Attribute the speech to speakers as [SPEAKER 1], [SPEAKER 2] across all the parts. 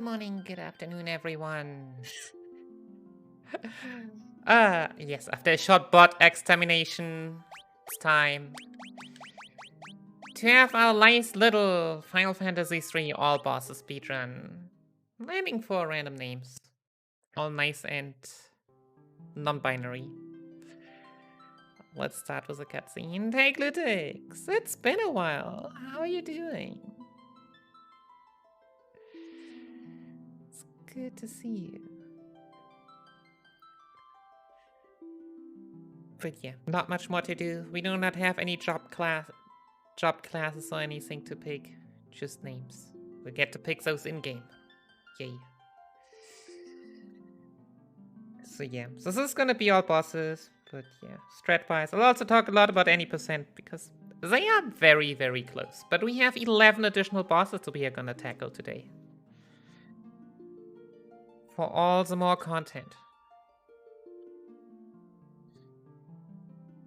[SPEAKER 1] Morning, good afternoon, everyone. Yes, after a short bot extermination, it's time to have our nice little Final Fantasy III all bosses speedrun. I'm aiming for random names. All nice and non-binary. Let's start with a cutscene. Hey, Glutix! It's been a while. How are you doing? It's good to see you. But yeah, not much more to do. We do not have any job classes or anything to pick. Just names. We get to pick those in-game. Yay. So yeah, so this is gonna be all bosses. But yeah, strat-wise, I'll also talk a lot about any percent because they are very, very close. But we have 11 additional bosses that we are gonna tackle today. For all the more content.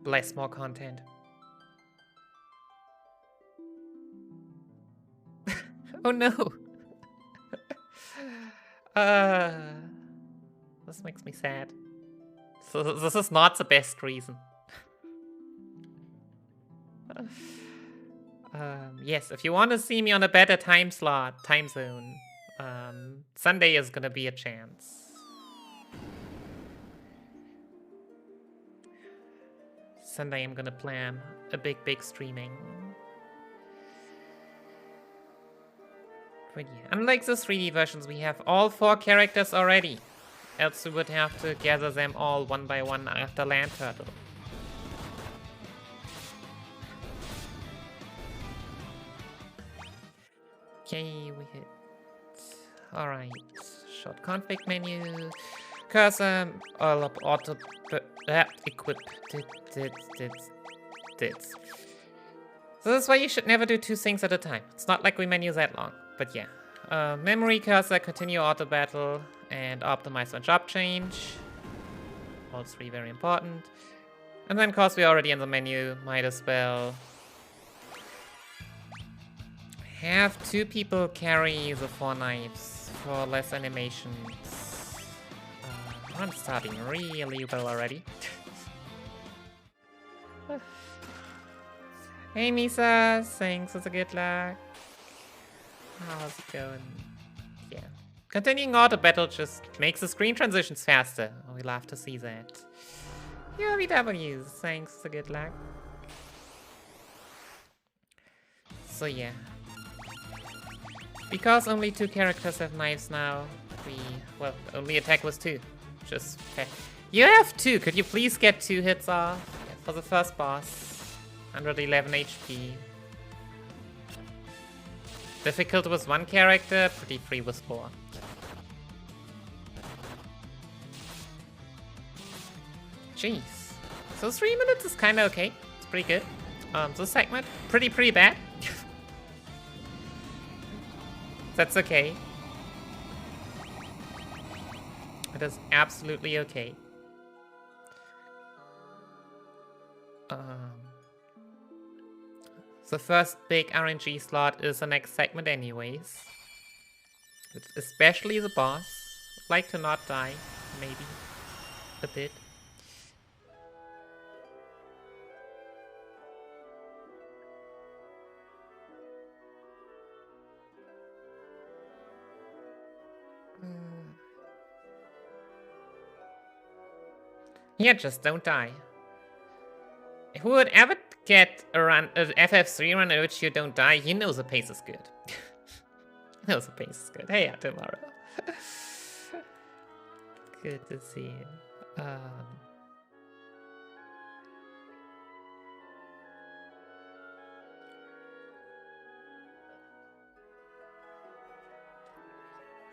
[SPEAKER 1] Bless more content. Oh no! This makes me sad. So this is not the best reason. Yes, if you want to see me on a better time zone, Sunday is gonna be a chance. Sunday I'm gonna plan a big streaming. But yeah, unlike the 3D versions, we have all 4 characters already. Else we would have to gather them all one by one after Land Turtle. Okay, we hit. Alright. Short config menu. Cursor. All up auto. Equip. This. So this is why you should never do 2 things at a time. It's not like we menu that long. But yeah. Memory cursor, continue auto battle, and optimize on job change. All 3 very important. And then, cause we're already in the menu, might as well have 2 people carry the 4 knives for less animations. I'm starting really well already. Hey Misa, thanks for the good luck. How's it going? Yeah. Continuing auto battle just makes the screen transitions faster. We love to see that. UVWs, thanks for the good luck. So yeah. Because only 2 characters have knives now, well, only attack was 2. Just fair. You have 2, could you please get 2 hits off? Yeah, for the first boss. 111 HP. Difficult with 1 character, pretty free with 4. Jeez. So 3 minutes is kinda okay. It's pretty good. This segment, pretty bad. That's okay. It is absolutely okay. The first big RNG slot is the next segment anyways. Especially the boss. I'd like to not die, maybe. A bit. Yeah, just don't die. Who would ever get a run, an FF3 run in which you don't die, you know the pace is good. You know the pace is good. Hey, tomorrow. Good to see you.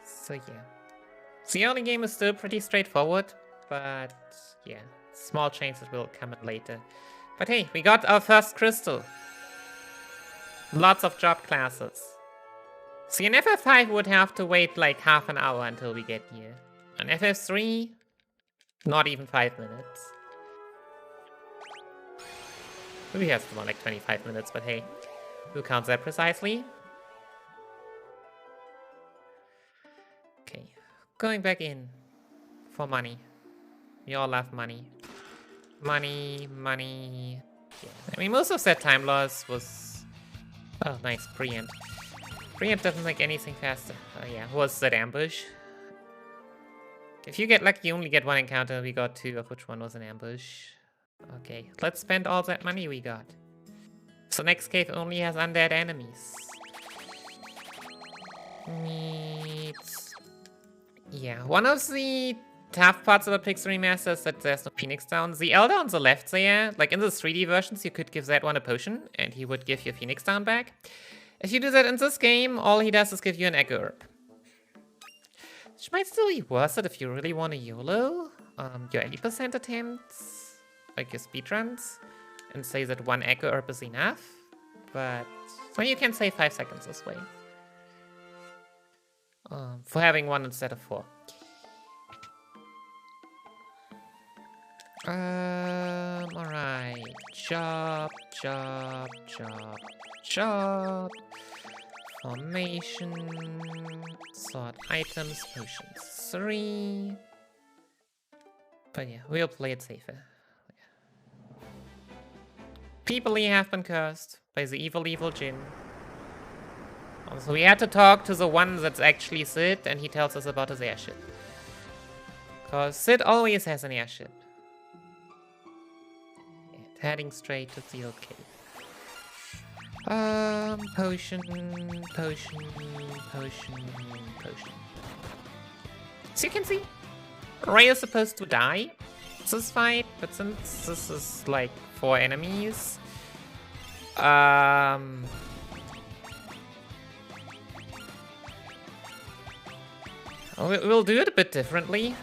[SPEAKER 1] So yeah. The early game is still pretty straightforward, but yeah, small changes will come in later. But hey, we got our first crystal. Lots of job classes. See, in FF5 would have to wait like half an hour until we get here. On FF3, not even 5 minutes. Maybe it has more like 25 minutes, but hey, who counts that precisely? Okay, going back in for money. We all love money. Money, money. Yeah. I mean, most of that time loss was... Oh, nice, preempt. Preempt doesn't make anything faster. Oh yeah, was that ambush? If you get lucky, you only get one encounter. We got 2, of which one was an ambush. Okay, let's spend all that money we got. So next cave only has undead enemies. Neat. Yeah, one of the tough parts of the Pixel Remaster is that there's no Phoenix Down. The Elder on the left there, like in the 3D versions, you could give that one a potion, and he would give your Phoenix Down back. If you do that in this game, all he does is give you an Echo Herb. Which might still be worth it if you really want to YOLO your 80% attempts, like your speedruns, and say that 1 Echo Herb is enough. But so you can save 5 seconds this way. For having 1 instead of 4. Alright. Chop. Formation. Sort items. Potions 3. But yeah, we'll play it safer. People here have been cursed by the evil Jinn. So we had to talk to the one that's actually Sid, and he tells us about his airship. Because Sid always has an airship. And heading straight to the old cave. Potion. So you can see, Ray is supposed to die this fight, but since this is like 4 enemies, we'll do it a bit differently.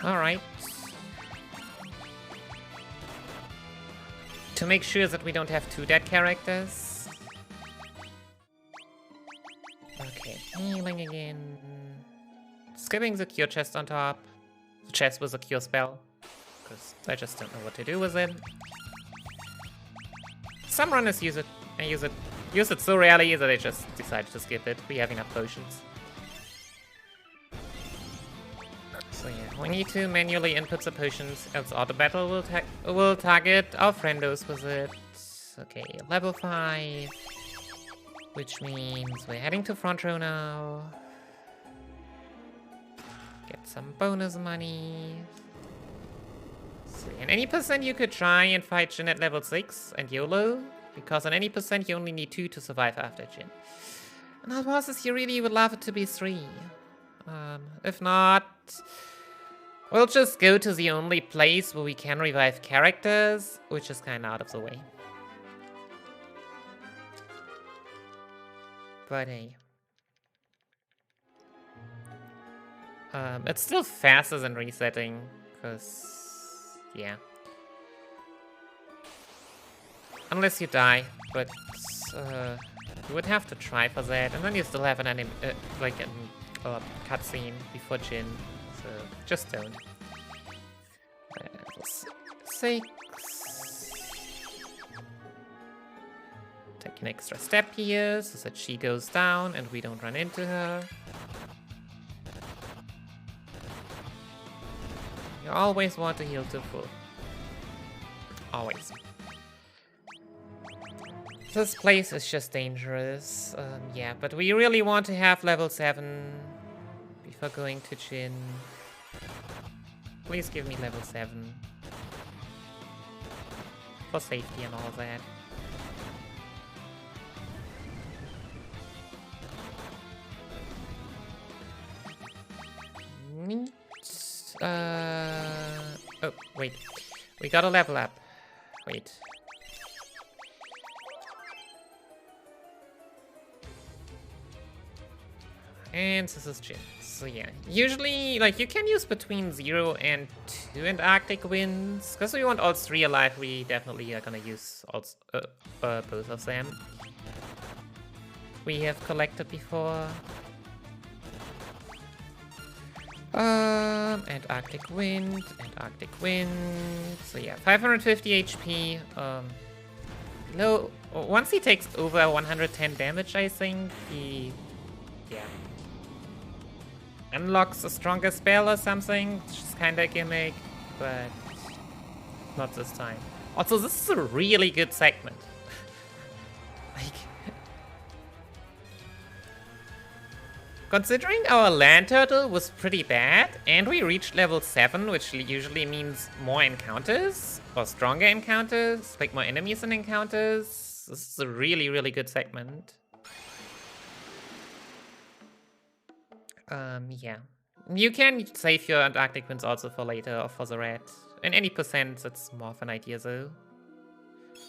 [SPEAKER 1] Alright. To make sure that we don't have 2 dead characters. Okay, healing again. Skipping the cure chest on top. The chest with a cure spell. Because I just don't know what to do with it. Some runners use it. I use it so rarely that I just decided to skip it. We have enough potions. So yeah, we need to manually input the potions, else auto battle will target our friendos with it. Okay, level 5. Which means we're heading to front row now. Get some bonus money. And any percent you could try and fight Jin at level 6 and YOLO, because on any percent you only need 2 to survive after Jin. And our bosses, you really would love it to be 3. If not, we'll just go to the only place where we can revive characters, which is kinda out of the way. But hey. It's still faster than resetting, because... yeah. Unless you die, but you would have to try for that, and then you still have an cutscene before Jin, so just don't. 6. Take an extra step here so that she goes down and we don't run into her. You always want to heal to full. Always. This place is just dangerous. Yeah, but we really want to have level 7 before going to Jin. Please give me level 7. For safety and all that. Neat. Oh, wait. We gotta level up. Wait. And this is Jin. So yeah, usually, like, you can use between 0 and 2 in Arctic winds. Because we want all 3 alive, we definitely are gonna use all, both of them. We have collected before. Antarctic wind. So yeah, 550 HP. No, once he takes over 110 damage, I think he, unlocks a stronger spell or something, which is kind of gimmick, but not this time. Also, this is a really good segment. Like, considering our land turtle was pretty bad, and we reached level 7, which usually means more encounters, or stronger encounters, like more enemies and encounters. This is a really, really good segment. Yeah. You can save your Antarctic winds also for later, or for the red. In any percent, that's more of an idea though.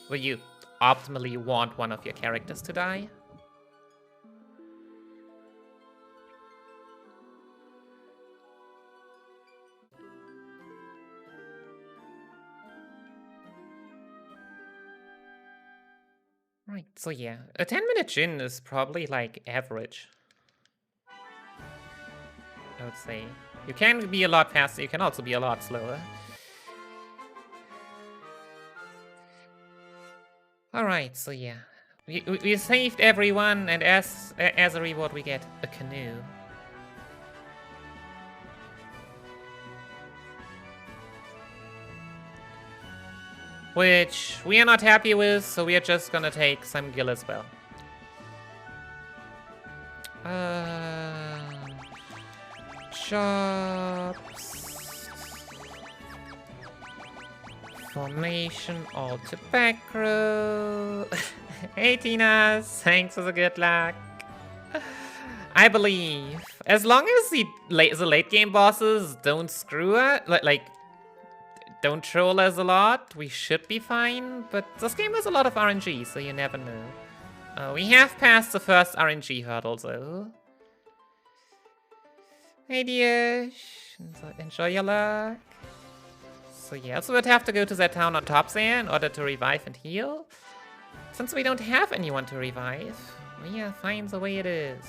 [SPEAKER 1] Where you optimally want one of your characters to die. Right, so yeah, a 10-minute Jin is probably like average. I would say. You can be a lot faster, you can also be a lot slower. Alright, so yeah. We saved everyone, and as a reward we get a canoe. Which we are not happy with, so we are just gonna take some gil as well. Shops. Formation, all to back row. Hey Tina, thanks for the good luck. I believe, as long as the late game bosses don't screw us, like don't troll us a lot, we should be fine. But this game has a lot of RNG, so you never know. We have passed the first RNG hurdle though. Hey dear, enjoy your luck. So yeah, so we'd have to go to that town on top there in order to revive and heal. Since we don't have anyone to revive, we are fine the way it is.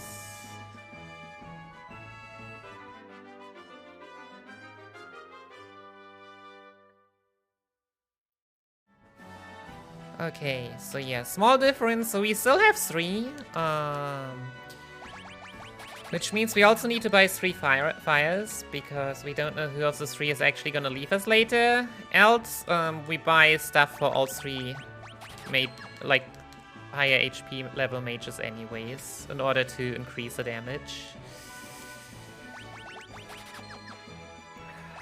[SPEAKER 1] Okay, so yeah, small difference. So we still have 3. Which means we also need to buy 3 fires, because we don't know who of the 3 is actually gonna leave us later. Else, we buy stuff for all 3 like higher HP level mages anyways, in order to increase the damage.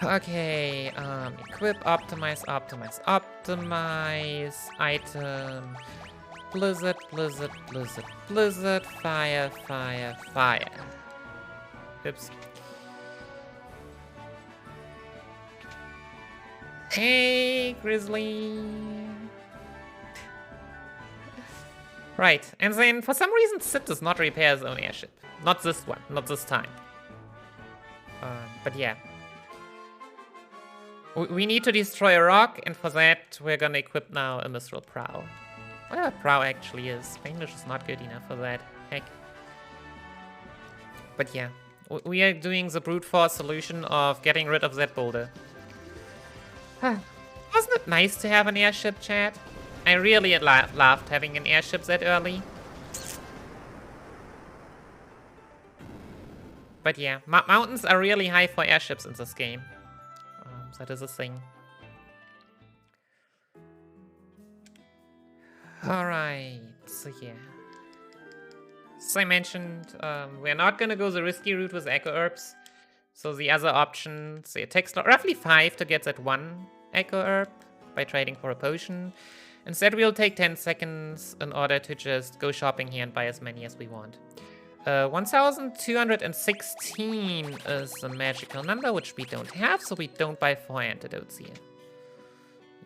[SPEAKER 1] Okay, equip, optimize, item, blizzard, fire. Oops. Hey, Grizzly. Right, and then for some reason Sid does not repair his own airship. Not this one, not this time. But yeah. We need to destroy a rock, and for that we're gonna equip now a Mithril Prow. Whatever Prow actually is. My English is not good enough for that. Heck. But yeah. We are doing the brute force solution of getting rid of that boulder. Wasn't it nice to have an airship, chat? I really loved having an airship that early. But yeah, mountains are really high for airships in this game. That is a thing. Alright, so yeah. As I mentioned, we're not gonna go the risky route with Echo Herbs. So the other options, it takes roughly 5 to get that 1 Echo Herb by trading for a potion. Instead, we'll take 10 seconds in order to just go shopping here and buy as many as we want. 1216 is a magical number, which we don't have, so we don't buy 4 antidotes here.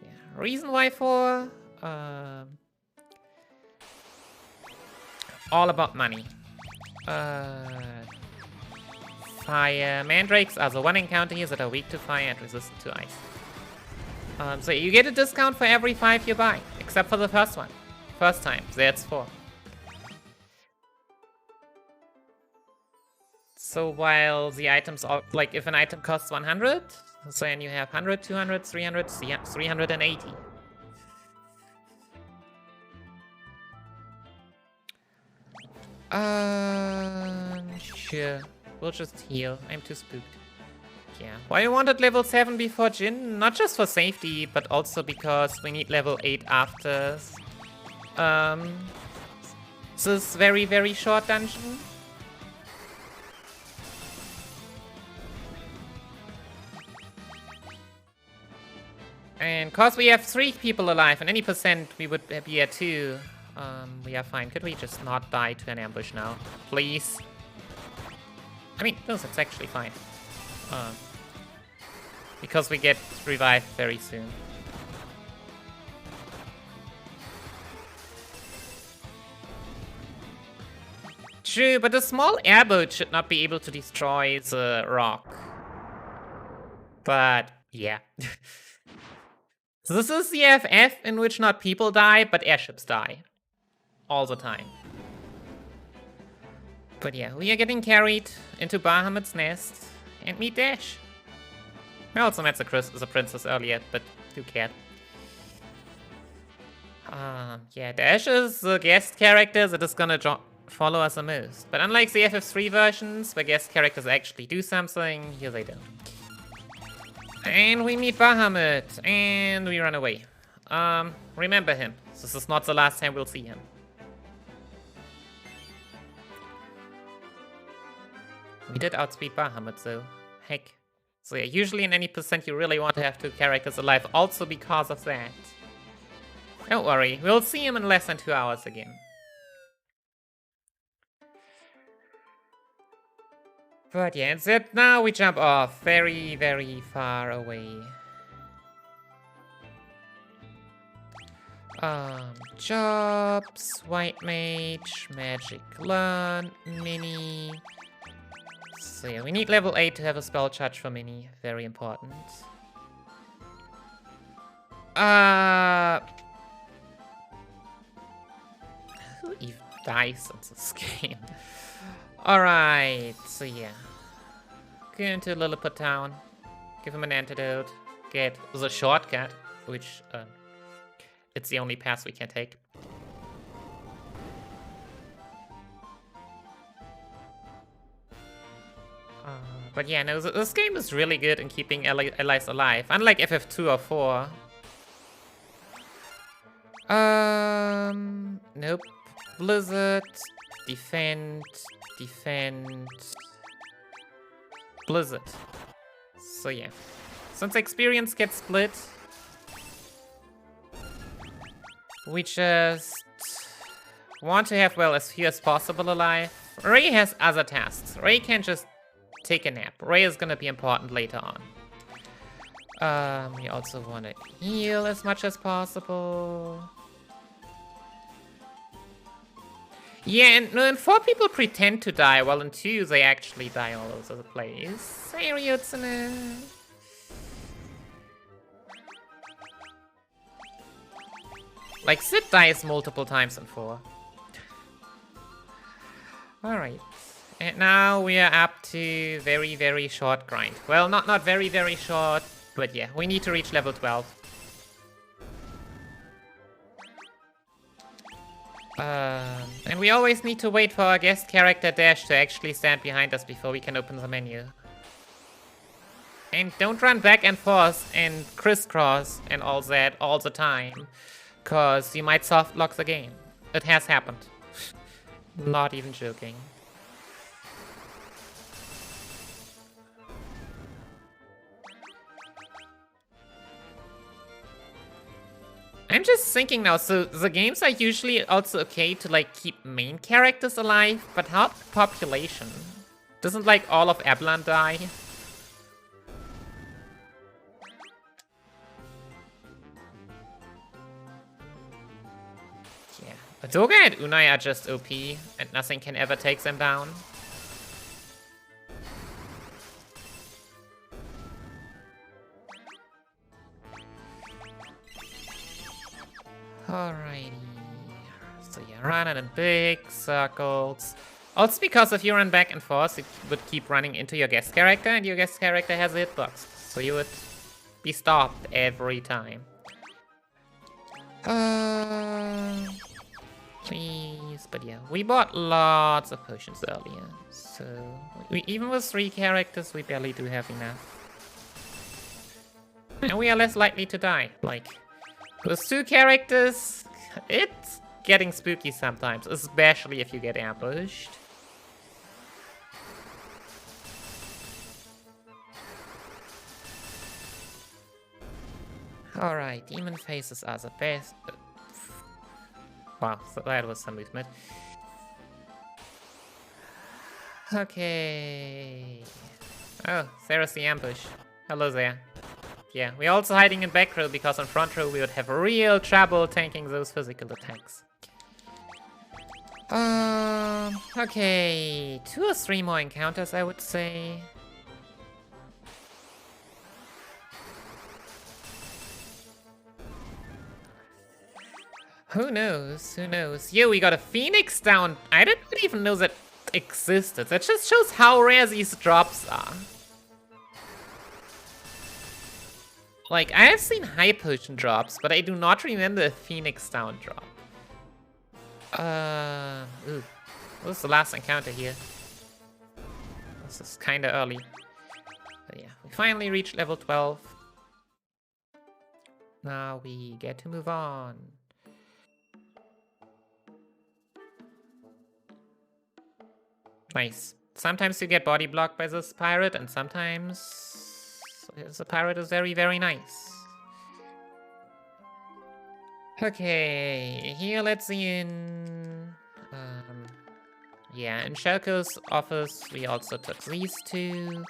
[SPEAKER 1] Yeah. Reason why 4? All about money. Fire mandrakes are the 1 encounter here that are weak to fire and resistant to ice. So you get a discount for every 5 you buy, except for the first one. First time, that's 4. So while the items are, like, if an item costs 100, so then you have 100, 200, 300, yeah, 380. Sure. We'll just heal. I'm too spooked. Yeah. Why I wanted level 7 before Jin? Not just for safety, but also because we need level 8 after this very, very short dungeon. And cause we have 3 people alive, and any percent we would be at 2. We are fine. Could we just not die to an ambush now? Please? I mean, no, that's actually fine. Because we get revived very soon. True, but the small airboat should not be able to destroy the rock. But, yeah. So this is the FF in which not people die, but airships die. All the time. But yeah, we are getting carried into Bahamut's nest and meet Dash. I also met the princess earlier, but who cared? Yeah, Dash is the guest character that is gonna follow us the most. But unlike the FF3 versions, where guest characters actually do something, here they don't. And we meet Bahamut, and we run away. Remember him. This is not the last time we'll see him. We did outspeed Bahamut, though. Heck. So yeah, usually in any percent you really want to have 2 characters alive, also because of that. Don't worry, we'll see him in less than 2 hours again. But yeah, and that now we jump off very, very far away. Jobs, White Mage, Magic Learn, Mini. So yeah, we need level 8 to have a spell charge for Mini. Very important. Who even dies in this game? Alright, so yeah. Go into Lilliput Town. Give him an antidote. Get the shortcut, which it's the only path we can take. But yeah, no, this game is really good in keeping allies alive, unlike FF2 or 4. Nope. Blizzard, defend, Blizzard. So yeah. Since experience gets split, we just want to have, well, as few as possible alive. Ray has other tasks. Ray can just take a nap. Ray is gonna be important later on. We also want to heal as much as possible. Yeah, and no, in 4 people pretend to die, while in 2 they actually die all over the place. Hey, Ryutsune. Like, Sid dies multiple times in 4. Alright. And now we are up to very, very short grind. Well, not very, very short, but yeah, we need to reach level 12. And we always need to wait for our guest character Dash to actually stand behind us before we can open the menu. And don't run back and forth and crisscross and all that all the time, cause you might soft lock the game. It has happened. Not even joking. I'm just thinking now, so the games are usually also okay to like keep main characters alive, but how population? Doesn't like all of Ablon die? Yeah, Adoga and Unai are just OP, and nothing can ever take them down. Alrighty. So yeah, running in big circles. Also because if you run back and forth, it would keep running into your guest character, and your guest character has a hitbox. So you would be stopped every time. Please, but yeah, we bought lots of potions earlier. So even with 3 characters, we barely do have enough. And we are less likely to die. Like, with 2 characters, it's getting spooky sometimes, especially if you get ambushed. Alright, demon faces are the best. Wow, so that was some movement. Okay. Oh, there's the ambush. Hello there. Yeah, we're also hiding in back row because on front row we would have real trouble tanking those physical attacks. Okay, 2 or 3 more encounters, I would say. Who knows? Who knows? Yeah, we got a Phoenix down. I didn't even know that existed. That just shows how rare these drops are. Like, I have seen high potion drops, but I do not remember a Phoenix down drop. Ooh. What was the last encounter here? This is kinda early. But yeah, we finally reached level 12. Now we get to move on. Nice. Sometimes you get body blocked by this pirate, and sometimes the pirate is very, very nice. Okay, here let's see in... yeah, in Shelko's office we also took these 2.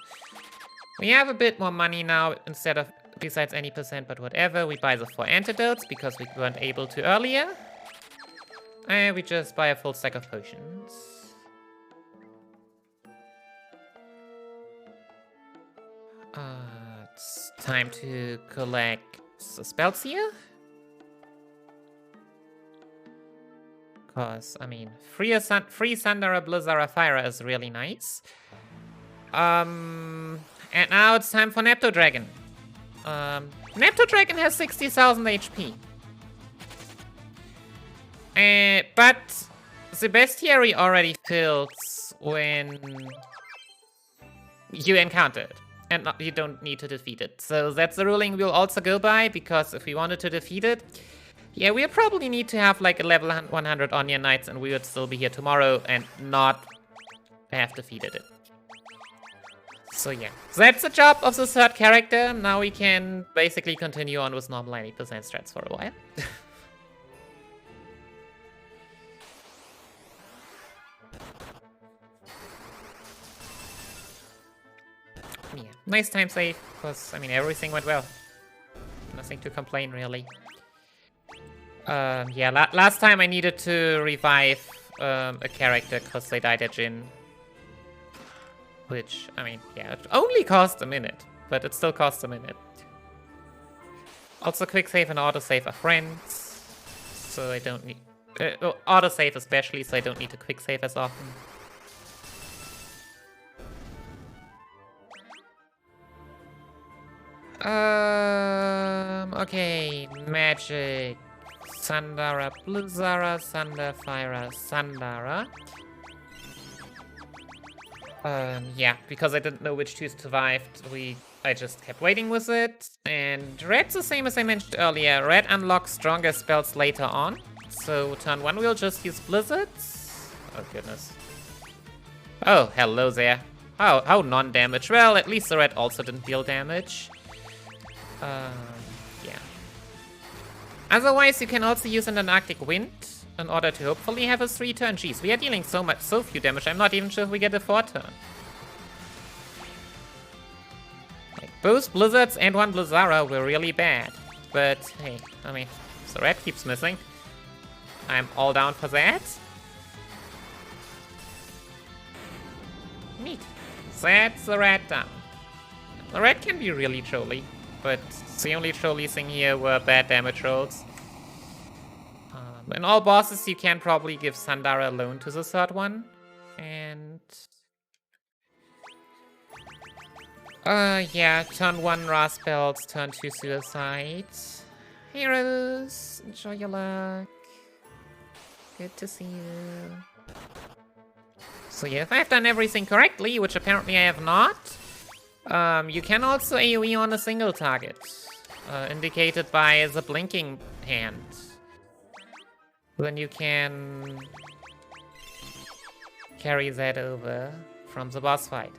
[SPEAKER 1] We have a bit more money now instead of, besides any percent, but whatever. We buy the 4 antidotes because we weren't able to earlier. And we just buy a full stack of potions. It's time to collect the spells here. Because, I mean, free Sundara, Blizzara, Fire is really nice. And now it's time for Nepto Dragon. Nepto Dragon has 60,000 HP. But the bestiary already fills when you encounter it. And you don't need to defeat it. So that's the ruling we'll also go by, because if we wanted to defeat it, yeah, we'll probably need to have like a level 100 Onion Knights, and we would still be here tomorrow and not have defeated it. So yeah, so that's the job of the 3rd character. Now we can basically continue on with normal 90% strats for a while. Yeah, nice time save, because, I mean, everything went well. Nothing to complain, really. Yeah, last time I needed to revive a character because they died at Jin. Which, I mean, yeah, it only cost a minute, but it still cost a minute. Also, quick save and autosave are friends, so I don't need... autosave especially, so I don't need to quick save as often. Okay, magic. Sundara, Blizzara, Sundafira, Sundara. Yeah, because I didn't know which 2 survived, I just kept waiting with it. And red's the same as I mentioned earlier. Red unlocks stronger spells later on. So turn 1 we'll just use Blizzards. Oh goodness. Oh, hello there. How non-damage? Well, at least the red also didn't deal damage. Yeah. Otherwise, you can also use an Arctic Wind in order to hopefully have a 3-turn. Jeez, we are dealing so few damage, I'm not even sure if we get a 4-turn. Like, both Blizzards and 1 Blizzara were really bad. But, hey, I mean, the red keeps missing. I'm all down for that. Neat. That's the red down. The red can be really trolly, but the only trolly thing here were bad damage rolls. In all bosses, you can probably give Sundara alone to the 3rd one. And... yeah, turn 1 Ra spells, turn 2 suicides. Heroes, enjoy your luck. Good to see you. So yeah, if I've done everything correctly, which apparently I have not, you can also AoE on a single target, indicated by the blinking hand. Then you can carry that over from the boss fight.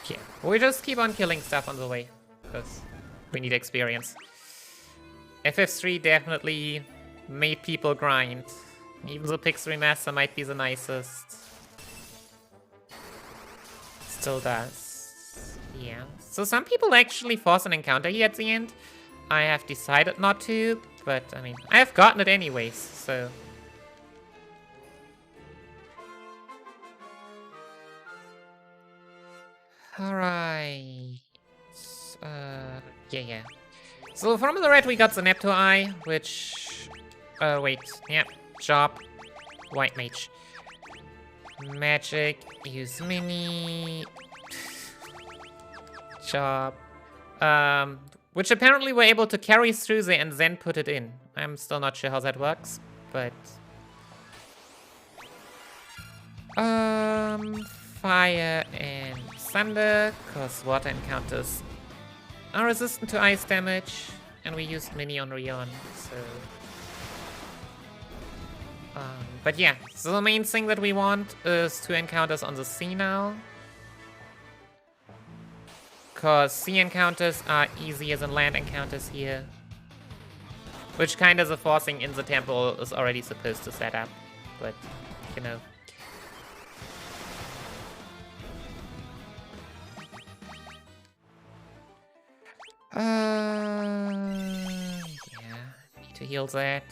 [SPEAKER 1] Yeah, we just keep on killing stuff on the way, because we need experience. FF3 definitely made people grind. Even the Pixel Remaster might be the nicest. Still does. Yeah. So some people actually force an encounter here at the end. I have decided not to, but I mean, I have gotten it anyways, so... Alright. Yeah. So from the red we got the Nepto Eye, which... wait, yeah, job, white mage. Magic, use mini... job. Which apparently we're able to carry through there and then put it in. I'm still not sure how that works, but... fire and thunder, cause water encounters are resistant to ice damage, and we used mini on Rion, so... but yeah, so the main thing that we want is 2 encounters on the sea now. Cause sea encounters are easier than land encounters here. Which kind of the forcing in the temple is already supposed to set up, but, you know. Yeah, need to heal that.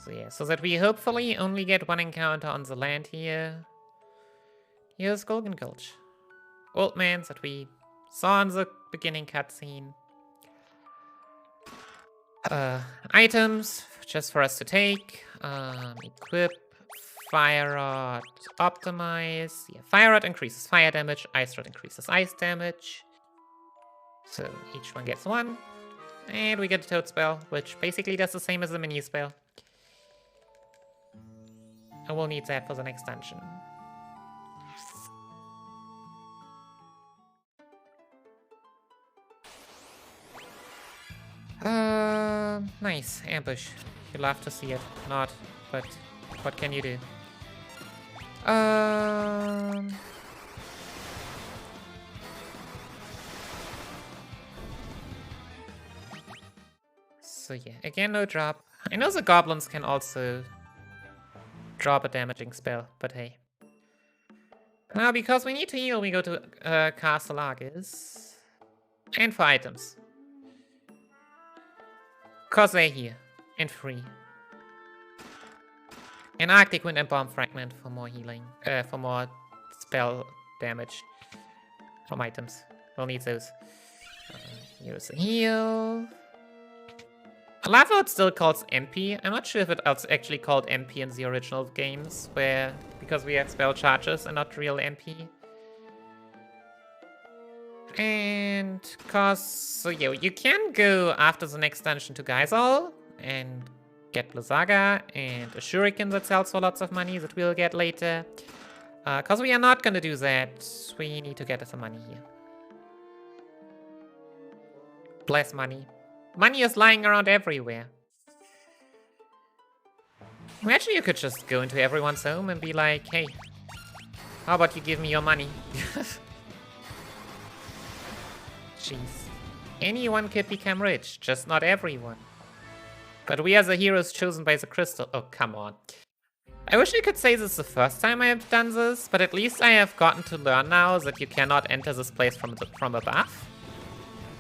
[SPEAKER 1] So yeah, so that we hopefully only get 1 encounter on the land here. Here's Golden Gulch. Old man that we saw in the beginning cutscene. Items, just for us to take. Equip, Fire Rod, optimize. Yeah, Fire Rod increases fire damage, Ice Rod increases ice damage. So each one gets 1. And we get a Toad spell, which basically does the same as the mini spell. And we'll need that for the next dungeon. Nice. Ambush. You love to see it. Not, but what can you do? So yeah, again, no drop. I know the goblins can also drop a damaging spell, but hey. Now, because we need to heal, we go to Castle Argus. And for items. Cause they're here. And free. And Arctic Wind and Bomb Fragment for more healing. For more spell damage. From items. We'll need those. Here's a heal. I love how it's still called MP. I'm not sure if it's actually called MP in the original games, where because we have spell charges and not real MP. And so yeah, you can go after the next dungeon to Geisel and get Blizzaga and a Shuriken that sells for lots of money that we'll get later. Cause we are not gonna do that. We need to get some money here. Bless money. Money is lying around everywhere. Imagine you could just go into everyone's home and be like, hey, how about you give me your money? Jeez. Anyone could become rich, just not everyone. But we are the heroes chosen by the crystal. Oh, come on. I wish I could say this is the first time I have done this, but at least I have gotten to learn now that you cannot enter this place from above.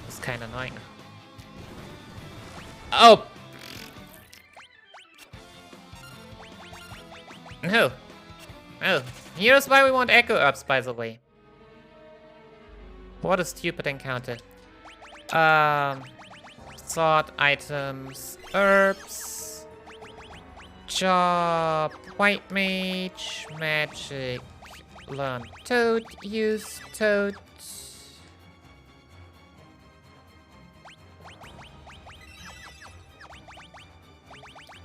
[SPEAKER 1] It's kind of annoying. Oh! No. Oh, here's why we want Echo Herbs, by the way. What a stupid encounter. So sword items, herbs, job, white mage, magic, learn toad, use toad.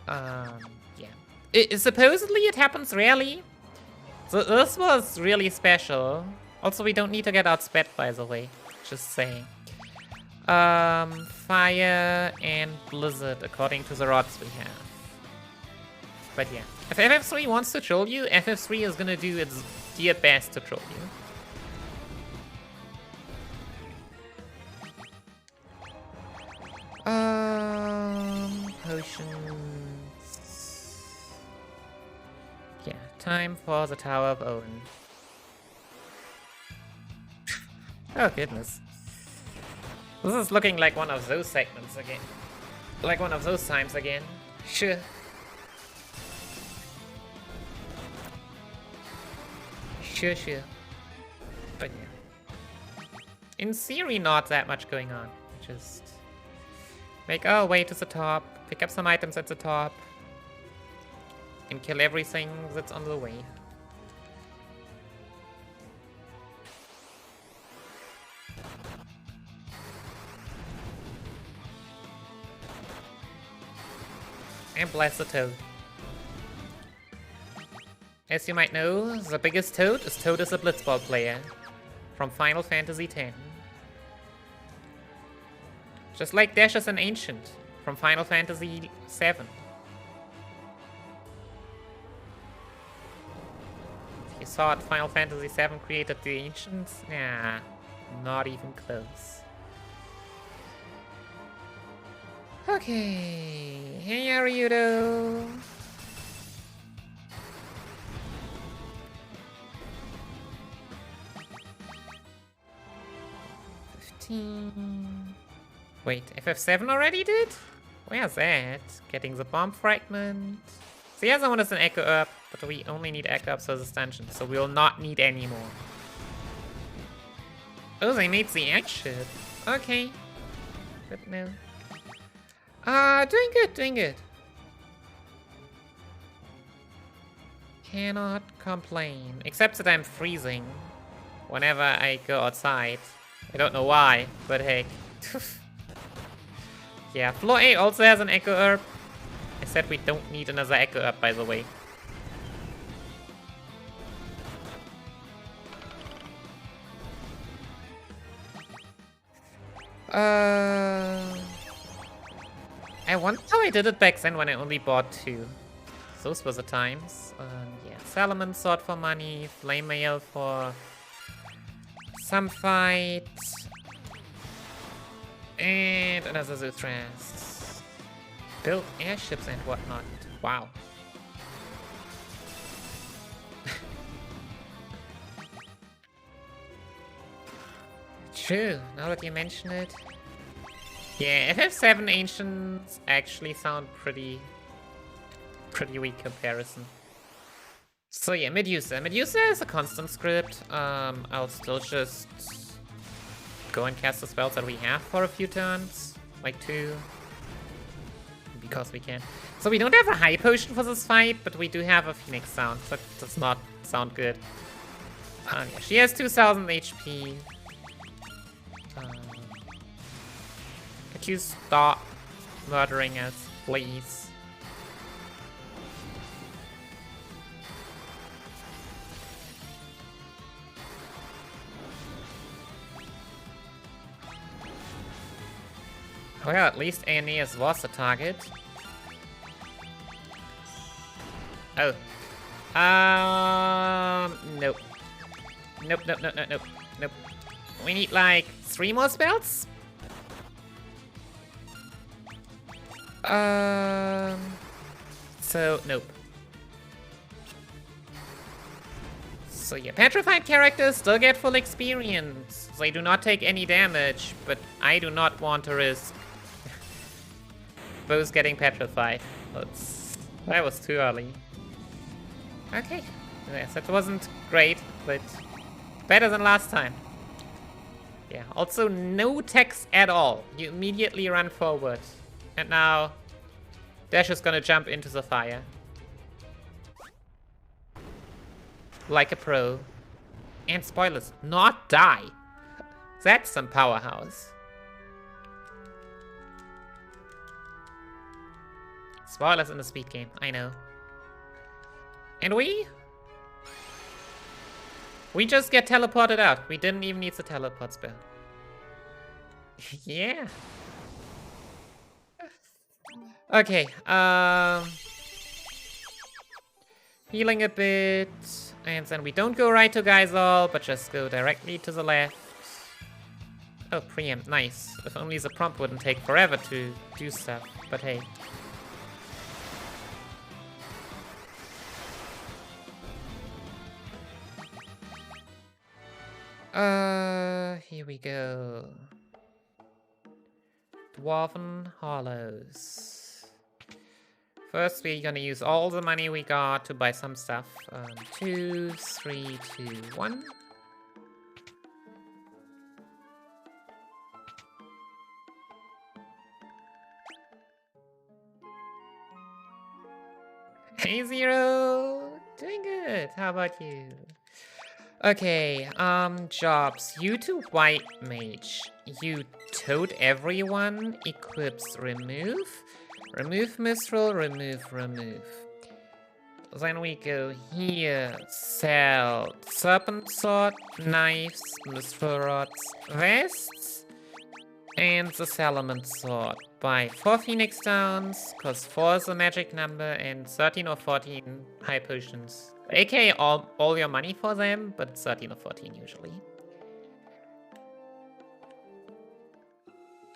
[SPEAKER 1] Yeah. Supposedly it happens rarely. So this was really special. Also, we don't need to get outsped, by the way. Just saying. Fire and blizzard, according to the rods we have. But yeah. If FF3 wants to troll you, FF3 is gonna do its dear best to troll you. Potions. Yeah, time for the Towe of Owen. Oh goodness. This is looking like one of those segments again. Like one of those times again. Sure. Sure. But yeah. In theory, not that much going on. Just make our way to the top, pick up some items at the top, and kill everything that's on the way. And bless the toad. As you might know, the biggest toad is Toad as a Blitzball player from Final Fantasy X. Just like Dash as an Ancient from Final Fantasy VII. You saw it, Final Fantasy VII created the Ancients? Nah, not even close. Okay, hey Aryudo. Wait, FF7 already did? Where's that? Getting the bomb fragment. So the other one is an Echo Herb, but we only need Echo Herbs for this dungeon, so we will not need any more. Oh, they made the airship. Okay. Good now. Doing good. Cannot complain. Except that I'm freezing whenever I go outside. I don't know why, but hey. Yeah, floor A also has an Echo Herb. I said we don't need another Echo Herb, by the way. I wonder how I did it back then when I only bought 2. Those were the times. Yeah, Salomon Sword for money, Flame Mail for some fight, and another Zuthrast. Build airships and whatnot. Wow. True, now that you mention it. Yeah, FF7 Ancients actually sound pretty weak comparison. So yeah, Medusa. Medusa is a constant script. I'll still just go and cast the spells that we have for a few turns. Like 2. Because we can. So we don't have a high potion for this fight, but we do have a Phoenix Sound. That does not sound good. Yeah, she has 2000 HP. Could you stop murdering us, please? Well, at least Aeneas was a target. Oh. Nope. Nope. We need like 3 more spells? So, nope. So yeah, petrified characters still get full experience. They do not take any damage, but I do not want to risk both getting petrified. That was too early. Okay. Yes, that wasn't great, but better than last time. Yeah, also no text at all. You immediately run forward. And now Dash is gonna jump into the fire. Like a pro. And spoilers, not die. That's some powerhouse. Spoilers in the speed game, I know. And we just get teleported out. We didn't even need the teleport spell. Yeah. Okay, healing a bit. And then we don't go right to Geisel, but just go directly to the left. Oh, preempt, nice. If only the prompt wouldn't take forever to do stuff, but hey. Here we go. Dwarven Hollows. First, we're gonna use all the money we got to buy some stuff. 2, 3, 2, 1. Hey, Zero! Doing good. How about you? Okay, jobs. You to White Mage. You toad everyone. Equips remove. Remove Mistral, remove. Then we go here. Sell Serpent Sword, Knives, Mistral Rods, Vests, and the Salament Sword. Buy 4 Phoenix Downs, cause 4 is a magic number, and 13 or 14 high potions. AKA all your money for them, but 13 or 14 usually.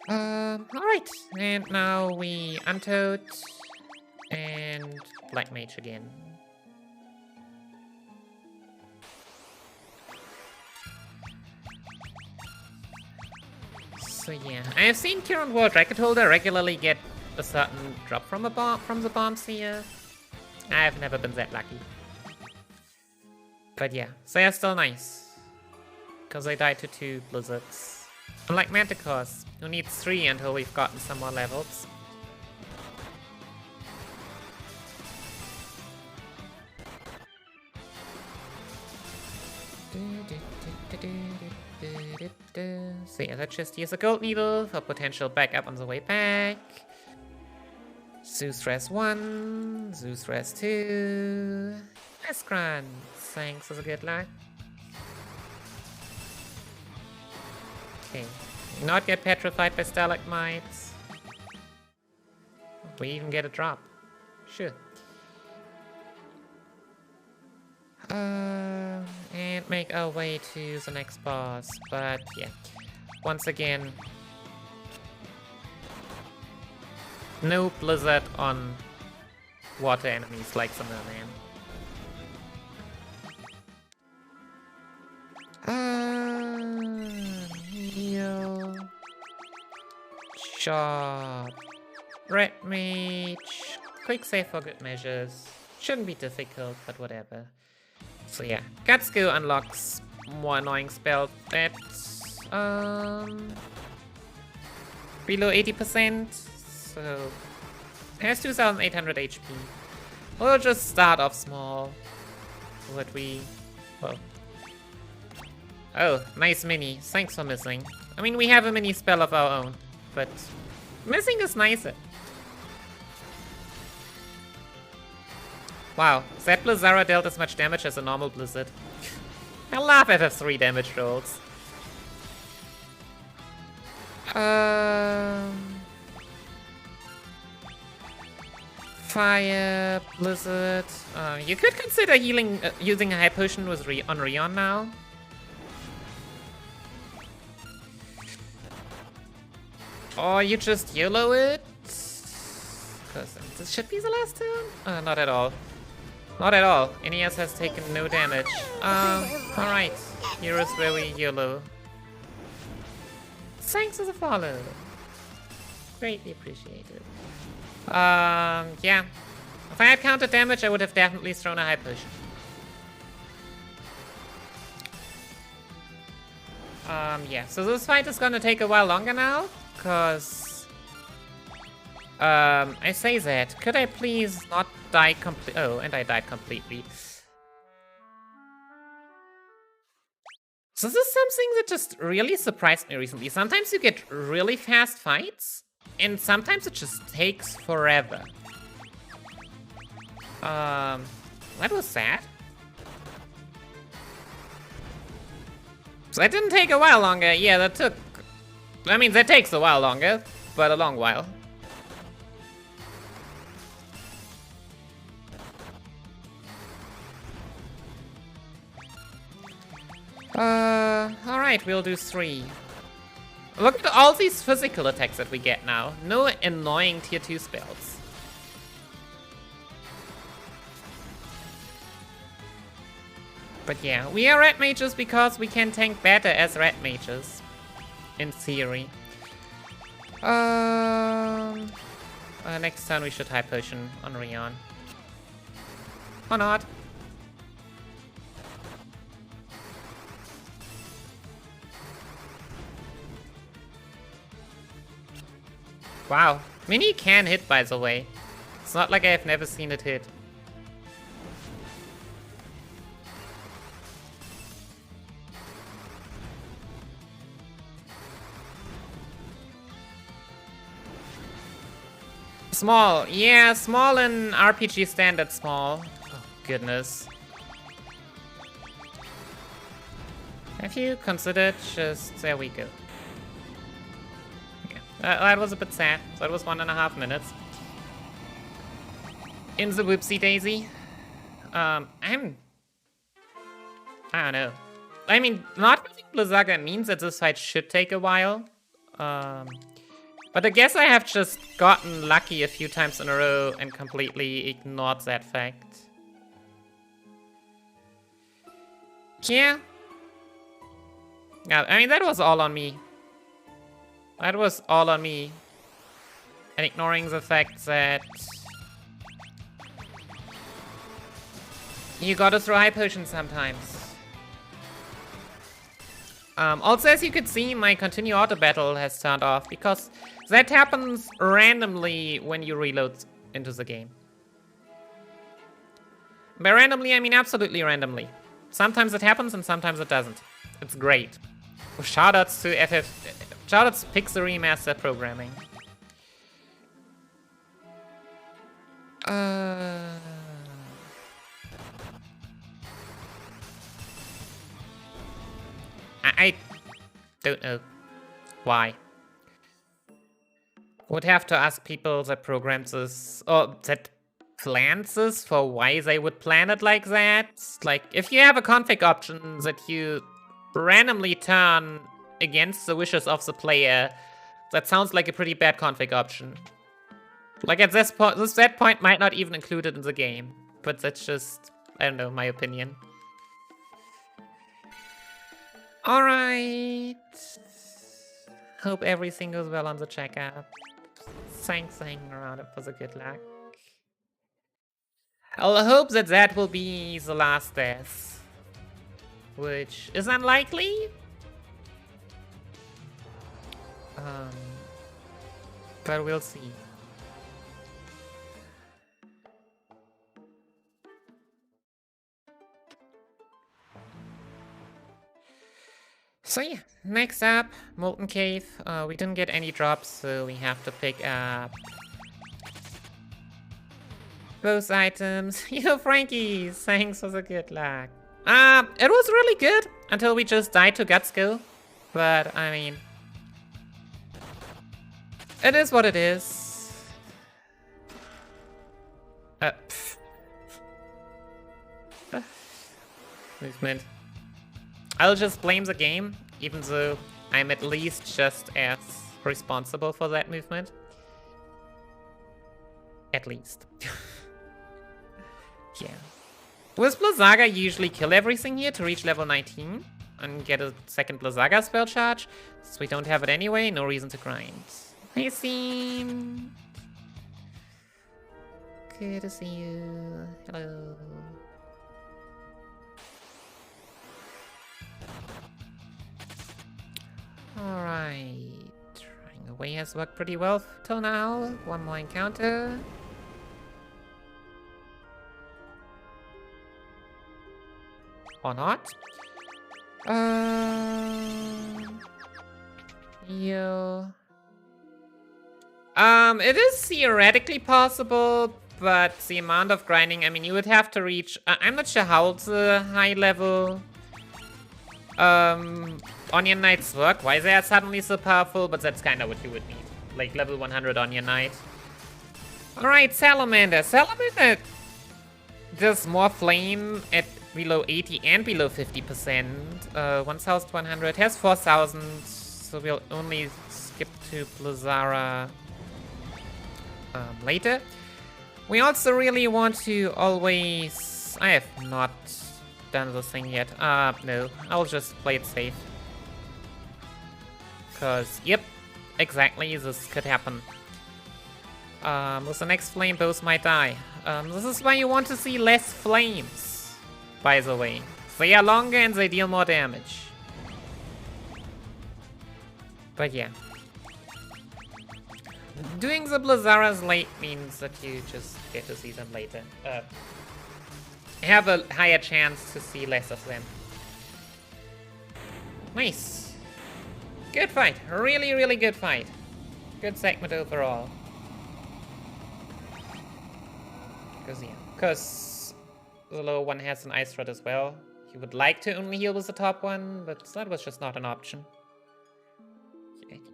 [SPEAKER 1] Alright, and now we Untoad and Black Mage again. So yeah, I have seen Kiran World Record Holder regularly get a certain drop from the bombs here. I've never been that lucky. But yeah, they are still nice. Because they died to 2 blizzards. Unlike Manticores, who needs 3 until we've gotten some more levels. So yeah, let's just use a gold needle for potential backup on the way back. Zeus Res 1, Zeus Res 2. Escran, thanks for the good luck. Okay, not get petrified by stalagmites. We even get a drop. Sure. And make our way to the next boss. But yeah, once again, no blizzard on water enemies like the merman. Heal. Shot. Red Mage. Quick save for good measures. Shouldn't be difficult, but whatever. So yeah, Gutsco unlocks more annoying spells at below 80%. So it has 2800 HP. We'll just start off small. What we... Well. Oh, nice mini. Thanks for missing. I mean, we have a mini spell of our own, but missing is nicer. Wow, that Blizzara dealt as much damage as a normal Blizzard. I love FF3 damage rolls. Fire, Blizzard. You could consider healing, using a high potion with on Rion now. Or you just YOLO it. Because this should be the last turn? Not at all. Not at all. NES has taken no damage. Alright. Here is where we YOLO. Thanks for the follow. Greatly appreciated. Yeah. If I had counted damage, I would have definitely thrown a high potion. Yeah, so this fight is gonna take a while longer now, cause... I say that. Could I please not die completely? Oh, and I died completely. So this is something that just really surprised me recently. Sometimes you get really fast fights, and sometimes it just takes forever. That was sad. So that didn't take a while longer. Yeah, that took... I mean, that takes a while longer, but a long while. Alright, we'll do 3. Look at all these physical attacks that we get now. No annoying tier 2 spells. But yeah, we are red mages because we can tank better as red mages. In theory. Next turn we should high potion on Rion. Or not. Wow. Mini can hit, by the way. It's not like I've never seen it hit. Small. Yeah, small in RPG standard small. Oh, goodness. Have you considered just... There we go. That was a bit sad. That was 1.5 minutes. In the whoopsie daisy. I don't know. I mean, not having Blizzaga means that this fight should take a while. But I guess I have just gotten lucky a few times in a row and completely ignored that fact. Yeah. Yeah, I mean, that was all on me. That was all on me. And ignoring the fact that... you gotta throw high potions sometimes. Also, as you could see, my continue auto battle has turned off because that happens randomly when you reload into the game. By randomly, I mean absolutely randomly. Sometimes it happens and sometimes it doesn't. It's great. Shoutouts to Shoutouts to Pixel Remaster programming. I don't know why. Would have to ask people that programs this, or that plans this, for why they would plan it like that. Like, if you have a config option that you randomly turn against the wishes of the player, that sounds like a pretty bad config option. Like, at this point, that point might not even include it in the game. But that's just, I don't know, my opinion. Alright. Hope everything goes well on the checkup. Thanks for hanging around for the good luck. I'll hope that that will be the last death. Which is unlikely. But we'll see. So yeah, next up, Molten Cave. We didn't get any drops, so we have to pick up both items. Yo, Frankie, thanks for the good luck. It was really good until we just died to Gutsco. But, I mean, it is what it is. Movement. I'll just blame the game, even though I'm at least just as responsible for that movement. At least. Yeah. With Blizzaga, you usually kill everything here to reach level 19 and get a second Blizzaga spell charge. Since we don't have it anyway, no reason to grind. Hey, Seam. Good to see you. Hello. Alright. Trying away has worked pretty well till now. One more encounter. Or not. Heal. It is theoretically possible, but the amount of grinding, I mean, you would have to reach... I'm not sure how the high level Onion Knights work, why they are suddenly so powerful, but that's kind of what you would need. Like level 100 Onion Knight. Alright, Salamander. Salamander does more flame at below 80 and below 50%. 1,100, has 4,000, so we'll only skip to Blizzara later. We also really want to always... I have not done this thing yet. No, I'll just play it safe. Because, yep, exactly, this could happen. With the next flame, both might die. This is why you want to see less flames, by the way. They are longer and they deal more damage. But yeah. Doing the Blizzaras late means that you just get to see them later. Have a higher chance to see less of them. Nice. Good fight. Really, really good fight. Good segment overall. Because the lower one has an ice rod as well. You would like to only heal with the top one, but that was just not an option.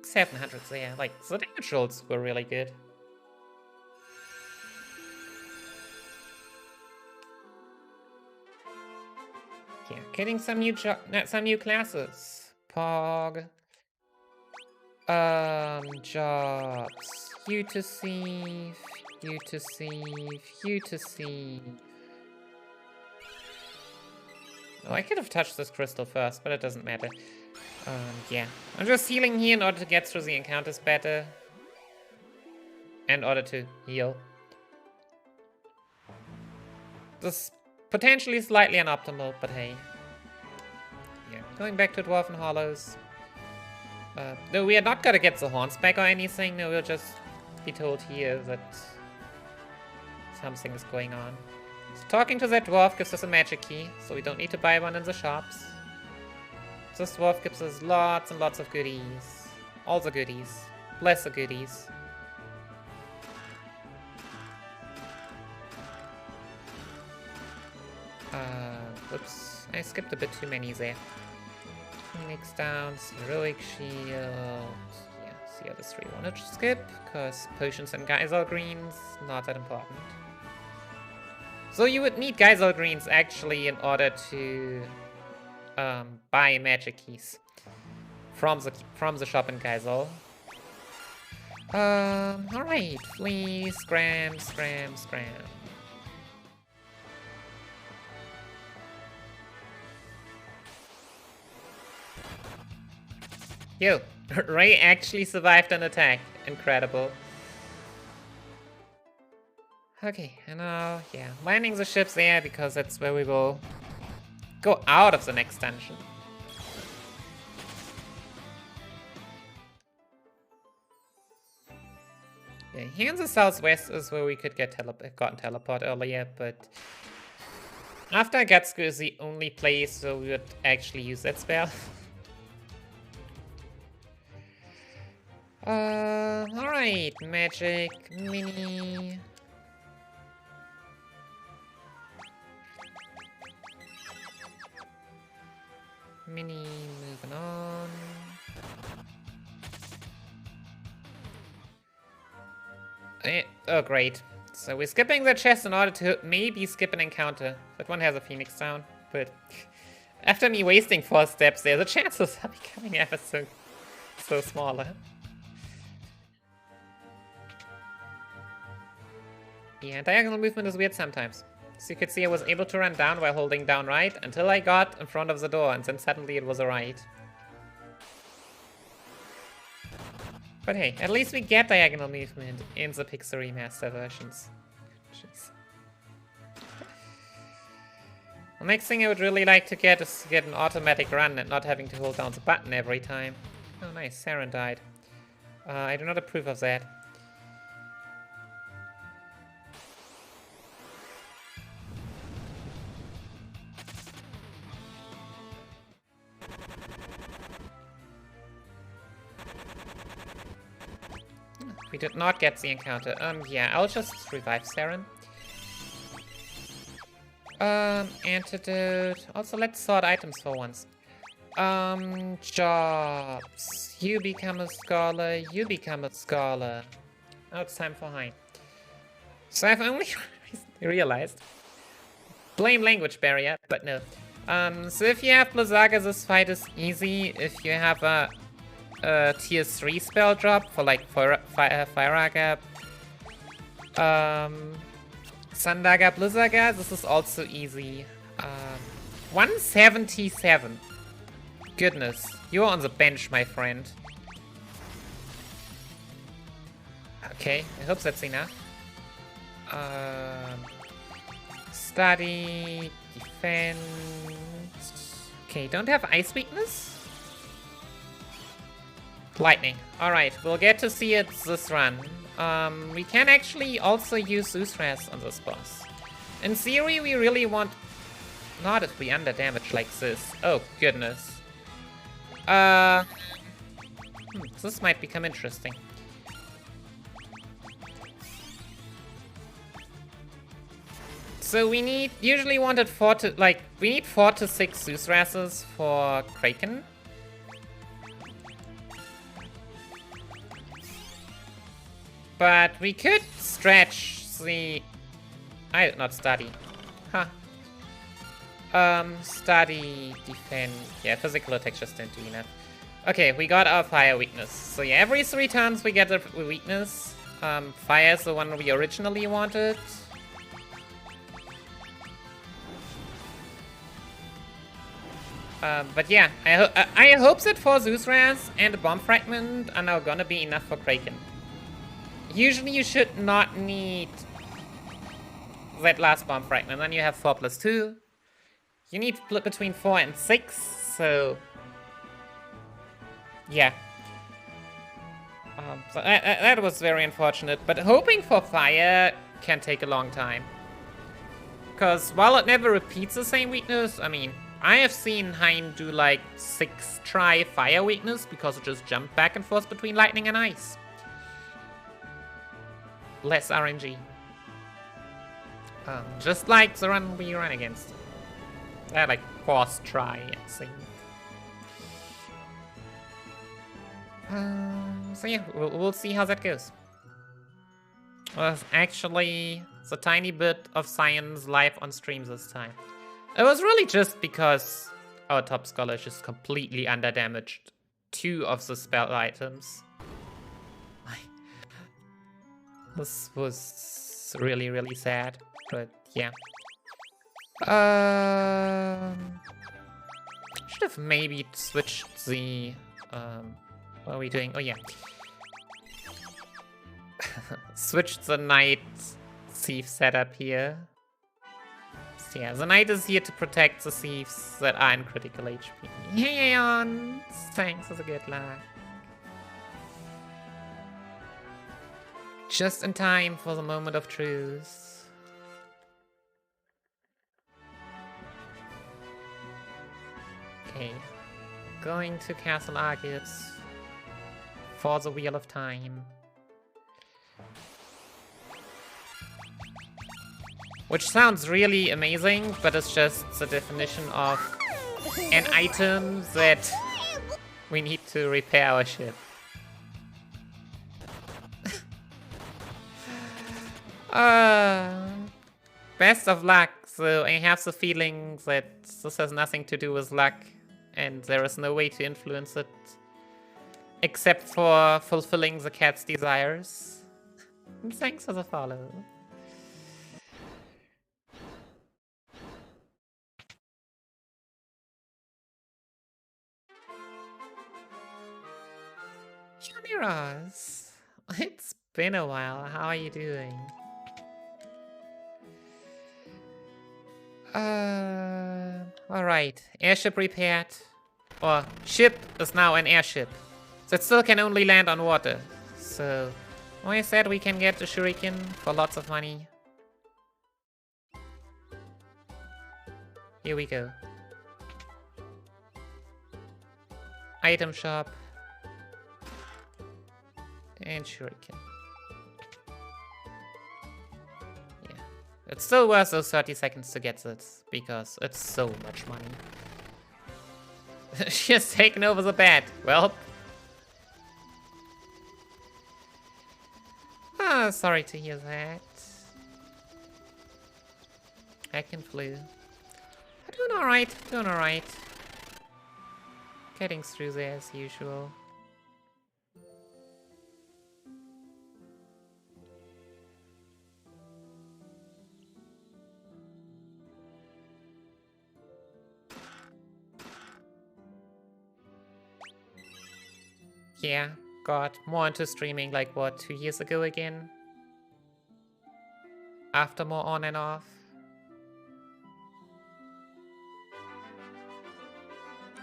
[SPEAKER 1] 700 there. Like, the damage rolls were really good. Yeah, getting some new classes. Pog. Jobs. You to save. You to save. You to save. Oh, I could have touched this crystal first, but it doesn't matter. Yeah. I'm just healing here in order to get through the encounters better. In order to heal. This potentially slightly unoptimal, but hey. Yeah. Going back to Dwarf and Hollows. No, we are not gonna get the horns back or anything. No, we'll just be told here that something is going on. So talking to that dwarf gives us a magic key, so we don't need to buy one in the shops. This dwarf gives us lots and lots of goodies. All the goodies. Bless the goodies. Whoops. I skipped a bit too many there. Phoenix Downs, Heroic Shield. Yeah, the other three wanted to skip, because potions and Geisel Greens, not that important. So you would need Geisel Greens actually in order to buy magic keys from the shop in Geisel. Alright, please, scram. Yo, Ray actually survived an attack. Incredible. Okay, and now, yeah, landing the ships there because that's where we will go out of the next dungeon. Yeah, here in the southwest is where we could get gotten teleport earlier, but after Gutsco is the only place where we would actually use that spell. Alright, magic, mini. Moving on. Oh, great. So we're skipping the chest in order to maybe skip an encounter. That one has a Phoenix sound, but after me wasting 4 steps there, the chances are becoming ever so smaller. Yeah, diagonal movement is weird sometimes. So you could see I was able to run down while holding down right until I got in front of the door, and then suddenly it was a right. But hey, at least we get diagonal movement in the Pixel Remaster versions. Jeez. The next thing I would really like to get is to get an automatic run and not having to hold down the button every time. Oh, nice. Saren died. I do not approve of that. We did not get the encounter. Yeah, I'll just revive Saren. Antidote. Also, let's sort items for once. Jobs. You become a scholar. You become a scholar. Now it's time for Hein. So I've only recently realized. Blame language barrier, but no. So if you have Blizzaga, this fight is easy. If you have a tier 3 spell drop for like Firaga, Sandaga, Blizzaga, this is also easy. 177. Goodness, you're on the bench, my friend. Okay, I hope that's enough. Study, defense. Okay, don't have ice weakness? Lightning. Alright, we'll get to see it this run. We can actually also use Usras on this boss. In theory, we really want... Not if we under damage like this. Oh, goodness. This might become interesting. So we need... Usually wanted 4 to... Like, we need 4 to 6 Usrases for Kraken. But we could stretch the... I did not study. Huh. Study, defend... Yeah, physical attack just didn't do enough. Okay, we got our fire weakness. So yeah, every 3 turns we get a weakness. Fire is the one we originally wanted. But yeah, I hope that 4 Zeusras and a bomb fragment are now gonna be enough for Kraken. Usually you should not need that last bomb fragment. Then you have 4 plus 2. You need split between 4 and 6, so... Yeah. So that was very unfortunate, but hoping for fire can take a long time. Because while it never repeats the same weakness, I mean, I have seen Hein do like 6 try fire weakness because it just jumped back and forth between lightning and ice. Less RNG. Just like the run we ran against. That like 4th try, I think. So yeah, we'll see how that goes. Was actually a tiny bit of science live on stream this time. It was really just because our top scholar is just completely underdamaged 2 of the spell items. This was really, really sad, but yeah. Should have maybe switched the, what are we doing? Oh yeah. Switched the Knight Thief setup here. So yeah, the Knight is here to protect the thieves that are in critical HP. Hey, on! Thanks for the good luck. Just in time for the moment of truth. Okay. Going to Castle Argus for the Wheel of Time. Which sounds really amazing, but it's just the definition of an item that we need to repair our ship. Best of luck. So I have the feeling that this has nothing to do with luck, and there is no way to influence it except for fulfilling the cat's desires. And thanks for the follow. Shamiras, it's been a while. How are you doing? Alright. Airship repaired. Or ship is now an airship. that still can only land on water. So, why is that we can get the shuriken for lots of money? Here we go. Item shop. And shuriken. Yeah. It's still worth those 30 seconds to get this, because it's so much money. She has taken over the bed. Well. Ah, sorry to hear that. Kraken flew. Doing alright, doing alright. Getting through there as usual. Yeah, got more into streaming like what, 2 years ago again? After more on and off.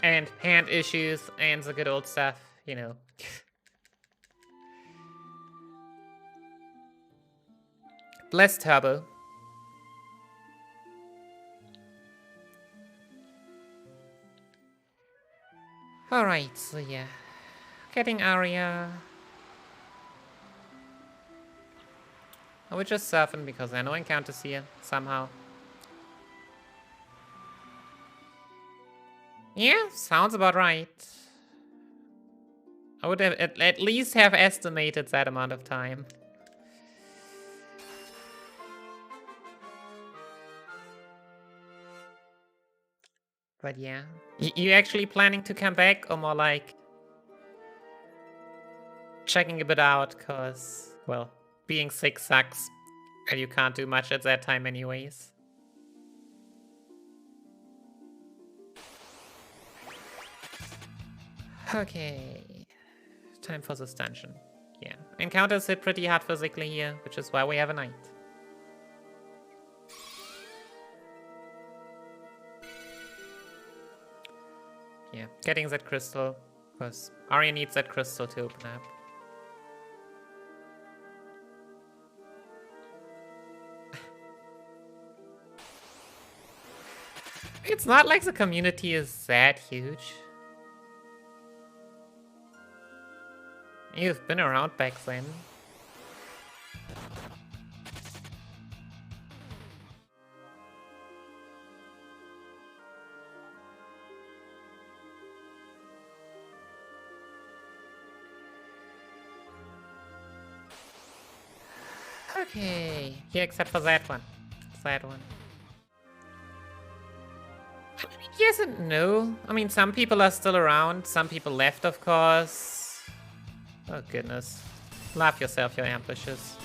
[SPEAKER 1] And hand issues and the good old stuff, you know. Bless Turbo. Alright, so yeah. Getting Aria. I would just surfing because there are no encounters here, somehow. Yeah, sounds about right. I would have at least have estimated that amount of time. But yeah. You actually planning to come back or more like checking a bit out cause, well, being sick sucks and you can't do much at that time anyways. Okay, time for this dungeon. Yeah, encounters hit pretty hard physically here, which is why we have a knight. Yeah, getting that crystal, because Arya needs that crystal to open up. It's not like the community is that huge. You've been around back then. Okay. Yeah, except for that one. That one. Yes and no. I mean, some people are still around. Some people left, of course. Oh goodness. Laugh yourself, your ambushes.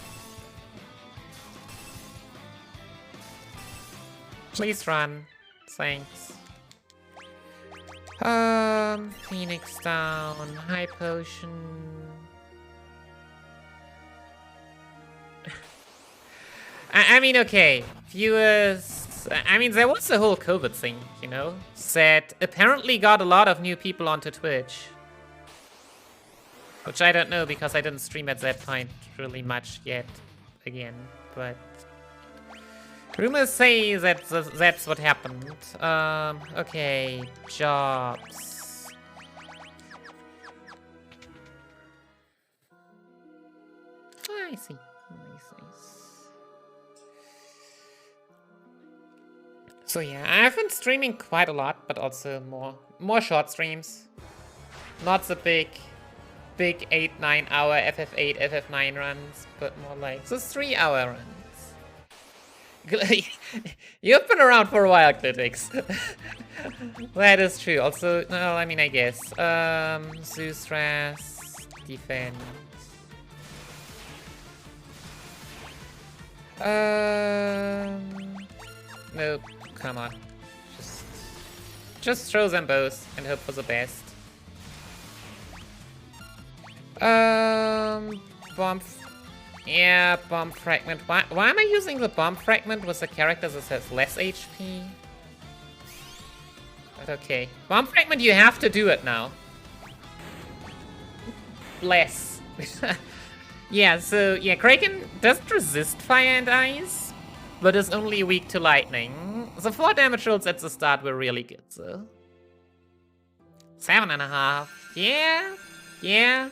[SPEAKER 1] Please run. Thanks. Phoenix down. High potion. I mean, okay. Viewers... I mean, there was the whole COVID thing, you know? That apparently got a lot of new people onto Twitch. Which I don't know because I didn't stream at that point really much yet again, but rumors say that that's what happened. Okay, jobs. Oh, I see. Nice. So yeah, I've been streaming quite a lot, but also more short streams. Not the big 8-9 hour FF8, FF9 runs, but more like the 3-hour runs. You've been around for a while, Clitix. That is true. Also, no, I mean, I guess. Zeus Ras, defense. Nope, come on. Just throw them both and hope for the best. Bomb. Yeah, bomb fragment. Why am I using the bomb fragment with a character that has less HP? But okay. Bomb fragment, you have to do it now. less. Yeah, so yeah, Kraken doesn't resist fire and ice, but is only weak to lightning. The 4 damage rolls at the start were really good, so. 7.5. Yeah, yeah.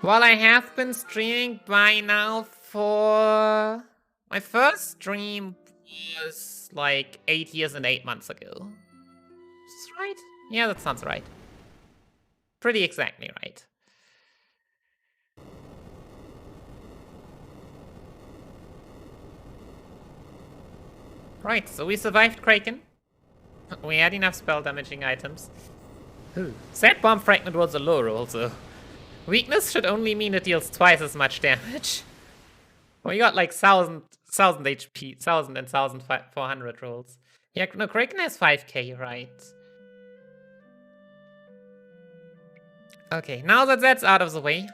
[SPEAKER 1] Well, I have been streaming by now for... My first stream was like 8 years and 8 months ago. Is this right? Yeah, that sounds right. Pretty exactly right. Right, so we survived Kraken. We had enough spell damaging items. Sad bomb fragment was a low roll, so weakness should only mean it deals twice as much damage. We got like 1000 HP, 1000 and 1400 rolls. Yeah, no, Kraken has 5k, right? Okay, now that that's out of the way,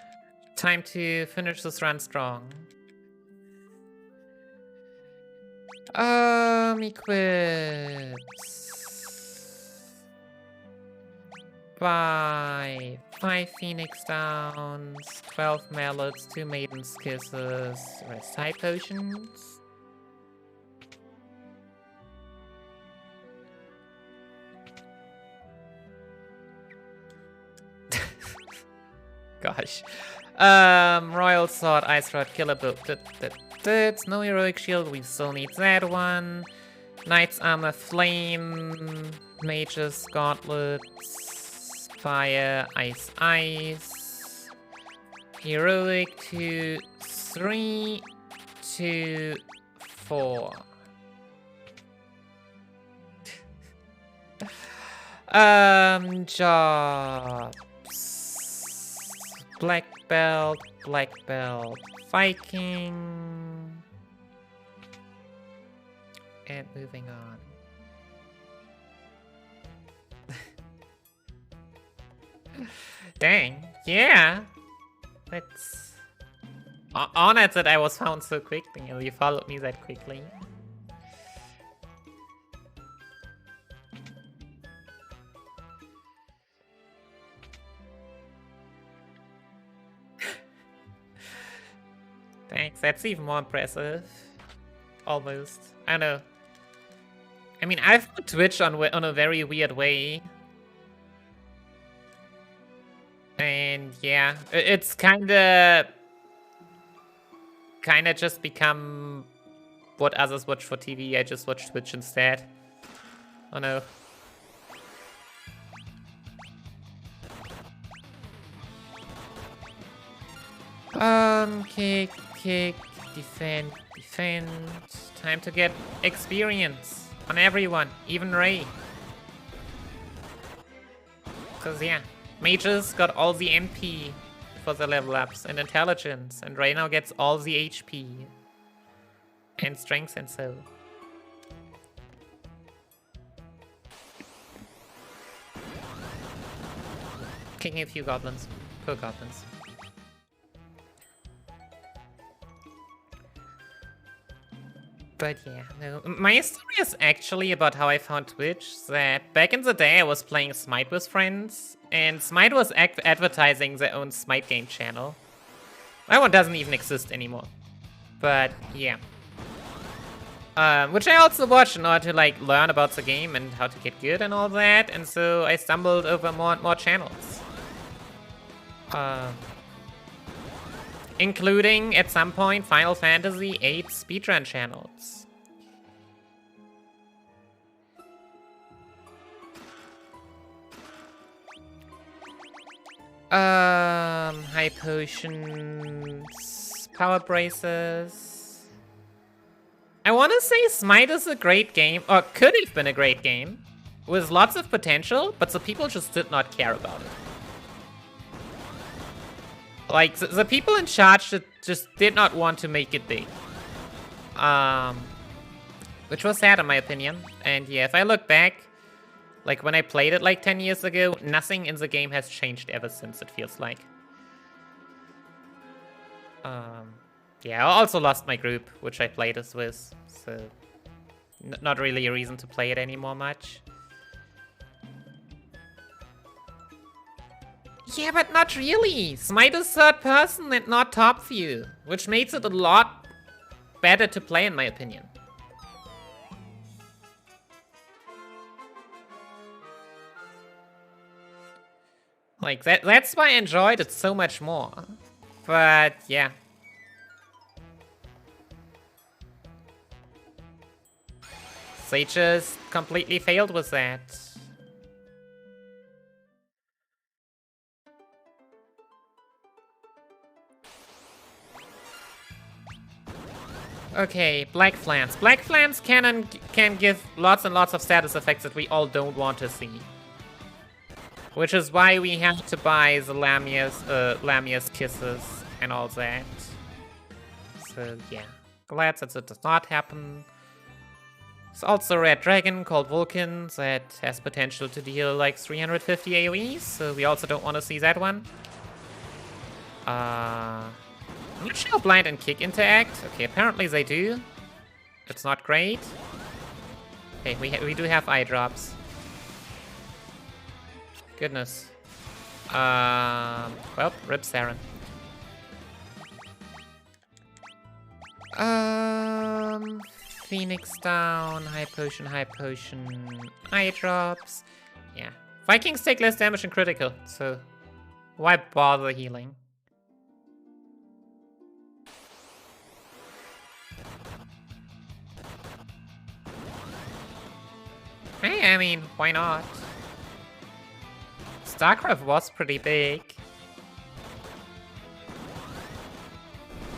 [SPEAKER 1] time to finish this run strong. Equips. 5 Phoenix Downs, 12 Mallets, 2 Maiden's Kisses, rest high potions. Gosh. Royal Sword, Ice Rod, Killer Book. No Heroic Shield, we still need that one. Knight's Armor, Flame, Mage's Gauntlets, Fire, Ice, Ice. Heroic 2, 3, 2, 4. Jobs. Black belt, Viking. And moving on. Dang, yeah. That's honored that I was found so quickly and you followed me that quickly. Thanks, that's even more impressive. Almost. I know. I mean, I've put Twitch on a very weird way. And yeah, it's kinda just become what others watch for TV. I just watch Twitch instead. Oh no. Kick, defend. Time to get experience on everyone, even Ray. Cause yeah, mages got all the MP for the level ups and intelligence, and Ray now gets all the HP and strength and so. Kicking a few goblins, poor goblins. But yeah, no. My story is actually about how I found Twitch. That back in the day I was playing Smite with friends, and Smite was advertising their own Smite game channel. That one doesn't even exist anymore. But yeah. Which I also watched in order to like learn about the game and how to get good and all that, and so I stumbled over more and more channels. Including, at some point, Final Fantasy VIII speedrun channels. High potions, power braces. I want to say Smite is a great game, or could have been a great game, with lots of potential, but the people just did not care about it. Like, the people in charge just did not want to make it big. Which was sad in my opinion. And yeah, if I look back, like when I played it like 10 years ago, nothing in the game has changed ever since, it feels like. Yeah, I also lost my group, which I played this with, so not really a reason to play it anymore much. Yeah, but not really. Smite is third person and not top view, which makes it a lot better to play in my opinion. Like, that's why I enjoyed it so much more. But, yeah. They just completely failed with that. Okay, Black Flans. Black Flans can give lots and lots of status effects that we all don't want to see. Which is why we have to buy the Lamia's Kisses and all that. So yeah, glad that it does not happen. There's also a Red Dragon called Vulcan that has potential to deal like 350 AoE, so we also don't want to see that one. I'm not sure how Blind and Kick interact. Okay, apparently they do. It's not great. Okay, we do have eye drops. Goodness. Well, rip Saren. Phoenix down, high potion, eye drops. Yeah. Vikings take less damage in critical, so why bother healing? Hey, I mean, why not? StarCraft was pretty big.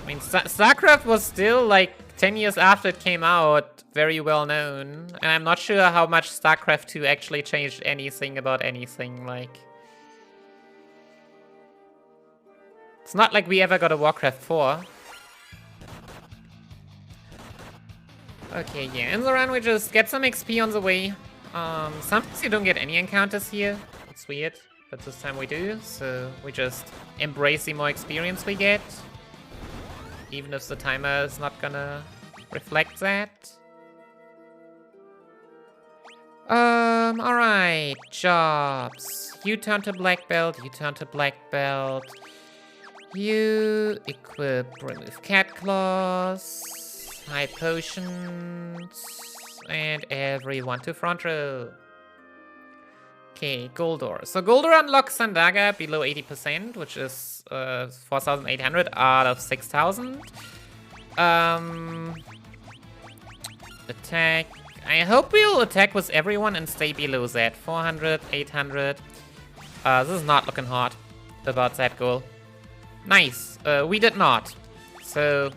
[SPEAKER 1] I mean, StarCraft was still, like, 10 years after it came out, very well known. And I'm not sure how much StarCraft 2 actually changed anything about anything, like... It's not like we ever got a Warcraft 4. Okay, yeah, in the run we just get some XP on the way. Sometimes you don't get any encounters here. It's weird, but this time we do, so we just embrace the more experience we get. Even if the timer is not gonna reflect that. Alright, jobs. You turn to black belt, you turn to black belt. You equip remove cat claws, high potions, and everyone to front row. Okay, Goldor. So Goldor unlocks Sandaga below 80%, which is 4,800 out of 6,000. Attack. I hope we'll attack with everyone and stay below that. 400, 800. This is not looking hot about that goal. Nice. We did not. So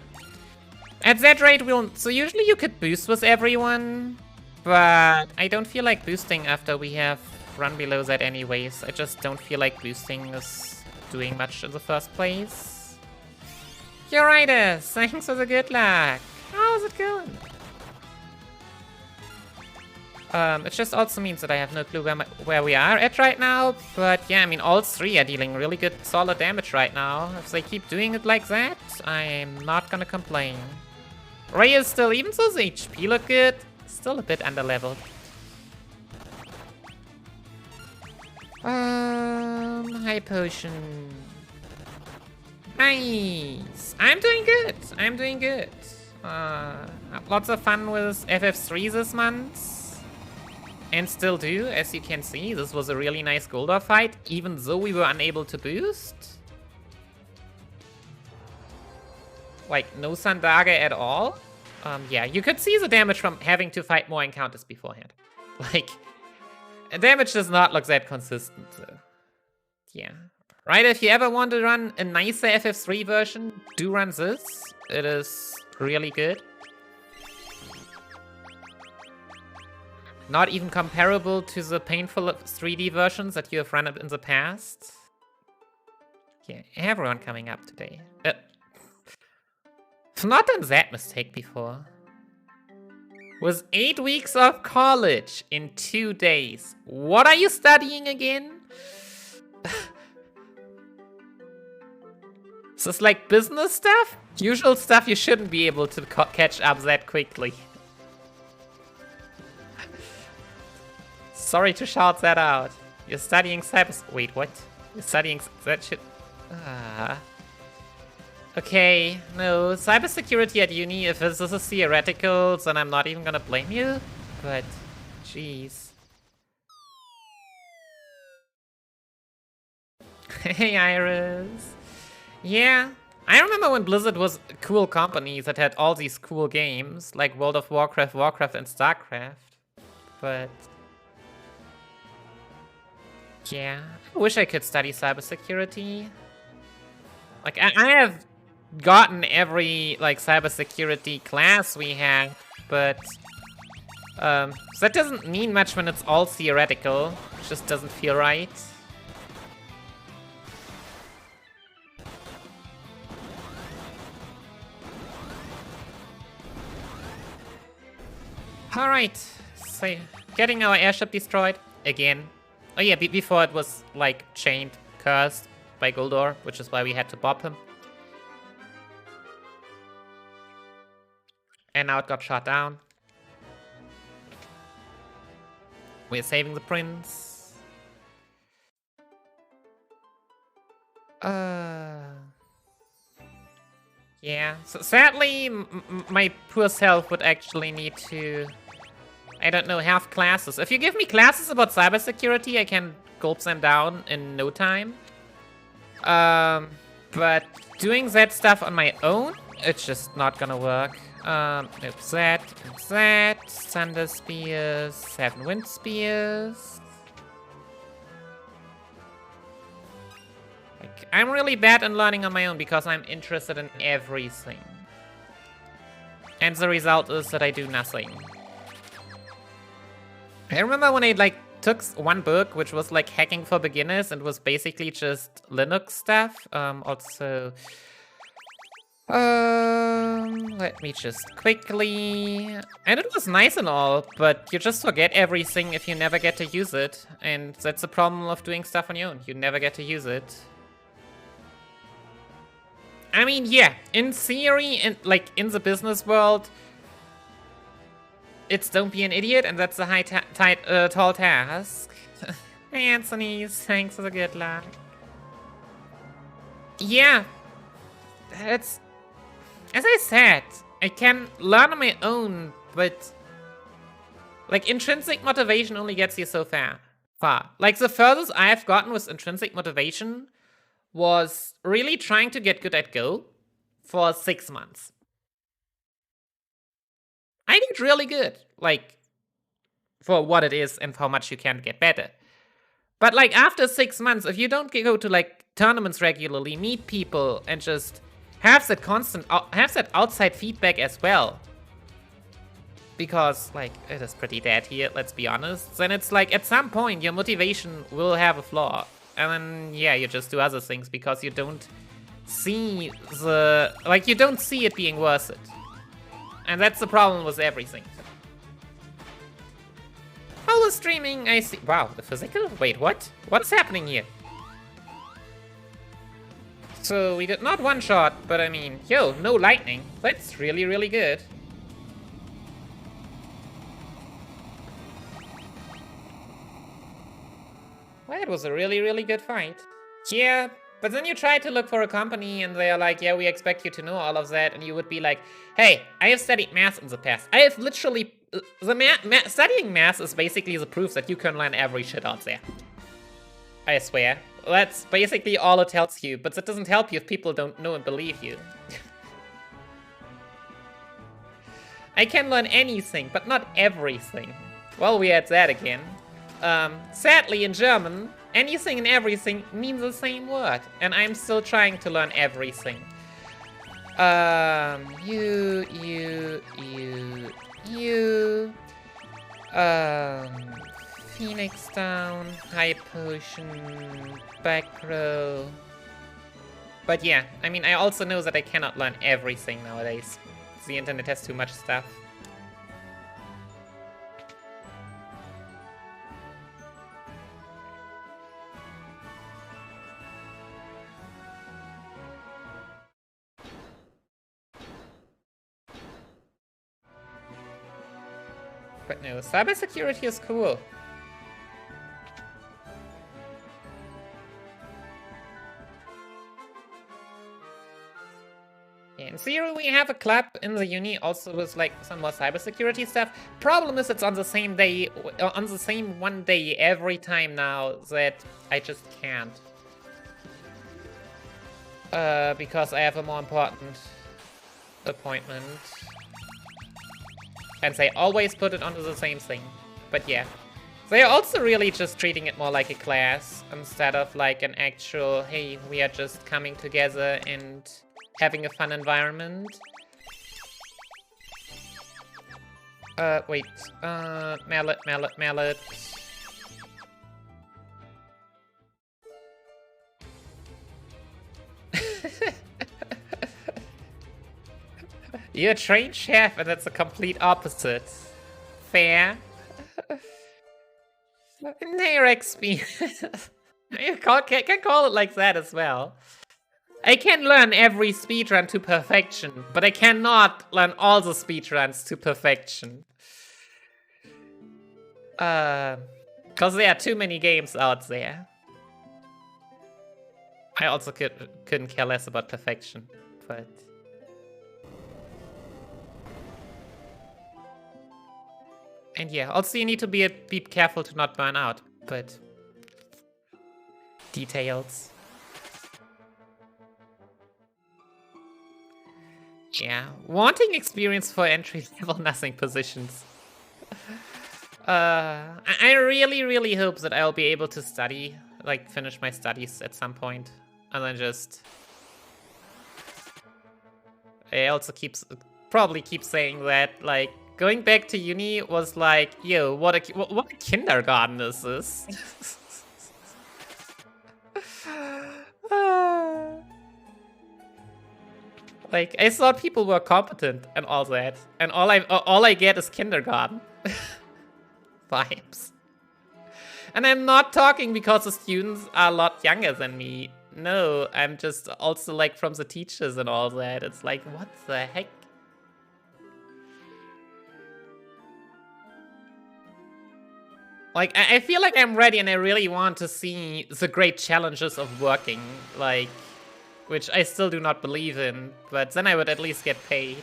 [SPEAKER 1] at that rate, so usually you could boost with everyone, but I don't feel like boosting after we have run below that anyways. I just don't feel like boosting is doing much in the first place. Eureka, thanks for the good luck. How's it going? It just also means that I have no clue where we are at right now, but yeah, I mean, all three are dealing really good, solid damage right now. If they keep doing it like that, I'm not gonna complain. Ray is still, even though the HP look good, still a bit underleveled. High potion. Nice. I'm doing good. I'm doing good. Lots of fun with FF3 this month. And still do, as you can see. This was a really nice Goldor fight, even though we were unable to boost. Like, no Sandaga at all. Yeah, you could see the damage from having to fight more encounters beforehand. Like, damage does not look that consistent, so. Yeah. Right, if you ever want to run a nicer FF3 version, do run this. It is really good. Not even comparable to the painful 3D versions that you have run in the past. Yeah, everyone coming up today. I've not done that mistake before. Was 8 weeks of college in 2 days. What are you studying again? Is this like business stuff? Usual stuff you shouldn't be able to catch up that quickly. Sorry to shout that out. You're studying cyber... Wait, what? Studying that shit. Ah. Okay, no, cybersecurity at uni, if this is theoretical, then I'm not even gonna blame you. But, jeez. Hey, Iris. Yeah, I remember when Blizzard was a cool company that had all these cool games, like World of Warcraft, Warcraft, and StarCraft. But... yeah, I wish I could study cybersecurity. Like, I have gotten every, like, cybersecurity class we have, but... that doesn't mean much when it's all theoretical. It just doesn't feel right. Alright, so getting our airship destroyed again. Oh yeah, before it was like chained, cursed by Goldor, which is why we had to bop him. And now it got shot down. We're saving the prince. Yeah, so sadly, my poor self would actually need to, I don't know, have classes. If you give me classes about cybersecurity, I can gulp them down in no time. But doing that stuff on my own, it's just not gonna work. Nope, that, Thunder Spears, 7 Wind Spears. Like, I'm really bad in learning on my own because I'm interested in everything. And the result is that I do nothing. I remember when I like took one book which was like hacking for beginners and was basically just Linux stuff. Also, let me just quickly, and it was nice and all, but you just forget everything if you never get to use it. And that's the problem of doing stuff on your own. You never get to use it. I mean, yeah, in theory, and like in the business world, it's don't be an idiot, and that's a tall task. Hey, Anthony, thanks for the good luck. Yeah, that's, as I said, I can learn on my own, but like intrinsic motivation only gets you so far. Like the furthest I've gotten with intrinsic motivation was really trying to get good at Go for 6 months. I did really good, like, for what it is and how much you can get better. But like after 6 months, if you don't go to like tournaments regularly, meet people, and just have that have that outside feedback as well, because like it is pretty dead here, let's be honest, then it's like at some point your motivation will have a flaw. And then, yeah, you just do other things because you don't see you don't see it being worth it. And that's the problem with everything. All the streaming, I see. Wow, the physical? Wait, what? What's happening here? So we did not one shot, but I mean, yo, no lightning. That's really, really good. That was a really, really good fight. Yeah, but then you try to look for a company and they're like, yeah, we expect you to know all of that. And you would be like, hey, I have studied math in the past. I have literally, studying math is basically the proof that you can learn every shit out there. I swear. That's basically all it tells you, but that doesn't help you if people don't know and believe you. I can learn anything, but not everything. Well, we had that again. Sadly, in German, anything and everything means the same word, and I'm still trying to learn everything. Phoenix Down, High Potion, Back Row. But yeah, I mean, I also know that I cannot learn everything nowadays. The internet has too much stuff. But no, cybersecurity is cool. Yeah, in theory, we have a club in the uni also with like some more cybersecurity stuff. Problem is it's on the same day, on the same one day every time now that I just can't. Because I have a more important appointment. And they always put it onto the same thing. But yeah. They're also really just treating it more like a class instead of like an actual, hey, we are just coming together and having a fun environment. Wait. Mallet. You're a trained chef, and that's a complete opposite. Fair. Nair experience. You can call it like that as well. I can learn every speedrun to perfection, but I cannot learn all the speedruns to perfection. Because there are too many games out there. I also couldn't care less about perfection, but... And yeah, also you need to be careful to not burn out, but... Details. Yeah, wanting experience for entry level nothing positions. I really hope that I'll be able to study, like finish my studies at some point, and then just... I also probably keep saying that, like, going back to uni was like, yo, what a kindergarten is this? Like, I thought people were competent and all that, and all I get is kindergarten vibes. And I'm not talking because the students are a lot younger than me. No, I'm just also like from the teachers and all that. It's like, what the heck? Like, I feel like I'm ready and I really want to see the great challenges of working, like, which I still do not believe in, but then I would at least get paid.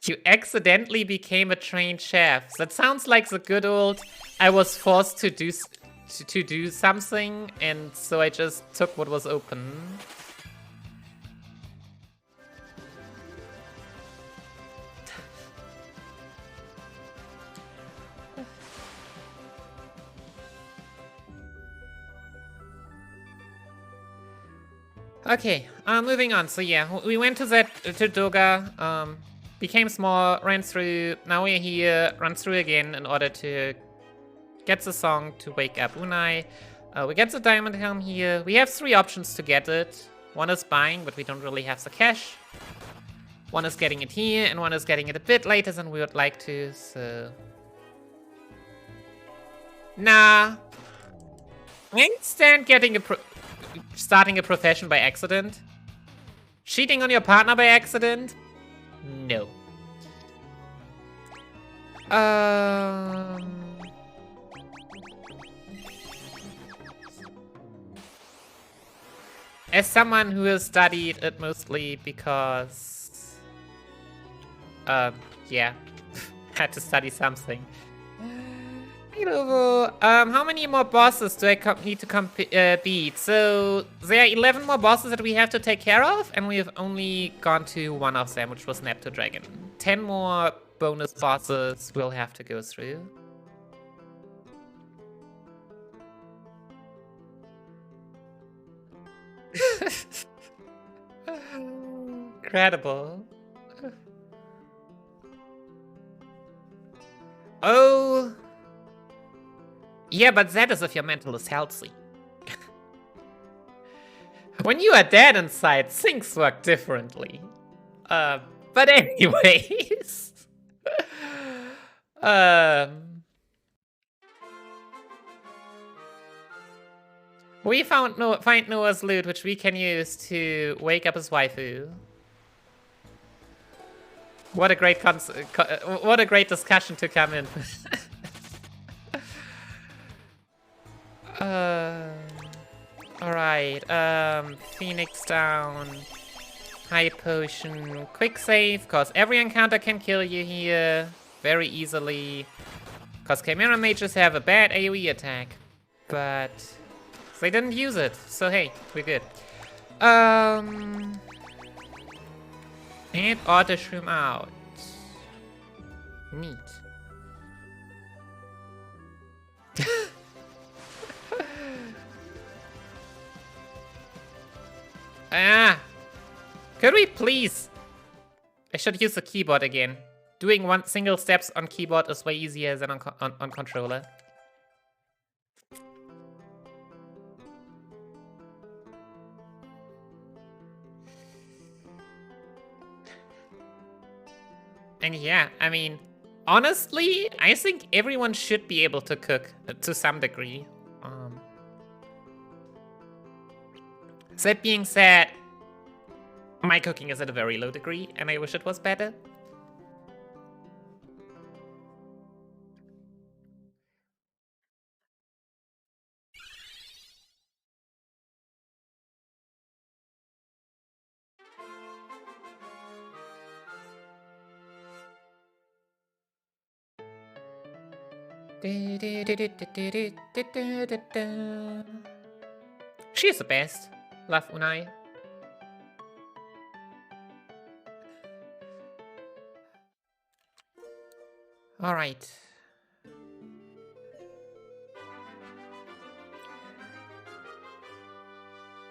[SPEAKER 1] You accidentally became a trained chef. That sounds like the good old, I was forced to do something, and so I just took what was open. Okay, moving on. So yeah, we went to Doga, became small, ran through, now we're here, run through again in order to get the song to wake up Unai. We get the diamond helm here. We have 3 options to get it. One is buying, but we don't really have the cash. One is getting it here, and one is getting it a bit later than we would like to, so... Nah. I can't stand getting starting a profession by accident. Cheating on your partner by accident? No. As someone who has studied it mostly because... yeah. Had to study something. How many more bosses do I need to beat? So, there are 11 more bosses that we have to take care of, and we have only gone to one of them, which was Nepto Dragon. 10 more bonus bosses we'll have to go through. Incredible. Oh... Yeah, but that is if your mental is healthy. When you are dead inside, things work differently. But anyways. We find Noah's loot, which we can use to wake up his waifu. What a great discussion to come in. Alright, Phoenix down. high potion, quick save, because every encounter can kill you here very easily. Because Chimera Mages have a bad AoE attack, but they didn't use it, so hey, we're good. And auto shroom out. Neat. Could we please? I should use the keyboard again. Doing one single steps on keyboard is way easier than on controller. And yeah, I mean, honestly, I think everyone should be able to cook to some degree. That being said, my cooking is at a very low degree, and I wish it was better. She's the best. Love Unai. All right.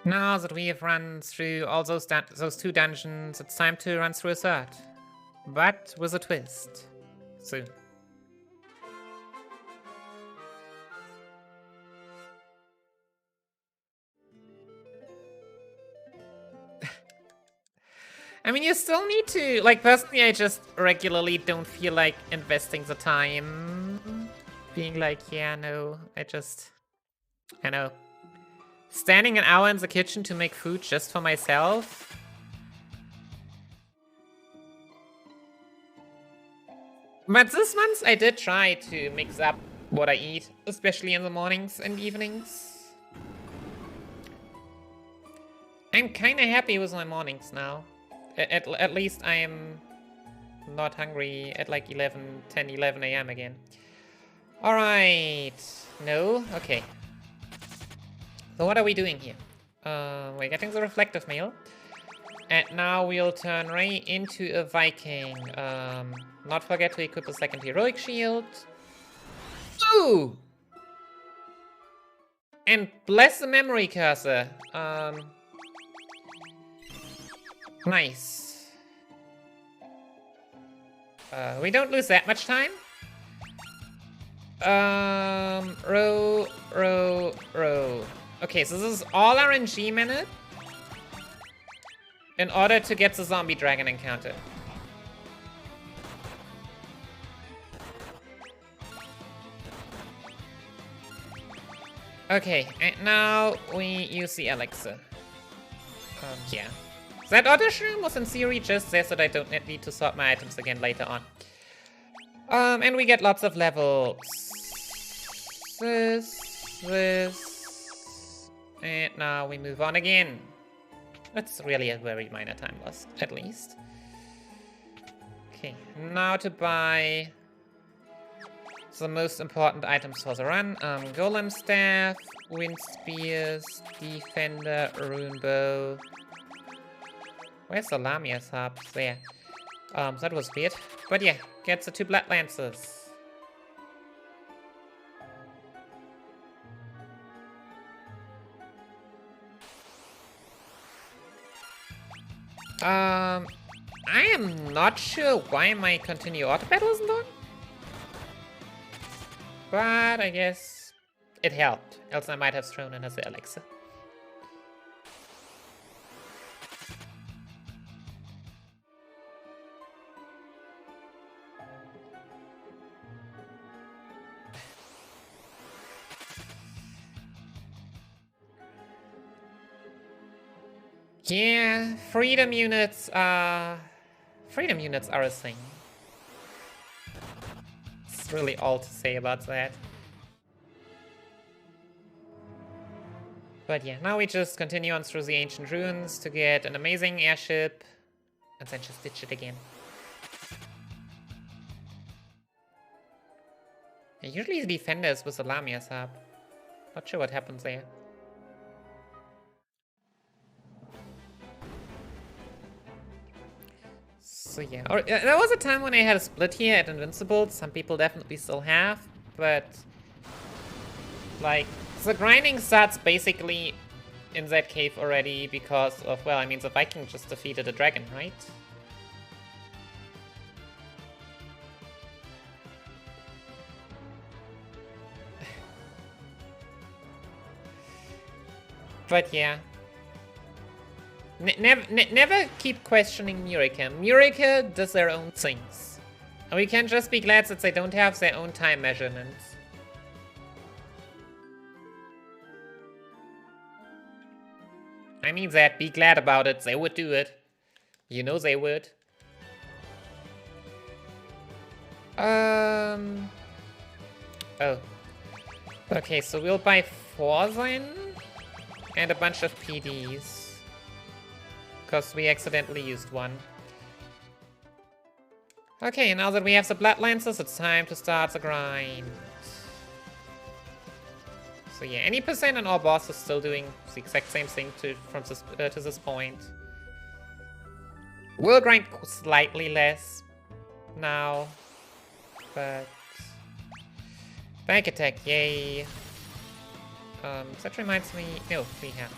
[SPEAKER 1] Now that we have run through all those two dungeons, it's time to run through a third. But with a twist. Soon. I mean, you still need to, like, personally, I just regularly don't feel like investing the time. Being like, yeah, no, I know. Standing an hour in the kitchen to make food just for myself? But this month I did try to mix up what I eat, especially in the mornings and evenings. I'm kinda happy with my mornings now. At least I am not hungry at like 10, 11 a.m. again. Alright. No? Okay. So what are we doing here? We're getting the reflective mail. And now we'll turn right into a Viking. Not forget to equip a second heroic shield. Ooh! And bless the memory cursor. Nice. We don't lose that much time. Row. Okay, so this is all RNG minute in order to get the zombie dragon encounter. Okay, and now we use the elixir. Yeah. That auto shroom was in theory just there so that I don't need to sort my items again later on. And we get lots of levels. This. And now we move on again. That's really a very minor time loss, at least. Okay, now to buy the most important items for the run. Golem Staff, Wind Spears, Defender, Rune Bow. Where's the Lamia's hub? There. That was weird. But yeah, get the 2 Blood Lances. I am not sure why my continue auto battle isn't on. But I guess it helped. Else I might have thrown in as the elixir. Yeah, freedom units are a thing. It's really all to say about that. But yeah, now we just continue on through the ancient ruins to get an amazing airship and then just ditch it again. Yeah, usually the defenders with the Lamias up. Not sure what happens there. So yeah, there was a time when I had a split here at Invincible. Some people definitely still have, but like the grinding starts basically in that cave already because of, well, I mean, the Viking just defeated a dragon, right? But yeah. Never keep questioning Eureka. Eureka does their own things. And we can just be glad that they don't have their own time measurements. I mean that, be glad about it. They would do it. You know they would. Oh. Okay, so we'll buy 4 then. And a bunch of PDs. Because we accidentally used 1. Okay, now that we have the Blood Lances, it's time to start the grind. So yeah, any percent on all bosses still doing the exact same thing to this point. We'll grind slightly less now, but back attack, yay. That reminds me, no, we have.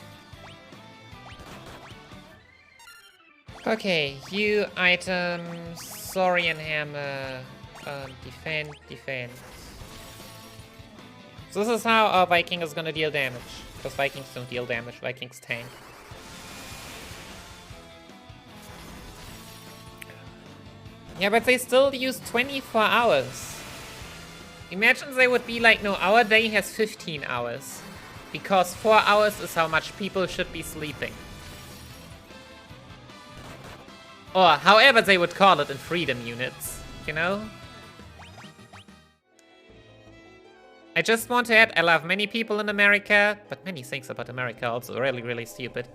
[SPEAKER 1] Okay, you items, Saurian Hammer, defend. So this is how our Viking is gonna deal damage. Because Vikings don't deal damage, Vikings tank. Yeah, but they still use 24 hours. Imagine they would be like, no, our day has 15 hours. Because 4 hours is how much people should be sleeping. Or however they would call it in freedom units, you know? I just want to add, I love many people in America, but many things about America are also really, really stupid.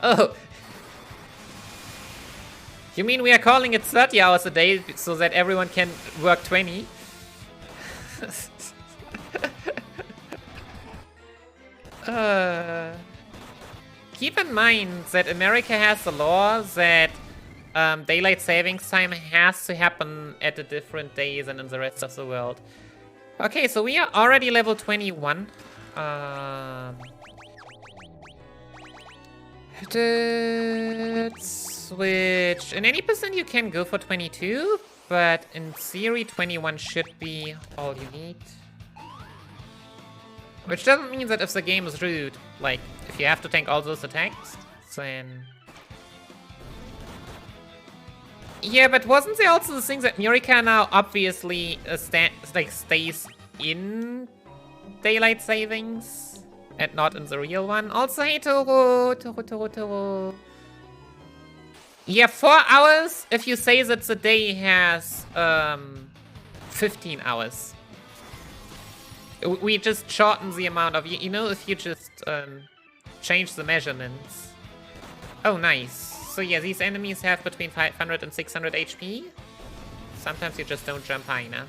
[SPEAKER 1] Oh. You mean we are calling it 30 hours a day so that everyone can work 20? Keep in mind that America has a law that daylight savings time has to happen at a different day than in the rest of the world. Okay, so we are already level 21. Let's switch. In any percent you can go for 22, but in theory 21 should be all you need. Which doesn't mean that if the game is rude, like, if you have to tank all those attacks, then... Yeah, but wasn't there also the thing that Eureka now obviously stays in daylight savings and not in the real one? Also, hey, Towe. Yeah, 4 hours if you say that the day has 15 hours. We just shorten the amount of, you know, if you just change the measurements. Oh, nice. So yeah, these enemies have between 500 and 600 HP. Sometimes you just don't jump high enough.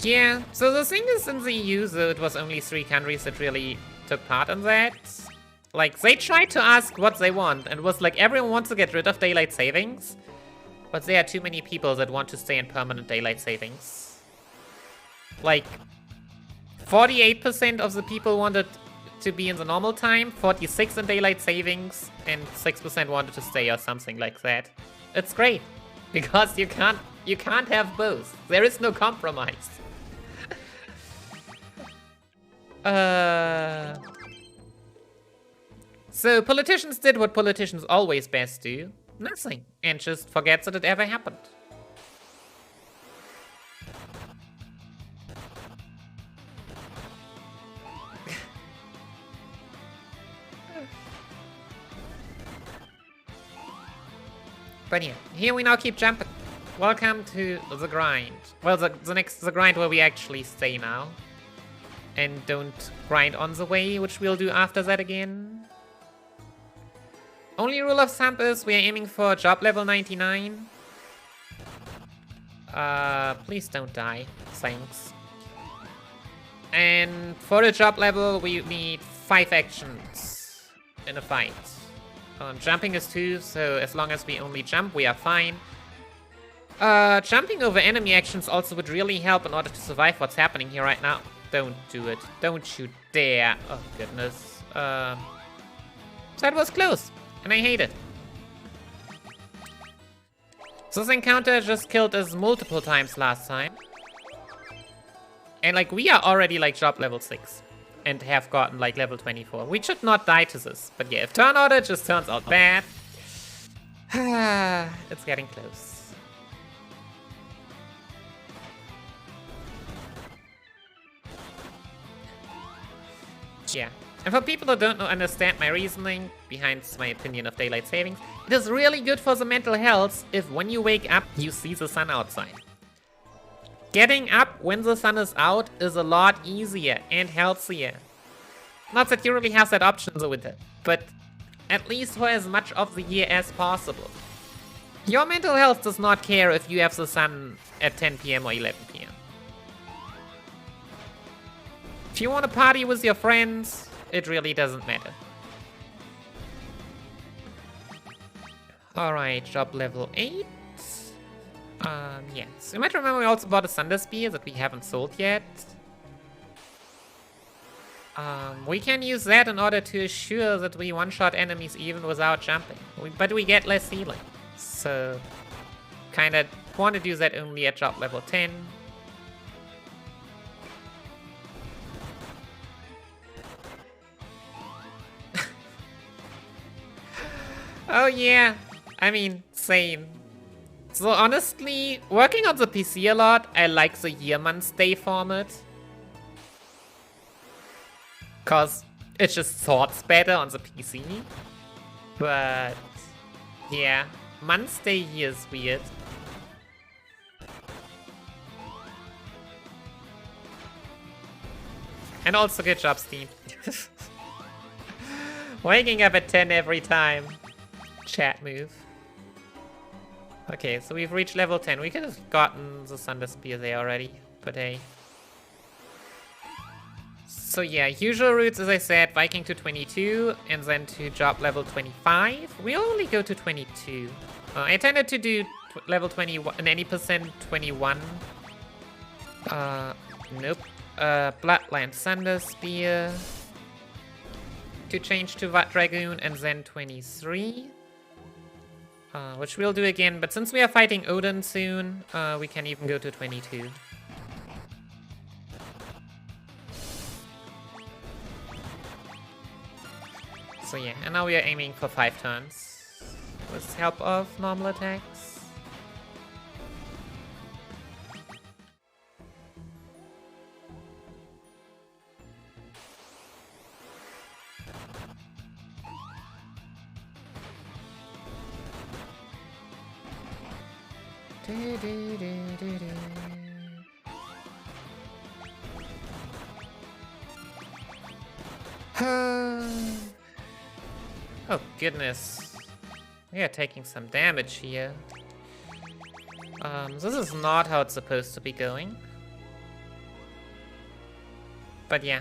[SPEAKER 1] Yeah, so the thing is, in the EU, though, it was only 3 countries that really took part in that. Like, they tried to ask what they want, and was like, everyone wants to get rid of daylight savings, but there are too many people that want to stay in permanent daylight savings. Like, 48% of the people wanted to be in the normal time, 46% in daylight savings, and 6% wanted to stay or something like that. It's great, because you can't have both. There is no compromise. So politicians did what politicians always best do. Nothing. And just forget that it ever happened. But yeah, here we now keep jumping. Welcome to the grind. Well, the grind where we actually stay now. And don't grind on the way, which we'll do after that again. Only rule of thumb is we are aiming for job level 99. Please don't die. Thanks. And for the job level, we need 5 actions in a fight. Jumping is 2, so as long as we only jump, we are fine. Jumping over enemy actions also would really help in order to survive what's happening here right now. Don't do it. Don't you dare. Oh, goodness. That was close, and I hate it. This encounter just killed us multiple times last time. And, like, we are already, like, job level 6. And have gotten, like, level 24. We should not die to this. But yeah, if turn order just turns out bad... it's getting close. Yeah. And for people who don't understand my reasoning behind my opinion of daylight savings, it is really good for the mental health if when you wake up, you see the sun outside. Getting up when the sun is out is a lot easier and healthier. Not that you really have that option in the winter, but at least for as much of the year as possible. Your mental health does not care if you have the sun at 10 PM or 11 PM. If you want to party with your friends, it really doesn't matter. Alright, job level 8. Yes. You might remember we also bought a Thunder Spear that we haven't sold yet. We can use that in order to assure that we one-shot enemies even without jumping. But we get less healing. So, kinda want to do that only at job level 10. Oh yeah, I mean, same. So honestly, working on the PC a lot, I like the year-month day format. Cause it just sorts better on the PC. But yeah, month day year is weird. And also good job, Steam. Waking up at 10 every time. Chat move. Okay, so we've reached level 10. We could have gotten the Thunder Spear there already, but hey. So yeah, usual routes, as I said, Viking to 22, and then to job level 25. We only go to 22. I tended to do level 21, an any percent 21. Nope. Bloodline Thunder Spear. To change to Dragoon, and then 23. Which we'll do again, but since we are fighting Odin soon, we can even go to 22. So yeah, and now we are aiming for 5 turns with help of normal attacks. Oh goodness, we are taking some damage here. This is not how it's supposed to be going. But yeah.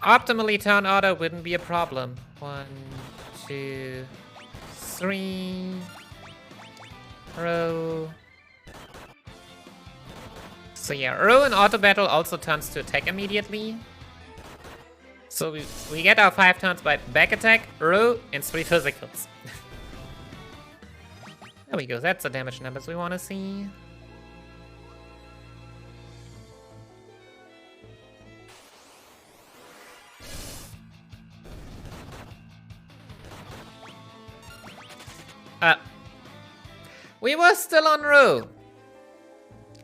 [SPEAKER 1] Optimally, turn order wouldn't be a problem. 1, 2, 3... row. So yeah, row in auto battle also turns to attack immediately. So we get our 5 turns by back attack, row, and 3 physicals. There we go, that's the damage numbers we want to see. We were still on row.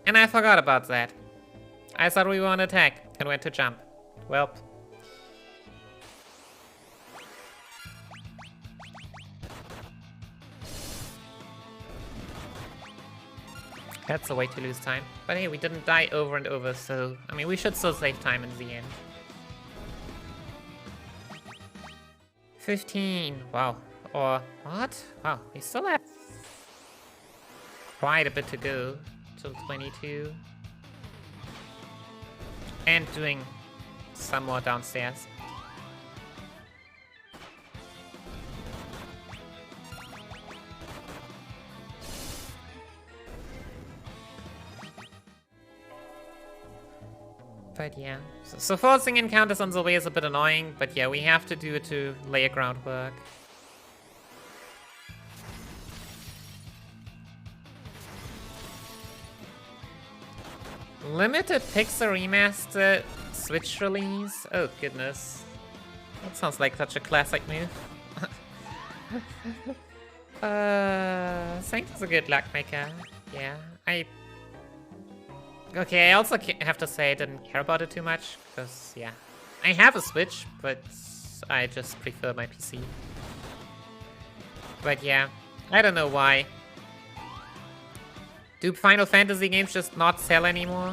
[SPEAKER 1] And I forgot about that. I thought we were on attack and went to jump. Welp. That's a way to lose time. But hey, we didn't die over and over, so... I mean, we should still save time in the end. 15. Wow. Or... what? Wow, we still have... quite a bit to go. Till 22. And doing some more downstairs. But yeah, so forcing encounters on the way is a bit annoying, but yeah, we have to do it to lay a groundwork. Limited Pixel Remaster Switch release? Oh goodness. That sounds like such a classic move. Saint is a good luck maker. Yeah, okay, I also have to say I didn't care about it too much, because, yeah. I have a Switch, but I just prefer my PC. But yeah, I don't know why. Do Final Fantasy games just not sell anymore?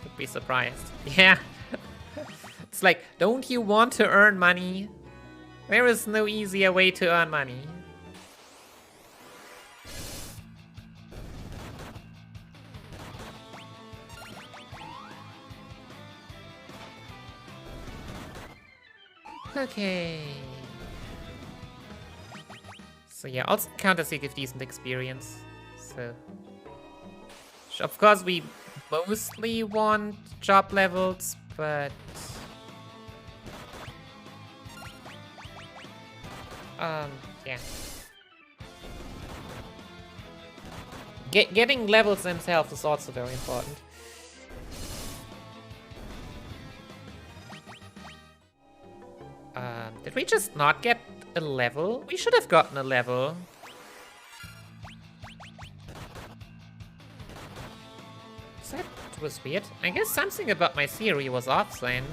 [SPEAKER 1] Would be surprised. Yeah. It's like, don't you want to earn money? There is no easier way to earn money. Okay. So yeah, also counters give decent experience. So of course we mostly want job levels, but yeah. Getting levels themselves is also very important. Did we just not get a level? We should have gotten a level. That was weird. I guess something about my theory was off then.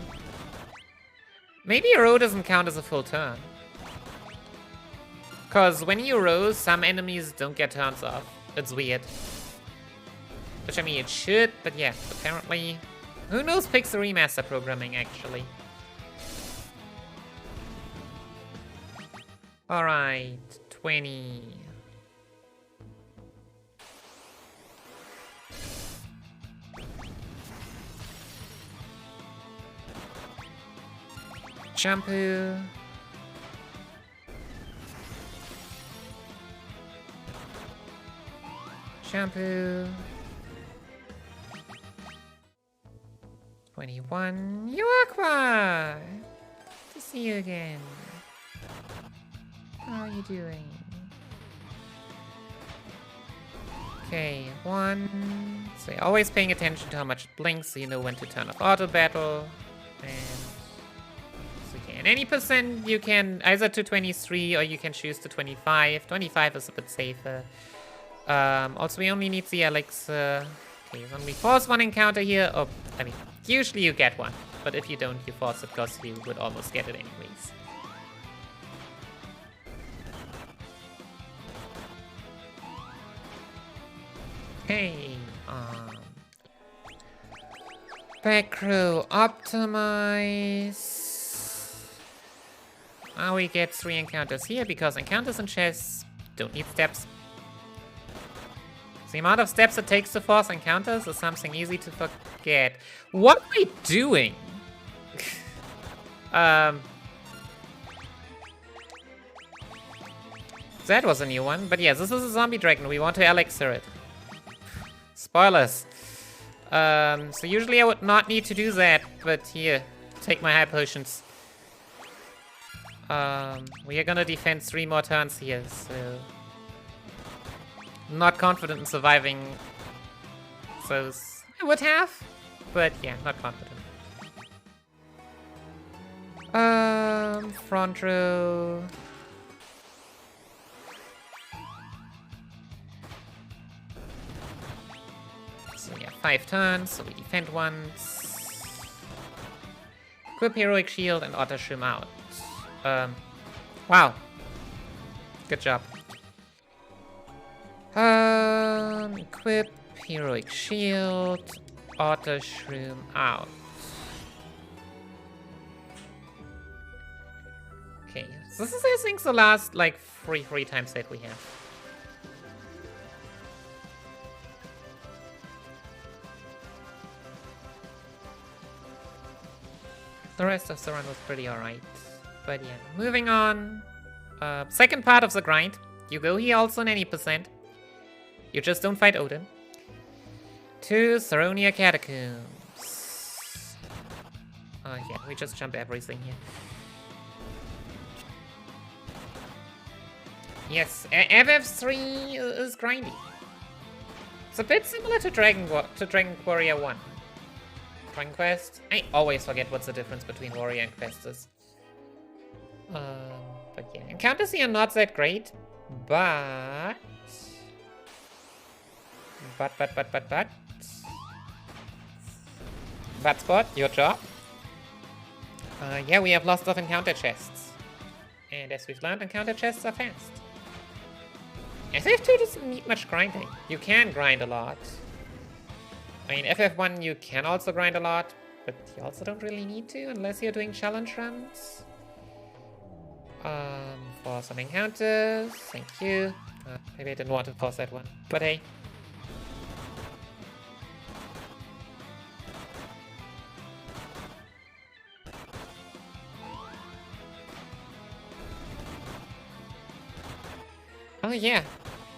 [SPEAKER 1] Maybe a row doesn't count as a full turn. Cause when you row, some enemies don't get turns off. It's weird. Which I mean, it should, but yeah, apparently... Who knows Pixel Remaster programming, actually? Alright, 20. Shampoo. Shampoo. 21. Eureka! Good to see you again. How are you doing? Okay, 1. So you're always paying attention to how much it blinks so you know when to turn off auto battle. And so and any percent you can either to 23 or you can choose to 25. 25 is a bit safer. Also we only need the elixir. Okay, when we force one encounter here, or I mean, usually you get one, but if you don't, you force it because you would almost get it anyways. Hey, back row optimize. Now we get 3 encounters here because encounters in chess don't need steps. The amount of steps it takes to force encounters is something easy to forget. What am I doing? That was a new one, but yes, this is a zombie dragon. We want to elixir it. Spoilers. So usually I would not need to do that, but here, take my high potions. We are gonna defend 3 more turns here, so... Not confident in surviving those. I would have, but yeah, not confident. Front row. So yeah, 5 turns, so we defend once. Equip heroic shield and auto shroom out. Wow. Good job. Equip Heroic Shield, Auto Shroom out. Okay, so this is, I think, the last, like, free time state we have. The rest of the run was pretty alright. But yeah, moving on. Second part of the grind. You go here also on any percent. You just don't fight Odin. To Saronia Catacombs. Oh yeah, we just jump everything here. Yes, FF3 is grindy. It's a bit similar to Dragon Warrior 1. Dragon Quest. I always forget what's the difference between Warrior and Quest is. But yeah, encounters here are not that great, but... But Spot, your job. Yeah, we have lots of encounter chests. And as we've learned, encounter chests are fast. FF2 doesn't need much grinding. You can grind a lot. I mean, FF1 you can also grind a lot, but you also don't really need to unless you're doing challenge runs. For some encounters, thank you. Maybe I didn't want to pause that one, but hey. Oh yeah,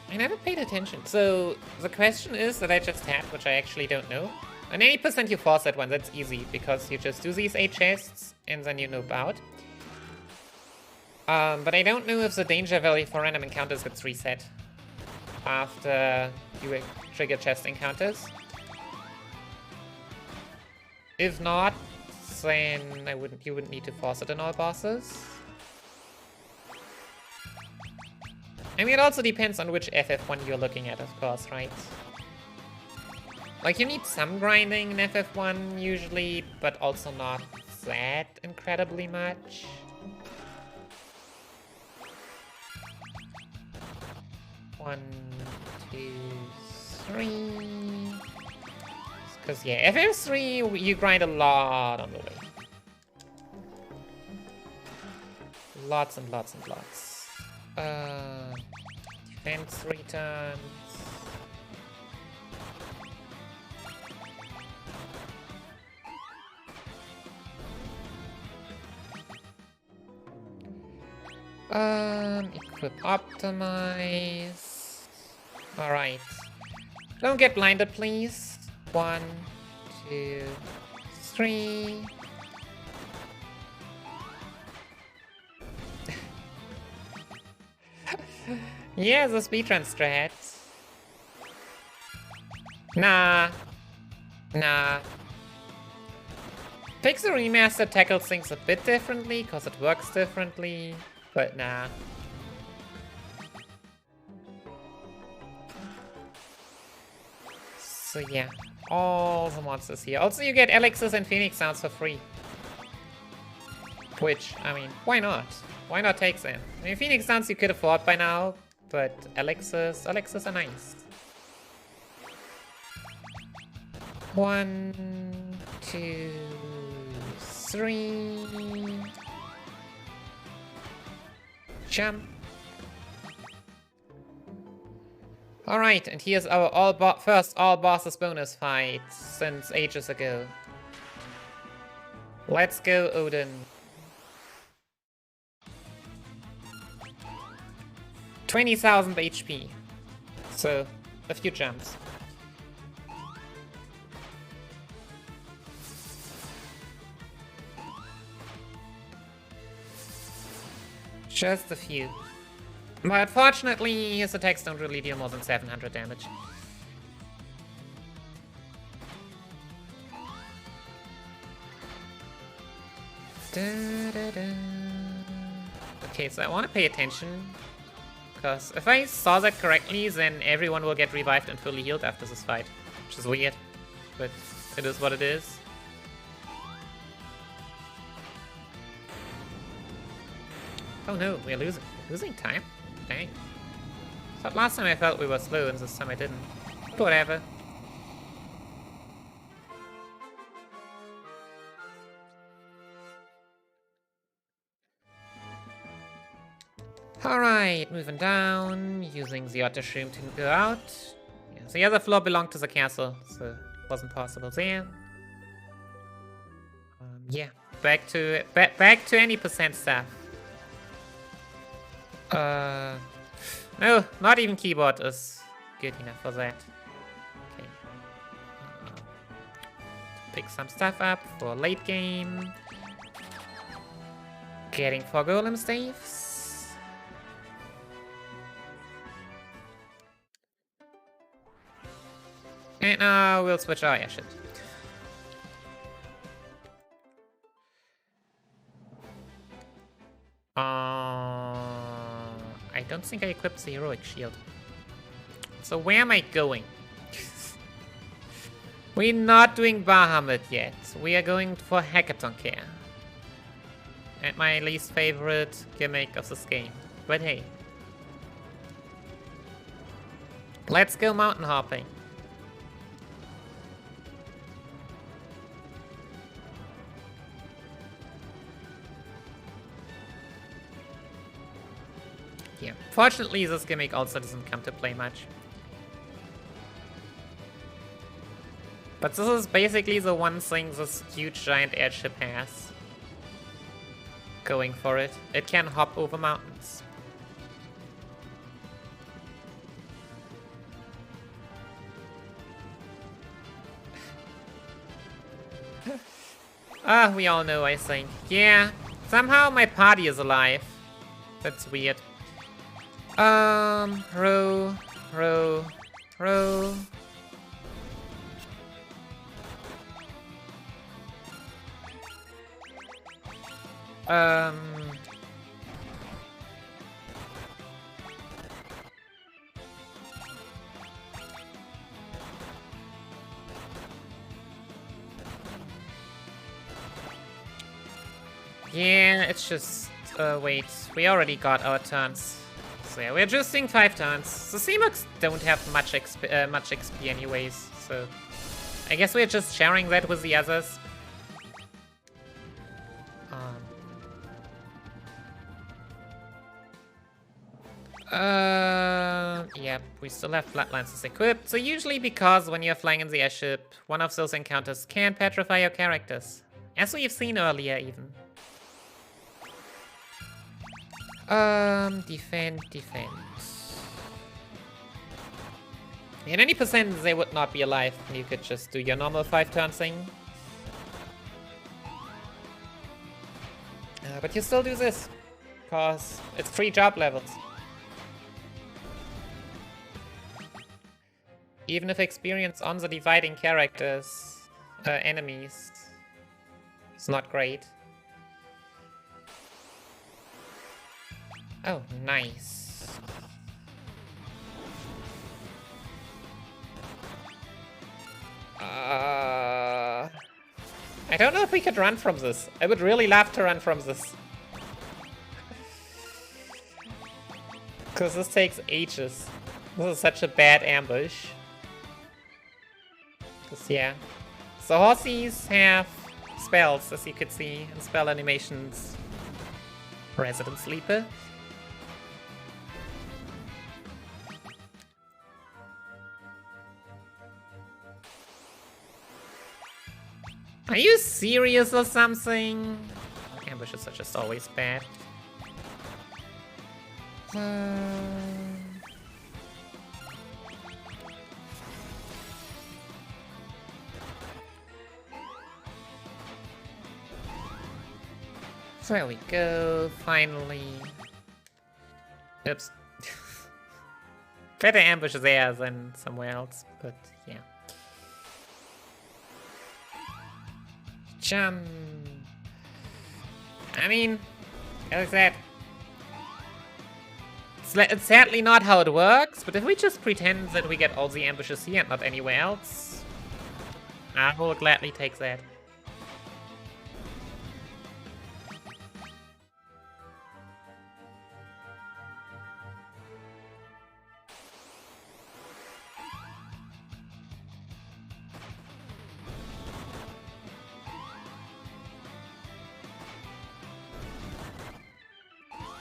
[SPEAKER 1] I never paid attention. So the question is that I just had, which I actually don't know. On any percent you force that one, that's easy, because you just do these 8 chests and then you noob out. But I don't know if the danger value for random encounters gets reset after you trigger chest encounters. If not, then you wouldn't need to force it on all bosses. I mean, it also depends on which FF1 you're looking at, of course, right? Like, you need some grinding in FF1 usually, but also not that incredibly much. One, two, three. Because, yeah, FF3, you grind a lot on the way. Lots and lots and lots. Defense returns. Equip optimize. Alright. Don't get blinded, please. 1, 2, 3. Yeah, the speedrun strat. Nah. Pixel Remaster tackles things a bit differently, because it works differently, but nah. So yeah, all the monsters here. Also, you get elixirs and phoenix sounds for free. Which, I mean, why not? Why not take them? I mean, phoenix sounds you could afford by now, but elixirs are nice. 1, 2, 3. Jump. Alright, and here's our first all bosses bonus fight since ages ago. Let's go, Odin. 20,000 HP. So, a few jumps. Just a few. But fortunately, his attacks don't really deal more than 700 damage. Okay, so I want to pay attention. Because if I saw that correctly, then everyone will get revived and fully healed after this fight. Which is weird. But it is what it is. Oh no, we're losing. Losing time? Dang. Thought last time I felt we were slow and this time I didn't. But whatever. Alright, moving down, using the otter shroom to go out. Yeah, the other floor belonged to the castle, so it wasn't possible there. Yeah, back to any percent stuff. No, not even keyboard is good enough for that. Okay. Pick some stuff up for late game. Getting 4 golem staves. And now we'll switch our airship. I don't think I equipped the heroic shield. So where am I going? We're not doing Bahamut yet. We are going for Hackathon Care. And my least favorite gimmick of this game. But hey. Let's go mountain hopping. Yeah. Fortunately, this gimmick also doesn't come to play much. But this is basically the one thing this huge giant airship has going for it. It can hop over mountains. We all know, I think. Yeah, somehow my party is alive. That's weird. Row. Yeah, it's just, wait, we already got our turns. So yeah, we're just doing 5 turns. The C-Mugs don't have much XP anyways, so I guess we're just sharing that with the others. Yeah, we still have Bloodlances equipped. So usually because when you're flying in the airship, one of those encounters can petrify your characters. As we've seen earlier even. Defend. In any percent, they would not be alive. You could just do your normal 5-turn thing. But you still do this, because it's 3 job levels. Even if experience on the dividing characters, enemies, it's not great. Oh, nice. I don't know if we could run from this. I would really love to run from this. Because this takes ages. This is such a bad ambush. Yeah. So horsies have spells, as you could see, and spell animations. Resident Sleeper. Are you serious or something? Ambushes are just always bad. There we go, finally. Oops. Better ambush there than somewhere else, but yeah. Jump. I mean, as I said, it's sadly not how it works, but if we just pretend that we get all the ambushes here and not anywhere else, I will gladly take that.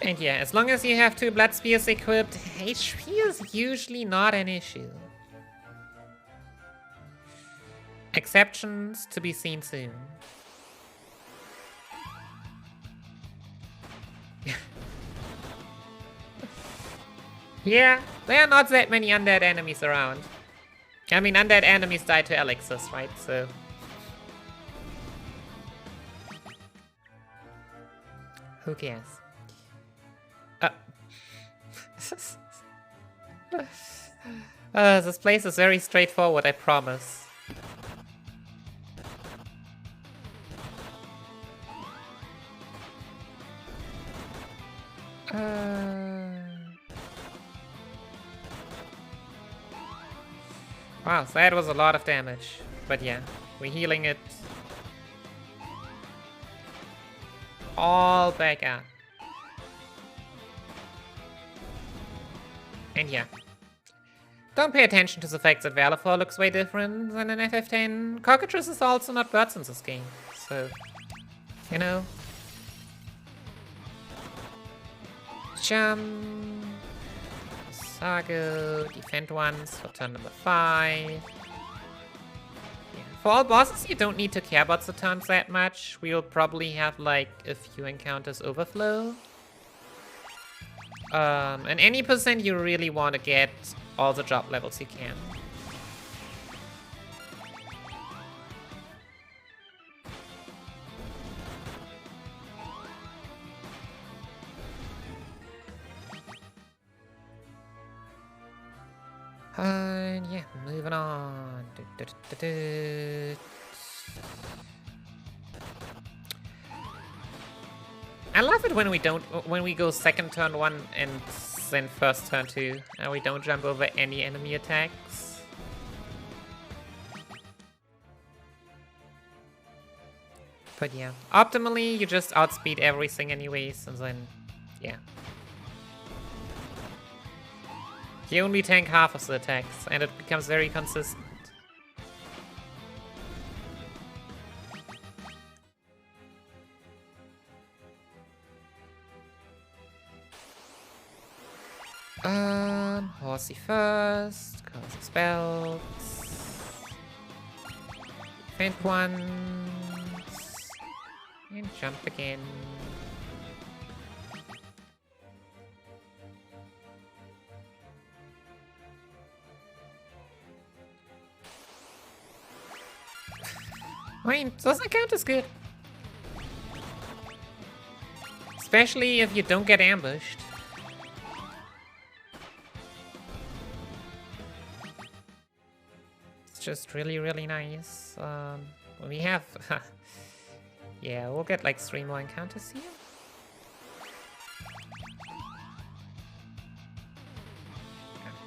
[SPEAKER 1] And yeah, as long as you have 2 Blood Spears equipped, HP is usually not an issue. Exceptions to be seen soon. Yeah, there are not that many undead enemies around. I mean, undead enemies die to elixirs, right? So... who cares? This place is very straightforward, I promise. Wow, so that was a lot of damage. But yeah, we're healing it all back up. And yeah. Don't pay attention to the fact that Valifor looks way different than an FF10. Cockatrice is also not birds in this game, so, you know. Jump. Sago, defend once for turn number 5. Yeah. For all bosses, you don't need to care about the turns that much. We'll probably have like a few encounters overflow. And any percent you really want to get all the drop levels you can. Yeah, moving on. I love it when we go second turn 1 and then first turn 2, and we don't jump over any enemy attacks. But yeah, optimally you just outspeed everything anyways, and then, yeah. You only tank half of the attacks, and it becomes very consistent. Horsey first, cast spells. Faint once. And jump again. I mean, doesn't count as good. Especially if you don't get ambushed. It's just really, really nice. We have... yeah, we'll get like 3 more encounters here.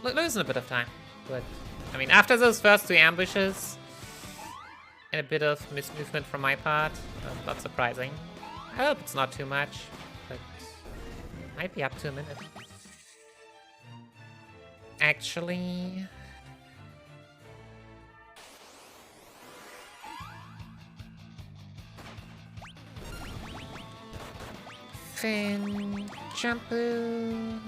[SPEAKER 1] Losing a bit of time, but... I mean, after those first 2 ambushes... and a bit of mismovement from my part. Not surprising. I hope it's not too much, but might be up to a minute. Actually... Fin... Shampoo...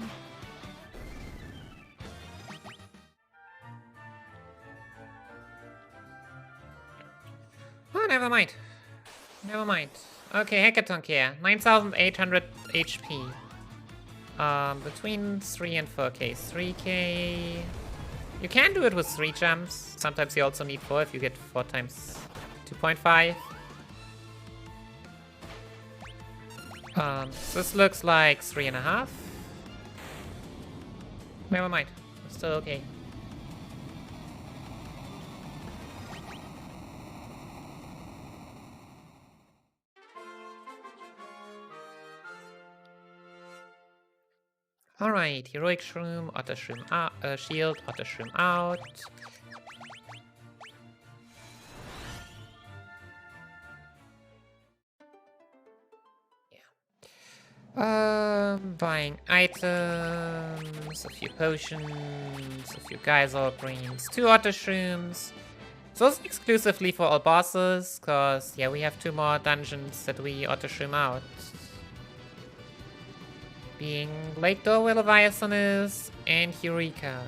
[SPEAKER 1] Oh, never mind. Never mind. Okay, Hackathon here. 9,800 HP. Between 3 and 4k. 3k... You can do it with 3 jumps. Sometimes you also need 4 if you get 4 times 2.5. This looks like 3.5. Never mind. It's still okay. Alright, Heroic Shroom, Otter Shroom out, Shield, Otter Shroom out. Yeah. Buying items, a few potions, a few Geyser Greens, 2 Otter Shrooms. Those exclusively for all bosses, cause yeah, we have 2 more dungeons that we Otter Shroom out. being Lake Door where Leviathan is, and Eureka.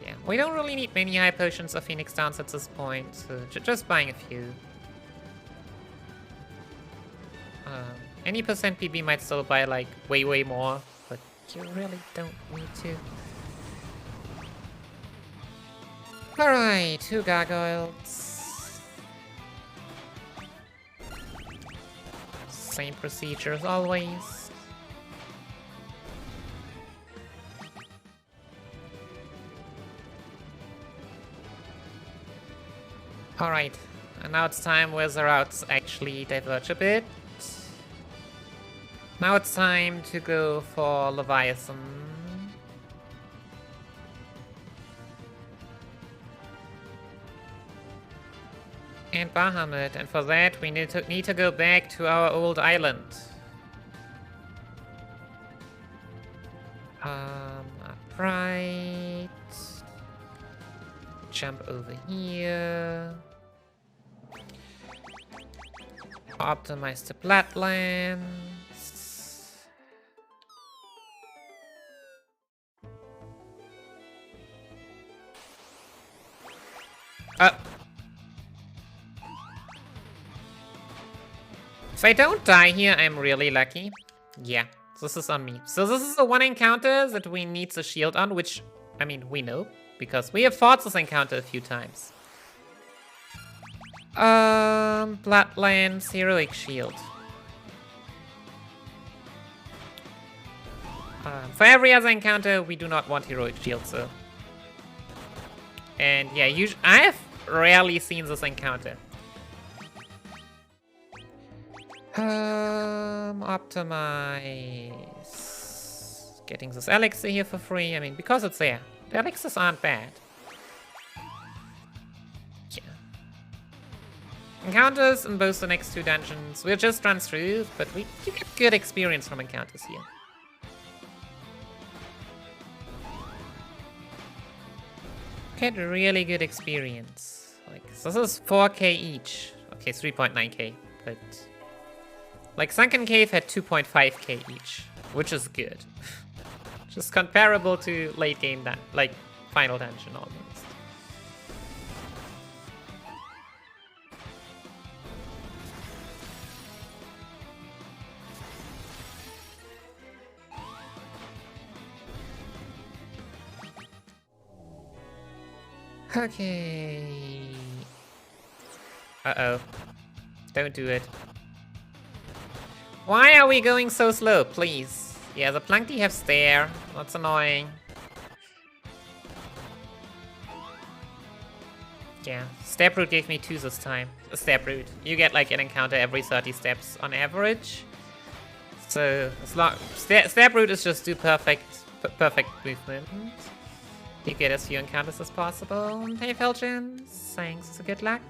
[SPEAKER 1] Yeah, we don't really need many high potions or Phoenix Downs at this point, so just buying a few. Any percent PB might still buy like way more, but you really don't need to. Alright, 2 gargoyles. Same procedure as always. Alright, and now it's time where the routes actually diverge a bit. Now it's time to go for Leviathan. And Bahamut, and for that we need to go back to our old island. Upright. Jump over here. Optimize the Bloodlands. If I don't die here, I'm really lucky. Yeah, this is on me. So this is the one encounter that we need the shield on, which, I mean, we know, because we have fought this encounter a few times. Bloodlands Heroic Shield. For every other encounter, we do not want Heroic Shield, so. And yeah, I have rarely seen this encounter. Optimize. Getting this elixir here for free. I mean, because it's there. The elixirs aren't bad. Yeah. Encounters in both the next 2 dungeons. We'll just run through, but you get good experience from encounters here. Get really good experience. Like, this is 4k each. Okay, 3.9k, but... Like, Sunken Cave had 2.5k each, which is good. Just comparable to late game, like, final dungeon almost. Okay. Uh-oh. Don't do it. Why are we going so slow, please? Yeah, the Plankty have stare. That's annoying. Yeah, Step Root gave me 2 this time. A Step Root. You get like an encounter every 30 steps on average. So, as long... Step Root is just do perfect movement. You get as few encounters as possible. Hey, Felgen. Thanks, good luck.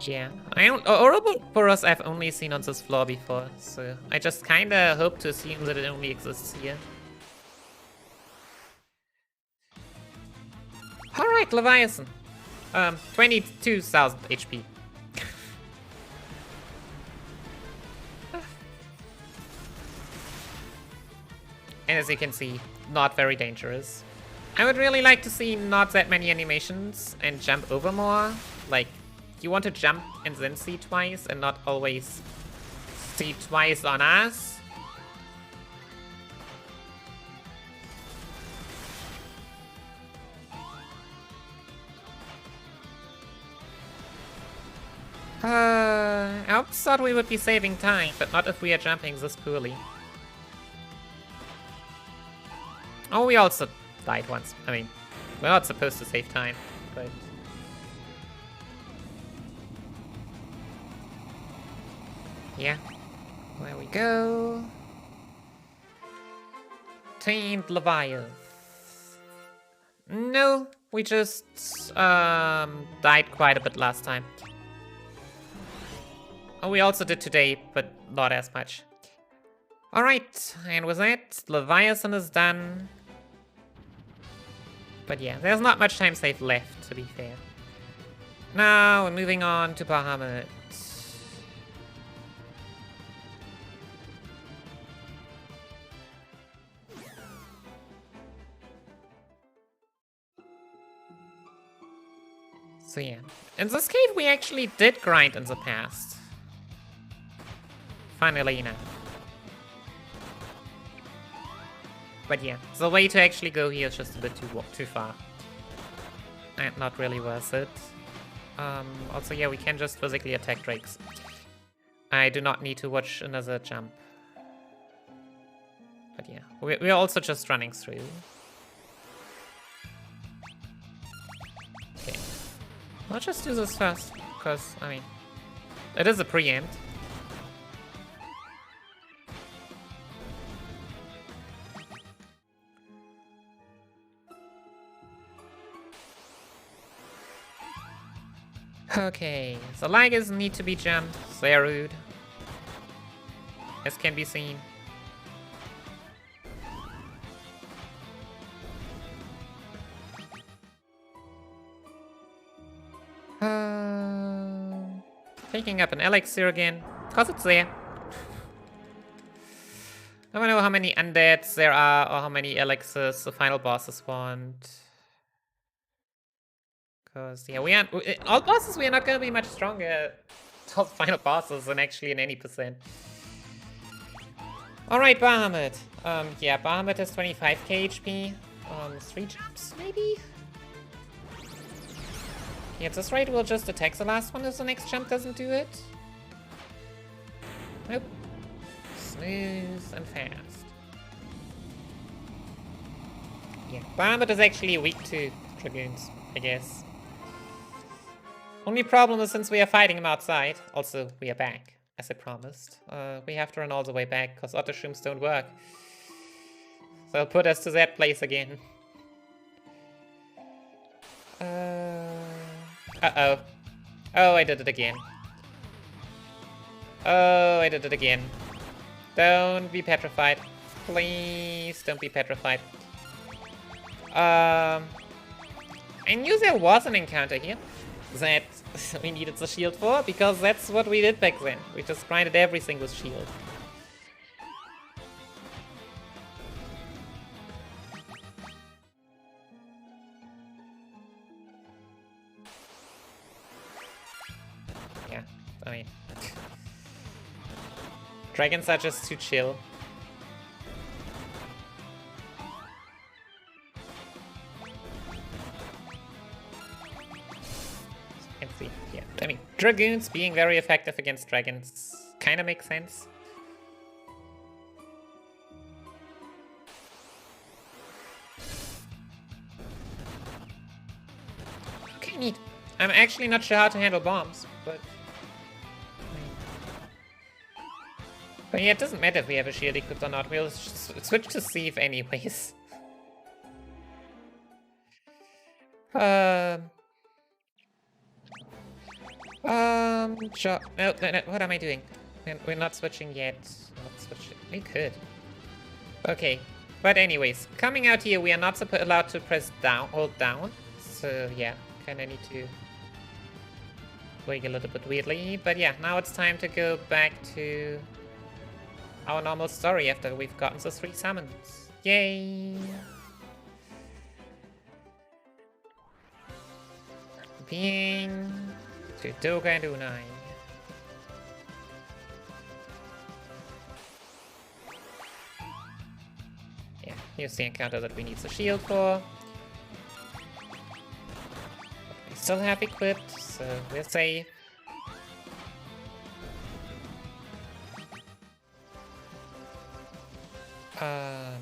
[SPEAKER 1] Yeah, Ouroboros I've only seen on this floor before, so I just kinda hope to assume that it only exists here. Alright, Leviathan. 22,000 HP. And as you can see, not very dangerous. I would really like to see not that many animations and jump over more. Like, you want to jump and then see twice and not always see twice on us. I always thought we would be saving time, but not if we are jumping this poorly. Oh, we also died once. I mean, we're not supposed to save time, but... Yeah, there we go. Tamed Leviathan. No, we just died quite a bit last time. Oh, we also did today, but not as much. Alright, and with that, Leviathan is done. But yeah, there's not much time save left, to be fair. Now, we're moving on to Bahamut. So yeah, in this cave we actually did grind in the past. Finally enough. But yeah, the way to actually go here is just a bit too far. And not really worth it. Also yeah, we can just physically attack drakes. I do not need to watch another jump. But yeah, we're also just running through. Okay. I'll just do this first, because, I mean, it is a preempt. Okay, the lagers need to be jumped. They're rude, as can be seen. Picking up an elixir again, because it's there. I don't know how many undeads there are or how many elixirs the final bosses want. Because, yeah, all bosses we are not going to be much stronger all final bosses than actually in any percent. Alright, Bahamut. Yeah, Bahamut has 25k HP. 3 jumps, maybe? Yeah, at this rate, we'll just attack the last one if the next jump doesn't do it. Nope. Smooth and fast. Yeah, Bahamut is actually weak to Dragoons, I guess. Only problem is since we are fighting him outside, also we are back, as I promised. We have to run all the way back, because auto shrooms don't work. So I'll put us to that place again. Uh-oh. Oh, I did it again. Oh, I did it again. Don't be petrified. Please don't be petrified. I knew there was an encounter here that we needed the shield for, because that's what we did back then. We just grinded everything with shield. Yeah, I mean... Dragons are just too chill. Yeah, I mean, Dragoons being very effective against dragons kind of makes sense. Okay, neat. I'm actually not sure how to handle bombs, but... But yeah, it doesn't matter if we have a shield equipped or not. We'll switch to Sieve anyways. No, what am I doing? We're not switching yet. Not switching. We could. Okay. But anyways, coming out here, we are not allowed to press down, hold down. So yeah, kinda need to wig a little bit weirdly. But yeah, now it's time to go back to our normal story after we've gotten the 3 summons. Yay! Being to Doga and Unai. Yeah, here's the encounter that we need the shield for. We still have equipped, so we're safe.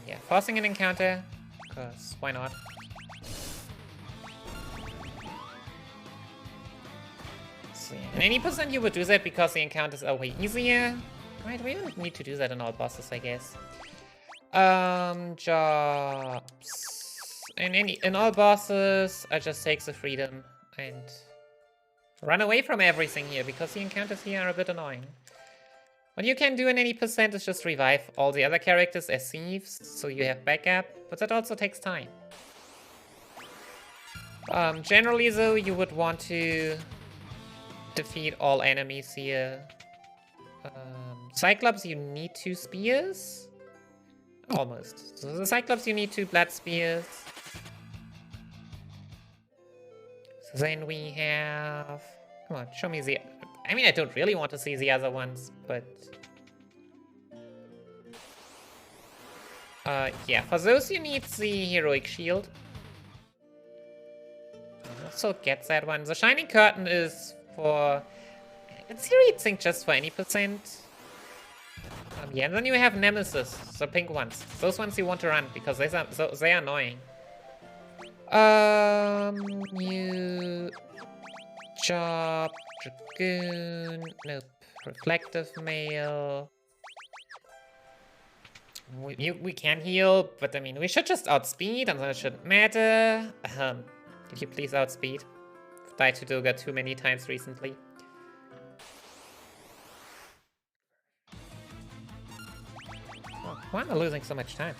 [SPEAKER 1] Yeah, forcing an encounter, because why not? So yeah, in any percent you would do that because the encounters are way easier. Right, we don't need to do that in all bosses, I guess. Jobs. In all bosses, I just take the freedom and run away from everything here, because the encounters here are a bit annoying. What you can do in any percent is just revive all the other characters as thieves, so you have backup, but that also takes time. Generally though, you would want to defeat all enemies here. Cyclops, you need 2 spears? Almost. So the Cyclops, you need 2 blood spears. So then we have... Come on, show me the... I mean, I don't really want to see the other ones, but... yeah, for those you need the heroic shield. Also get that one. The Shining Curtain is for... In theory, I think just for any percent. Yeah, and then you have Nemesis, the pink ones. Those ones you want to run, because they are annoying. You... Chop, Dragoon, nope. Reflective Mail. We can heal, but I mean, we should just outspeed, and then it shouldn't matter. Could you please outspeed? I've died to Doga too many times recently. Oh, why am I losing so much time?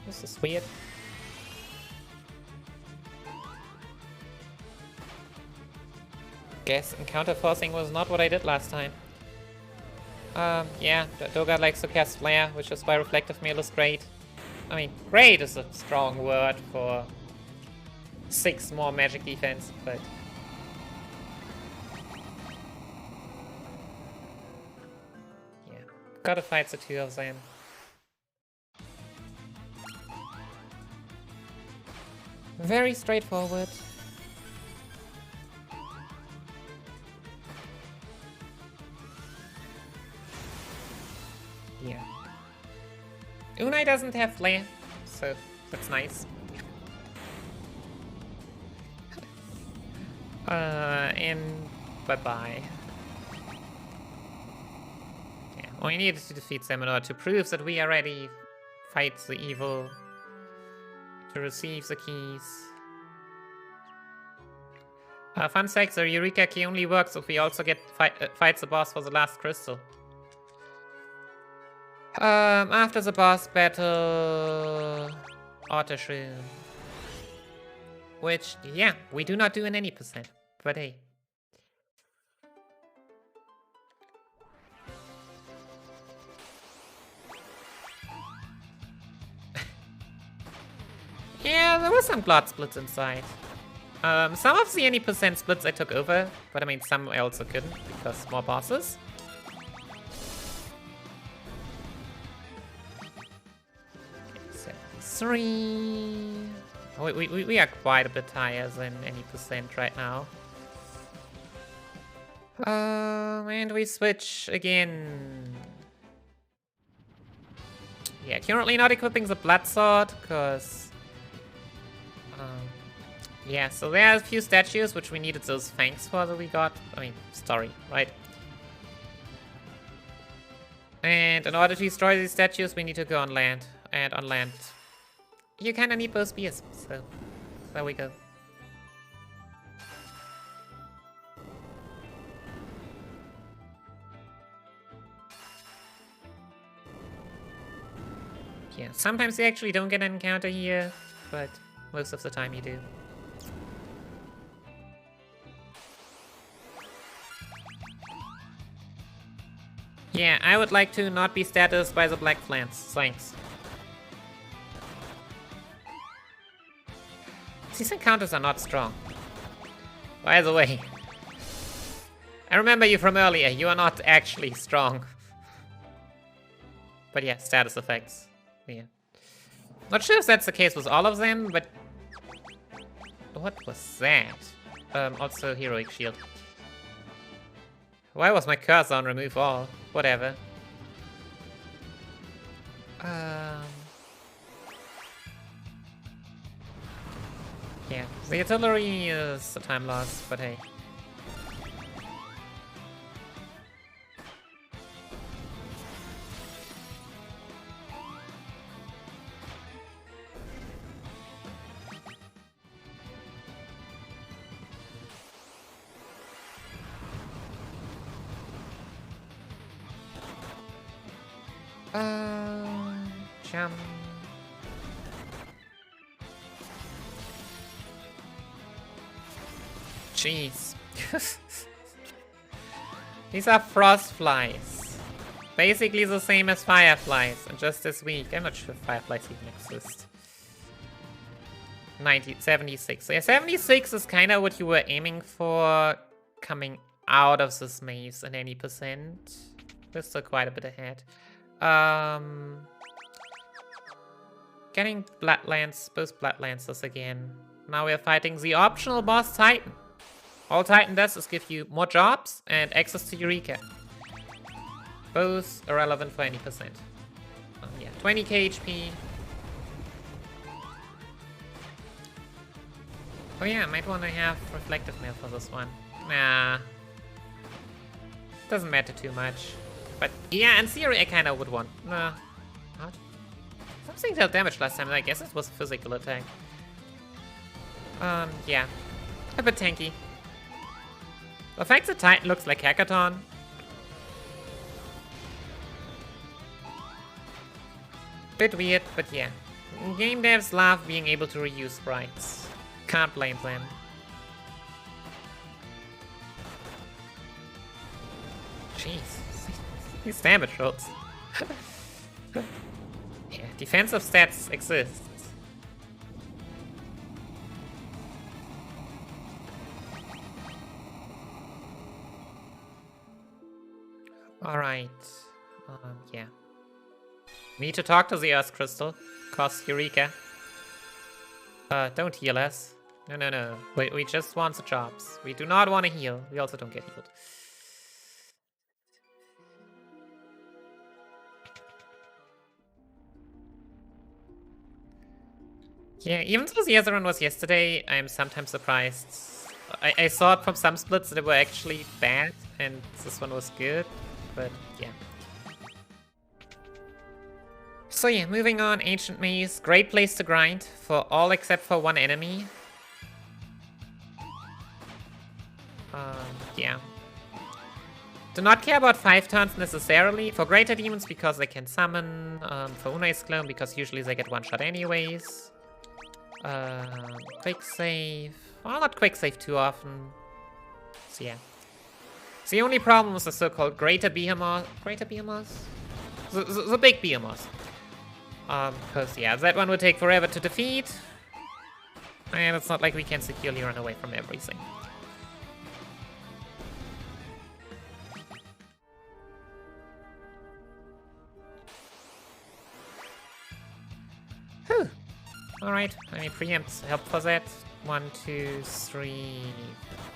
[SPEAKER 1] This is weird. Guess encounter forcing was not what I did last time. Yeah, Doga likes to cast Flare, which is why Reflective Mail is great. I mean, great is a strong word for 6 more magic defense, but... yeah, gotta fight the 2 of them. Very straightforward. Yeah. Unai doesn't have flare, so that's nice. And bye-bye. Yeah, we needed to defeat Seminor to prove that we are ready. Fight the evil. To receive the keys. Fun fact, the Eureka key only works if we also get fight the boss for the last crystal. After the boss battle... Auto Shroom. Which, yeah, we do not do in any percent. But hey. Yeah, there were some blood splits inside. Some of the any percent splits I took over, but I mean some I also couldn't because more bosses. Okay, 73. Oh, we are quite a bit higher than any percent right now. And we switch again. Yeah, currently not equipping the blood sword because. Yeah, so there are a few statues which we needed those fangs for that we got. I mean, story, right? And in order to destroy these statues, we need to go on land. And on land, you kind of need both spears. So, there we go. Yeah, sometimes you actually don't get an encounter here, but most of the time you do. Yeah, I would like to not be statused by the Black Flans. Thanks. These encounters are not strong. By the way, I remember you from earlier. You are not actually strong. But yeah, status effects. Yeah. Not sure if that's the case with all of them, but... What was that? Also heroic shield. Why was my cursor on remove all? Whatever. Yeah, the artillery is a time loss, but hey. Jump. Jeez. These are frost flies. Basically the same as fireflies, and just this week. I'm not sure if fireflies even exist. 76. So yeah, 76 is kind of what you were aiming for coming out of this maze in any percent. We're still quite a bit ahead. Getting both Bloodlancers again. Now we're fighting the optional boss Titan. All Titan does is give you more jobs and access to Eureka. Both irrelevant for any percent. Yeah, 20k HP. Oh yeah, I might want to have Reflective Mail for this one. Nah. Doesn't matter too much. But yeah, in theory I kinda would want. Nah. What? Something dealt damage last time, I guess it was a physical attack. Yeah. A bit tanky. The fact that Titan looks like Hackathon. Bit weird, but yeah. Game devs love being able to reuse sprites. Can't blame them. Jeez. These damage rolls. Yeah, defensive stats exist. Alright. Yeah. Need to talk to the Earth Crystal. Cost Eureka. Don't heal us. No. We just want the jobs. We do not want to heal. We also don't get healed. Yeah, even though the other one was yesterday, I'm sometimes surprised. I saw it from some splits that they were actually bad, and this one was good, but yeah. So yeah, moving on, Ancient Maze. Great place to grind for all except for one enemy. Yeah. Do not care about 5 turns necessarily. For Greater Demons because they can summon. For Unai's Clone because usually they get one shot anyways. Quick save. Well, not quick save too often. So yeah. The only problem was the so-called Greater Behemoth. Greater Behemoth? The big Behemoth. Because yeah, that one would take forever to defeat. And it's not like we can securely run away from everything. Whew. Alright, I mean, preempts help for that. 1, 2, 3,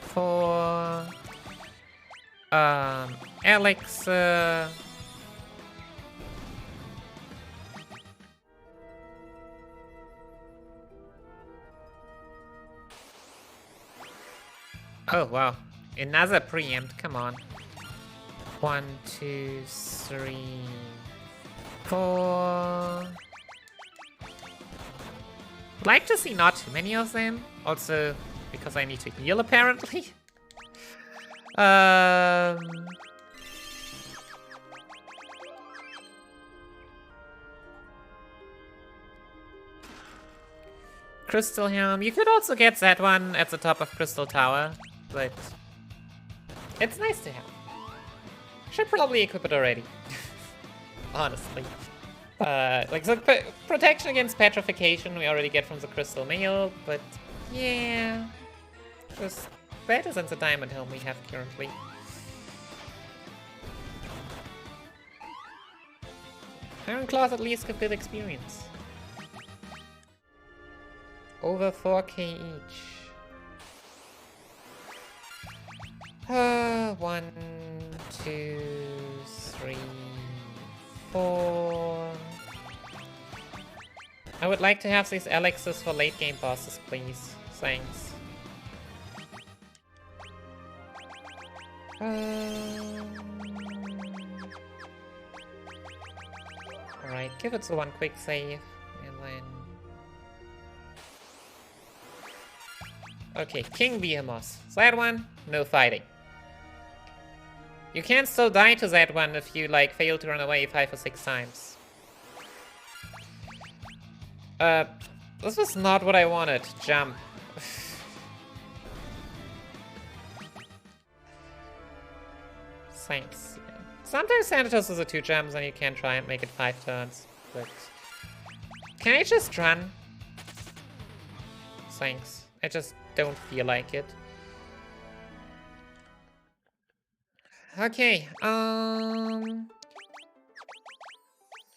[SPEAKER 1] 4. Alex. Oh, wow. Another preempt, come on. 1, 2, 3, 4. I'd like to see not too many of them. Also, because I need to heal, apparently. Crystal Helm. You could also get that one at the top of Crystal Tower, but it's nice to have. Should probably equip it already. Honestly. Like the protection against petrification we already get from the Crystal Mail, but yeah, just better than the Diamond Helm we have currently. Iron Claws at least give good experience. Over 4k each. 1, 2, 3, 4. I would like to have these elixirs for late game bosses, please. Thanks. Alright, give it the one quick save, and then... Okay, King Behemoth. That one, no fighting. You can still die to that one if you, like, fail to run away 5 or 6 times. This was not what I wanted. Jump. Thanks. Yeah. Sometimes Thanatos is a 2 gems and you can try and make it 5 turns, but... Can I just run? Thanks. I just don't feel like it. Okay,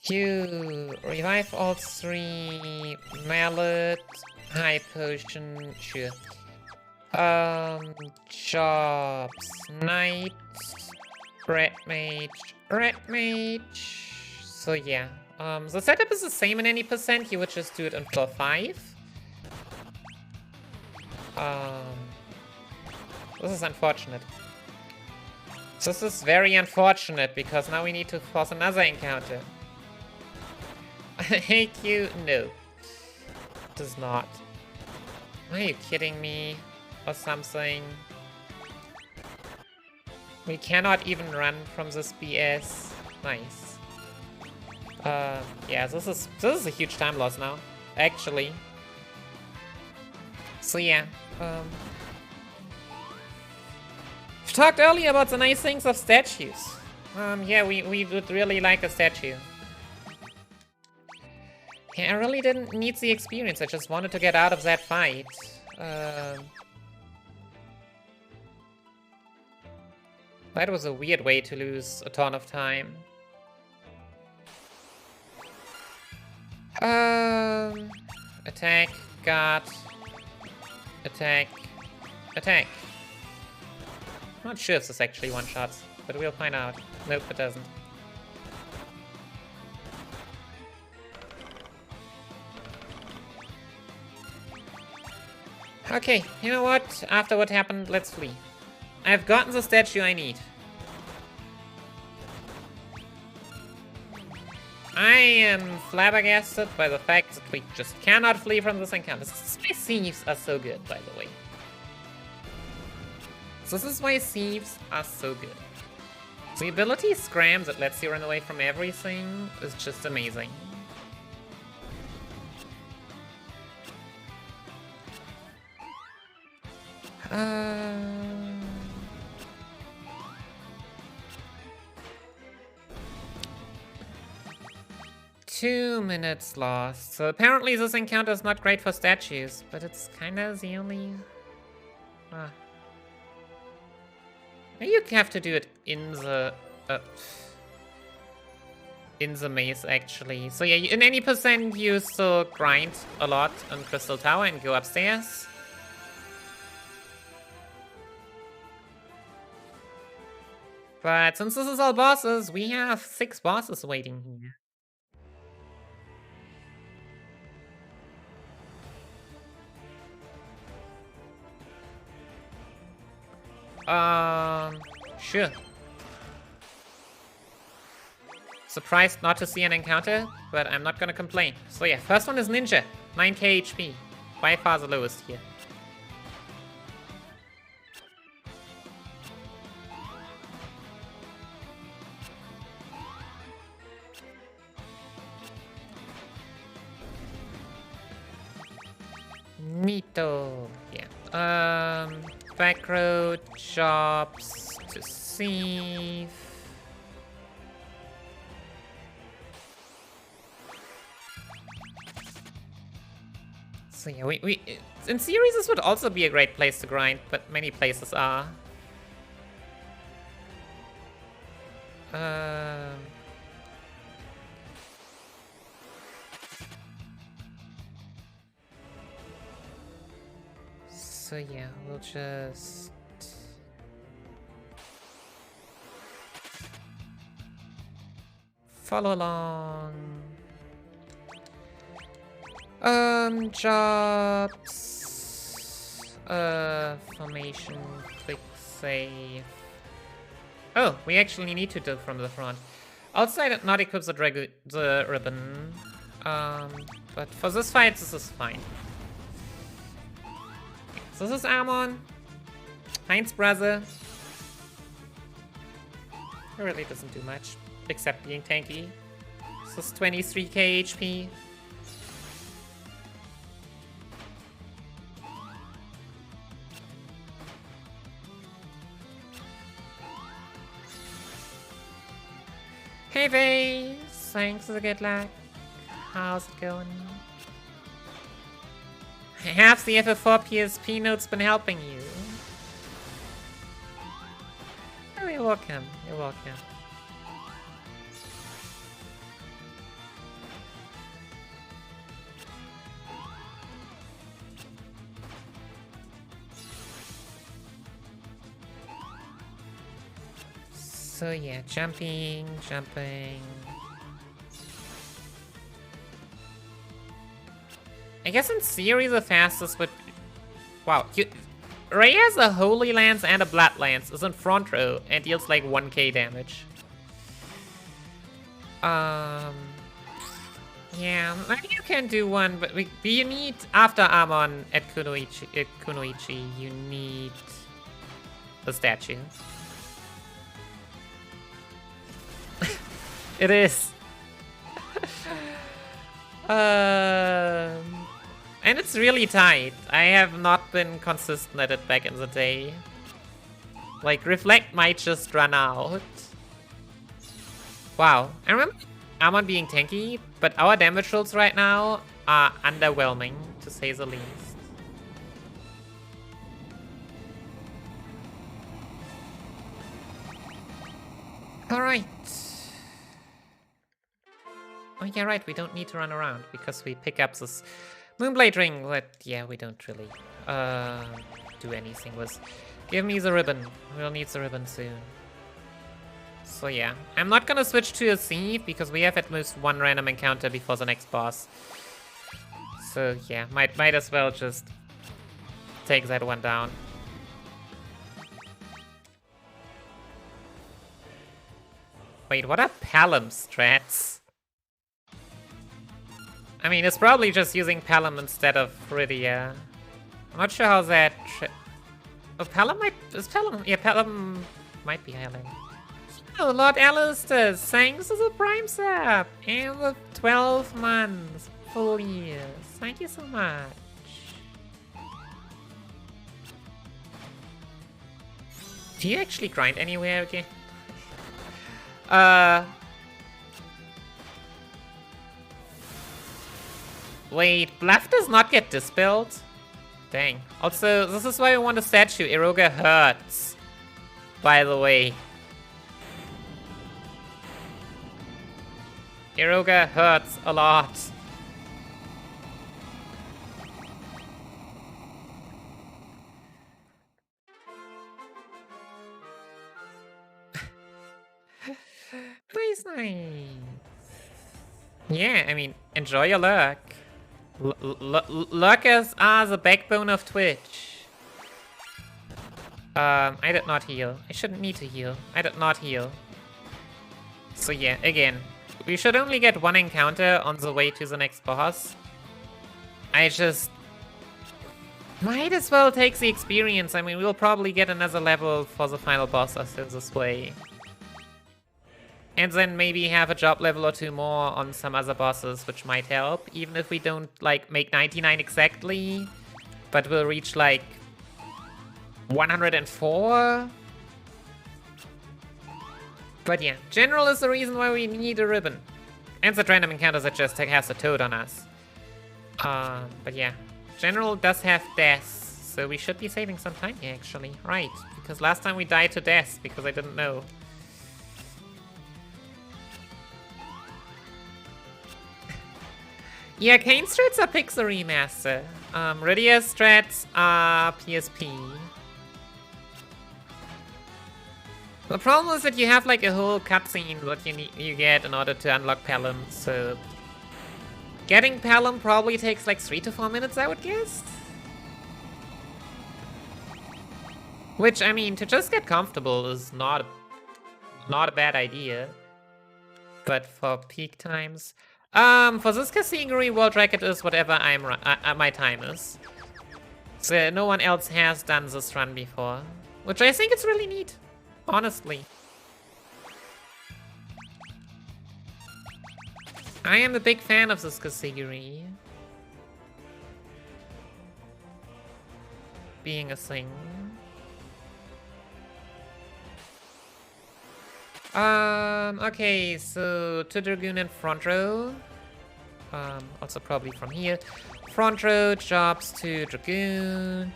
[SPEAKER 1] you revive all 3, mallet, high potion, sure. Jobs, knight, red mage. So yeah, the setup is the same in any percent. You would just do it on floor 5. This is unfortunate. This is very unfortunate because now we need to force another encounter. I hate you. No, it does not. Are you kidding me? Or something. We cannot even run from this BS. Nice. Yeah, this is a huge time loss now, actually. So yeah, we talked earlier about the nice things of statues. Yeah, we would really like a statue. Yeah, I really didn't need the experience. I just wanted to get out of that fight. That was a weird way to lose a ton of time. Attack, guard, attack, attack. Not sure if this actually one-shots, but we'll find out. Nope, it doesn't. Okay, you know what? After what happened, let's flee. I've gotten the statue I need. I am flabbergasted by the fact that we just cannot flee from this encounter. This is why thieves are so good, by the way. This is why thieves are so good. The ability Scram that lets you run away from everything is just amazing. 2 minutes lost. So apparently this encounter is not great for statues, but it's kind of the only... Maybe you have to do it in the maze, actually. So yeah, in any percent you still grind a lot on Crystal Tower and go upstairs. But since this is all bosses, we have 6 bosses waiting here. Sure. Surprised not to see an encounter, but I'm not gonna complain. So yeah, first one is Ninja, 9k HP. By far the lowest here. Neato. Yeah. Back road, jobs to save. So yeah, we in theory this would also be a great place to grind, but many places are. So yeah, we'll just... follow along. Jobs... formation, quick save... Oh, we actually need to do from the front. Outside, not equip the ribbon. But for this fight, this is fine. So this is Amon, Heinz brother. It really doesn't do much, except being tanky. This is 23k HP. Hey Vase, thanks for the good luck. How's it going? Have the FF4 PSP notes been helping you? Oh, you're welcome. You're welcome. So yeah, jumping. I guess in theory the fastest would... Wow, Ray has a Holy Lance and a Blood Lance, is in front row, and deals like 1k damage. Yeah, maybe you can do one, but you need, after Amon at Kunoichi, you need the statue. It is. And it's really tight. I have not been consistent at it back in the day. Like, Reflect might just run out. Wow. I remember Amon being tanky, but our damage rolls right now are underwhelming, to say the least. Alright. Oh yeah, right, we don't need to run around because we pick up this Moonblade ring, but yeah, we don't really do anything with. Give me the ribbon. We'll need the ribbon soon. So yeah, I'm not gonna switch to a thief because we have at most one random encounter before the next boss. So yeah, might as well just take that one down. Wait, what are Palom strats? I mean, it's probably just using Palom instead of Rydia. I'm not sure how that... Oh, Palom might... Is Palom... Yeah, Palom might be higher level. Oh, Lord Alistair, thanks for the Prime sub! And the 12 months, full years. Thank you so much. Do you actually grind anywhere again? Wait, Bluff does not get dispelled? Dang. Also, this is why I want a statue. Eureka hurts. By the way. Eureka hurts a lot. Nice. Yeah, I mean, enjoy your luck. Lurkers are the backbone of Twitch. I did not heal. I shouldn't need to heal. I did not heal. So yeah, again, we should only get one encounter on the way to the next boss. I just might as well take the experience. I mean, we'll probably get another level for the final boss also this way. And then maybe have a job level or two more on some other bosses, which might help. Even if we don't, like, make 99 exactly. But we'll reach, like, 104. But yeah, General is the reason why we need a ribbon. And the random encounters that just has a toad on us. But yeah, General does have death. So we should be saving some time here, actually. Right, because last time we died to death because I didn't know. Yeah, Kane strats are Pixel Remaster. Rydia strats are PSP. The problem is that you have like a whole cutscene that you get in order to unlock Palom, so... Getting Palom probably takes like 3 to 4 minutes, I would guess? Which, I mean, to just get comfortable is not a bad idea. But for peak times... for this category, world record is whatever my time is. So no one else has done this run before, which I think is really neat, honestly. I am a big fan of this category being a thing. Okay, so to Dragoon in front row. Also probably from here. Front row jobs to Dragoon.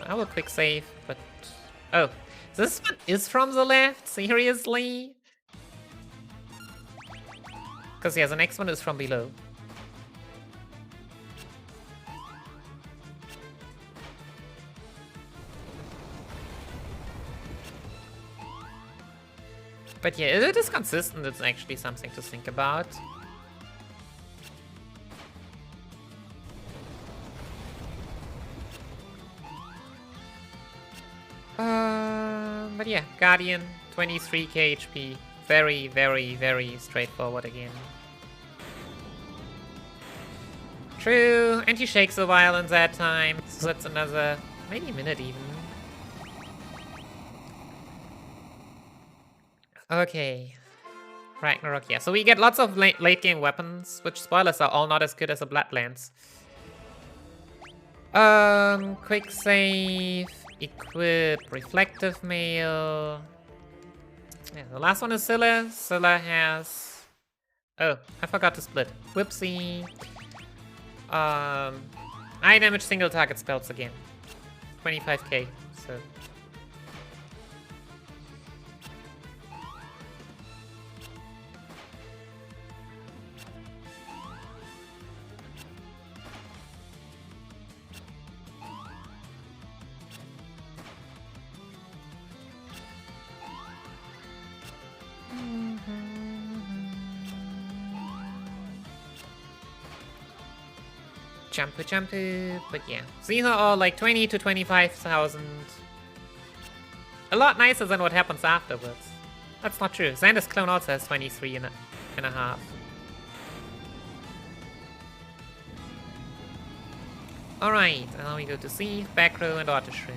[SPEAKER 1] I will quick save, but... Oh, this one is from the left? Seriously? Because yeah, the next one is from below. But yeah, it is consistent. It's actually something to think about. But yeah, Guardian, 23k HP. Very, very, very straightforward again. True, and he shakes a while in that time, so that's another, maybe a minute even. Okay. Ragnarok, yeah. So we get lots of late game weapons, which, spoilers, are all not as good as a Bloodlance. Quick save, equip reflective mail. Yeah, the last one is Scylla. Scylla has... Oh, I forgot to split. Whoopsie. I damage single target spells again. 25k, so... Jumpu, but yeah. These are all like 20 to 25,000. A lot nicer than what happens afterwards. That's not true. Xander's clone also has 23 and a half. Alright, now we go to C, back row, and auto shroom.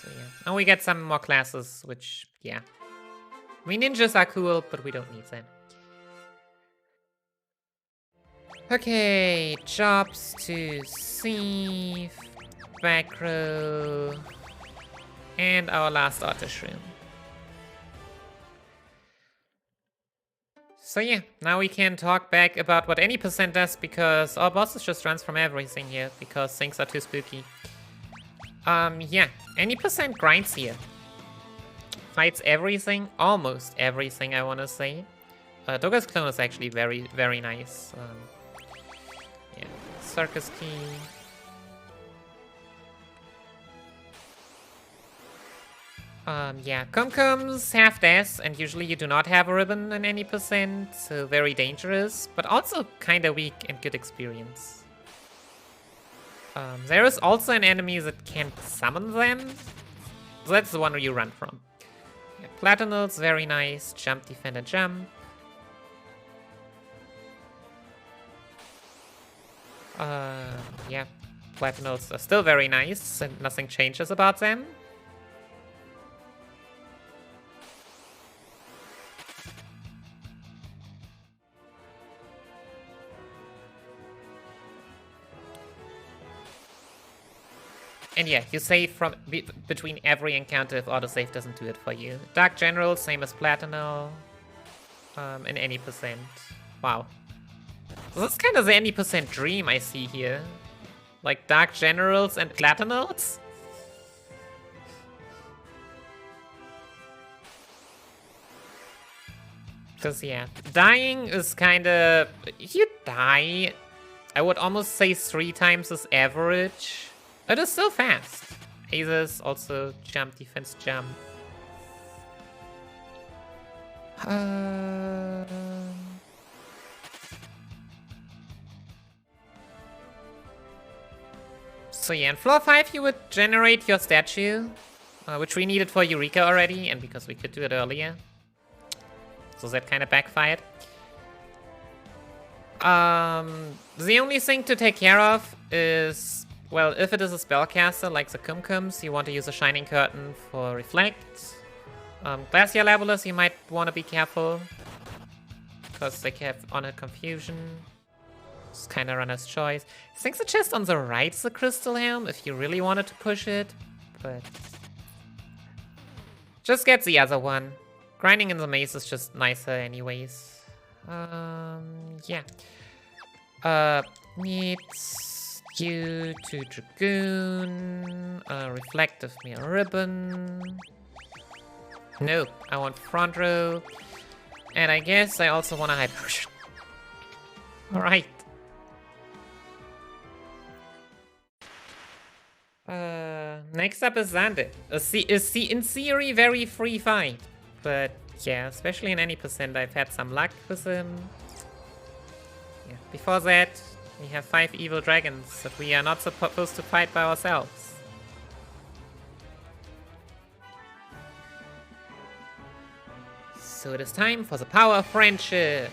[SPEAKER 1] So yeah. And we get some more classes, which, yeah. I mean, ninjas are cool, but we don't need them. Okay, jobs to see, back row, and our last auto shroom. So yeah, now we can talk back about what any percent does, because our bosses just runs from everything here, because things are too spooky. Yeah, any percent grinds here. Fights everything, almost everything, I want to say. Doga's clone is actually very, very nice. Yeah, circus key. Yeah, Kumkums have this, and usually you do not have a ribbon in any percent, so very dangerous, but also kinda weak and good experience. There is also an enemy that can't summon them, so that's the one you run from. Yeah, Platinals, very nice. Jump, defend, and jump. Yeah, Platinals are still very nice, and nothing changes about them. And yeah, you save from between every encounter if autosave doesn't do it for you. Dark General, same as Platinal. In any percent. Wow. So that's kind of the any percent dream I see here. Like Dark Generals and Platinals? Because yeah, dying is kind of... You die, I would almost say 3 times as average. It is still fast. Aces also jump, defense jump. So yeah, in floor 5 you would generate your statue, which we needed for Eureka already, and because we could do it earlier. So that kind of backfired. The only thing to take care of is... Well, if it is a spellcaster like the Kumkums, you want to use a Shining Curtain for Reflect. Glacier Levelers, you might want to be careful, because they have Honor Confusion. It's kind of runner's choice. I think the chest on the right's the crystal helm if you really wanted to push it, but just get the other one. Grinding in the maze is just nicer anyways. Yeah. Needs you to Dragoon, Reflective Mirror Ribbon. No, I want front row. And I guess I also want a high push. Alright. Next up is Xander. In theory, very free fight. But yeah, especially in any percent, I've had some luck with him. Yeah. Before that, we have 5 evil dragons that we are not supposed to fight by ourselves. So it is time for the power of friendship.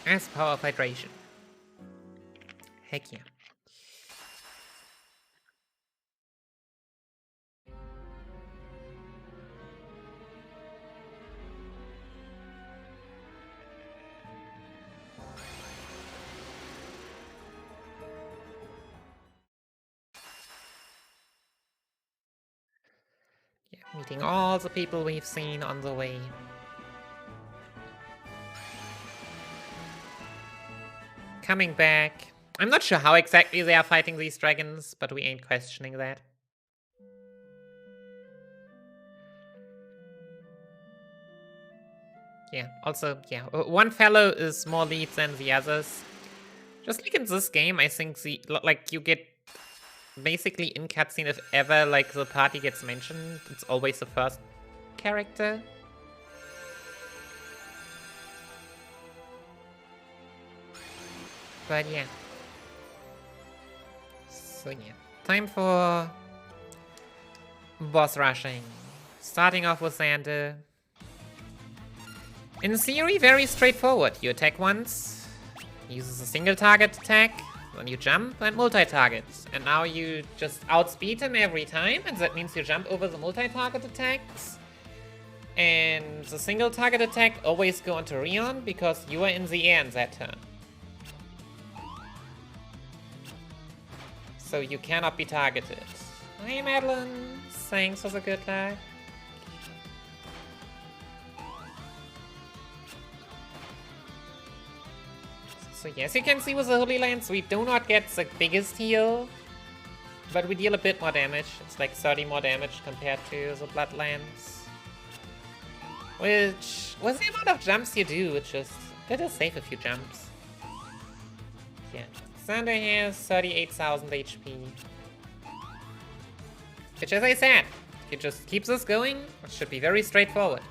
[SPEAKER 1] As power of hydration. Heck yeah. Yeah, meeting all the people we've seen on the way. Coming back. I'm not sure how exactly they are fighting these dragons, but we ain't questioning that. Yeah, also, yeah, one fellow is more lead than the others. Just like in this game, I think you get basically in cutscene if ever like the party gets mentioned, it's always the first character. But yeah. So yeah, time for boss rushing. Starting off with Xander. In theory, very straightforward. You attack once, uses a single target attack, then you jump and multi-target. And now you just outspeed him every time, and that means you jump over the multi-target attacks. And the single target attack always go onto Rion because you are in the air in that turn. So you cannot be targeted. Hi Madeline, thanks for the good luck. So yes, you can see with the Holy Lance, we do not get the biggest heal, but we deal a bit more damage. It's like 30 more damage compared to the Blood Lance. Which, with the amount of jumps you do, it's just better save a few jumps. Yeah. Xander has 38,000 HP. Which, as I said, if you just keep this going, it should be very straightforward.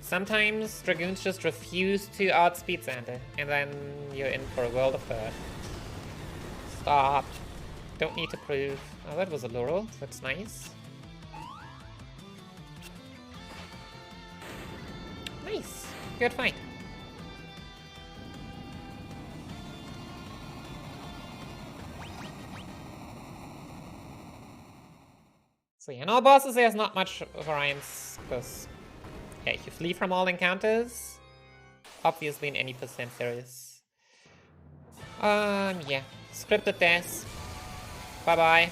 [SPEAKER 1] Sometimes Dragoons just refuse to outspeed Xander, and then you're in for a world of hurt. Stop. Don't need to prove. Oh, that was a Laurel. That's nice. Nice. Good fight. So yeah, in all bosses there's not much variance, because yeah, you flee from all encounters. Obviously in any percent there is. Yeah. Scripted death. Bye-bye.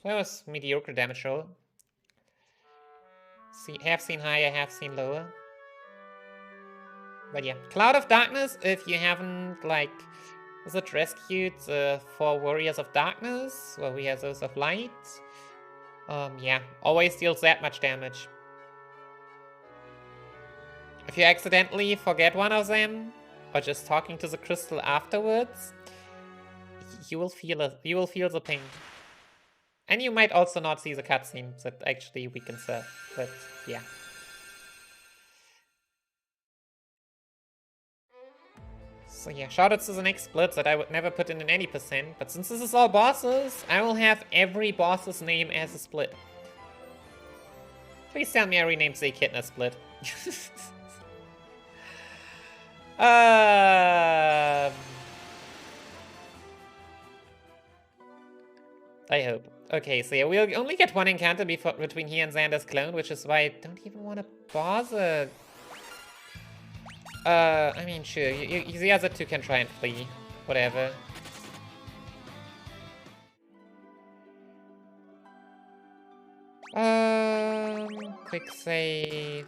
[SPEAKER 1] That was mediocre damage roll. See, have seen higher, have seen lower. But yeah, Cloud of Darkness, if you haven't, like, was it rescued the 4 Warriors of Darkness, where we have those of Light? Yeah, always deals that much damage. If you accidentally forget one of them, or just talking to the crystal afterwards, you will feel the pain. And you might also not see the cutscenes that actually weakens her, but yeah. So yeah, shoutouts to the next split that I would never put in any percent, but since this is all bosses, I will have every boss's name as a split. Please tell me I renamed the Echidna split. I hope. Okay, so yeah, we'll only get one encounter between here and Xander's clone, which is why I don't even want to bother. I mean, sure, the other two can try and flee. Whatever. Quick save.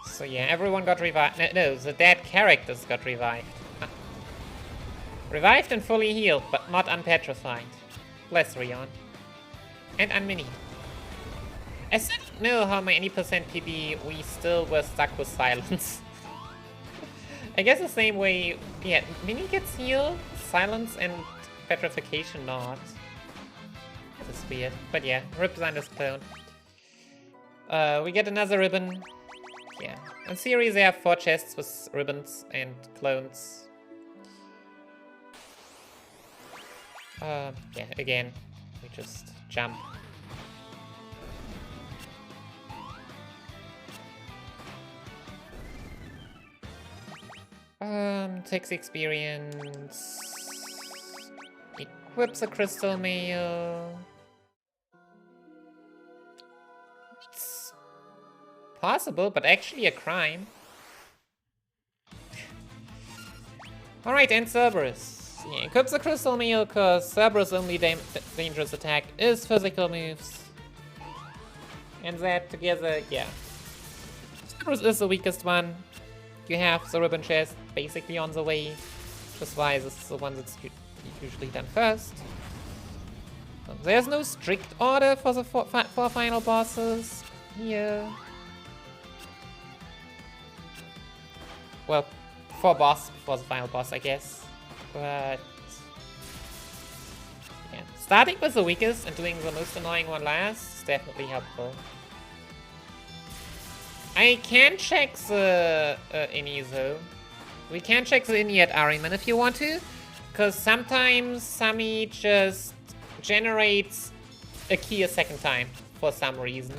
[SPEAKER 1] So yeah, everyone got revived. No, the dead characters got revived. Huh. Revived and fully healed, but not unpetrified. Bless Rion. And unmini. I still don't know how many percent PB we still were stuck with silence. I guess the same way, yeah, Mini gets healed, silence and petrification not. That's weird. But yeah, rip Xander's clone. We get another ribbon. Yeah. In theory, they have 4 chests with ribbons and clones. Yeah, again, we just jump. Takes experience. Equips a crystal mail. It's possible, but actually a crime. Alright, and Cerberus. Yeah, equips a crystal mail because Cerberus' only dangerous attack is physical moves. And that together, yeah. Cerberus is the weakest one. You have the ribbon chest basically on the way, which is why this is the one that's usually done first. There's no strict order for the 4 final bosses here. Well, 4 bosses before the final boss, I guess. But yeah, starting with the weakest and doing the most annoying one last is definitely helpful. I can check the Inni though. We can check the Inni at Ahriman if you want to, because sometimes Sami just generates a key a second time for some reason.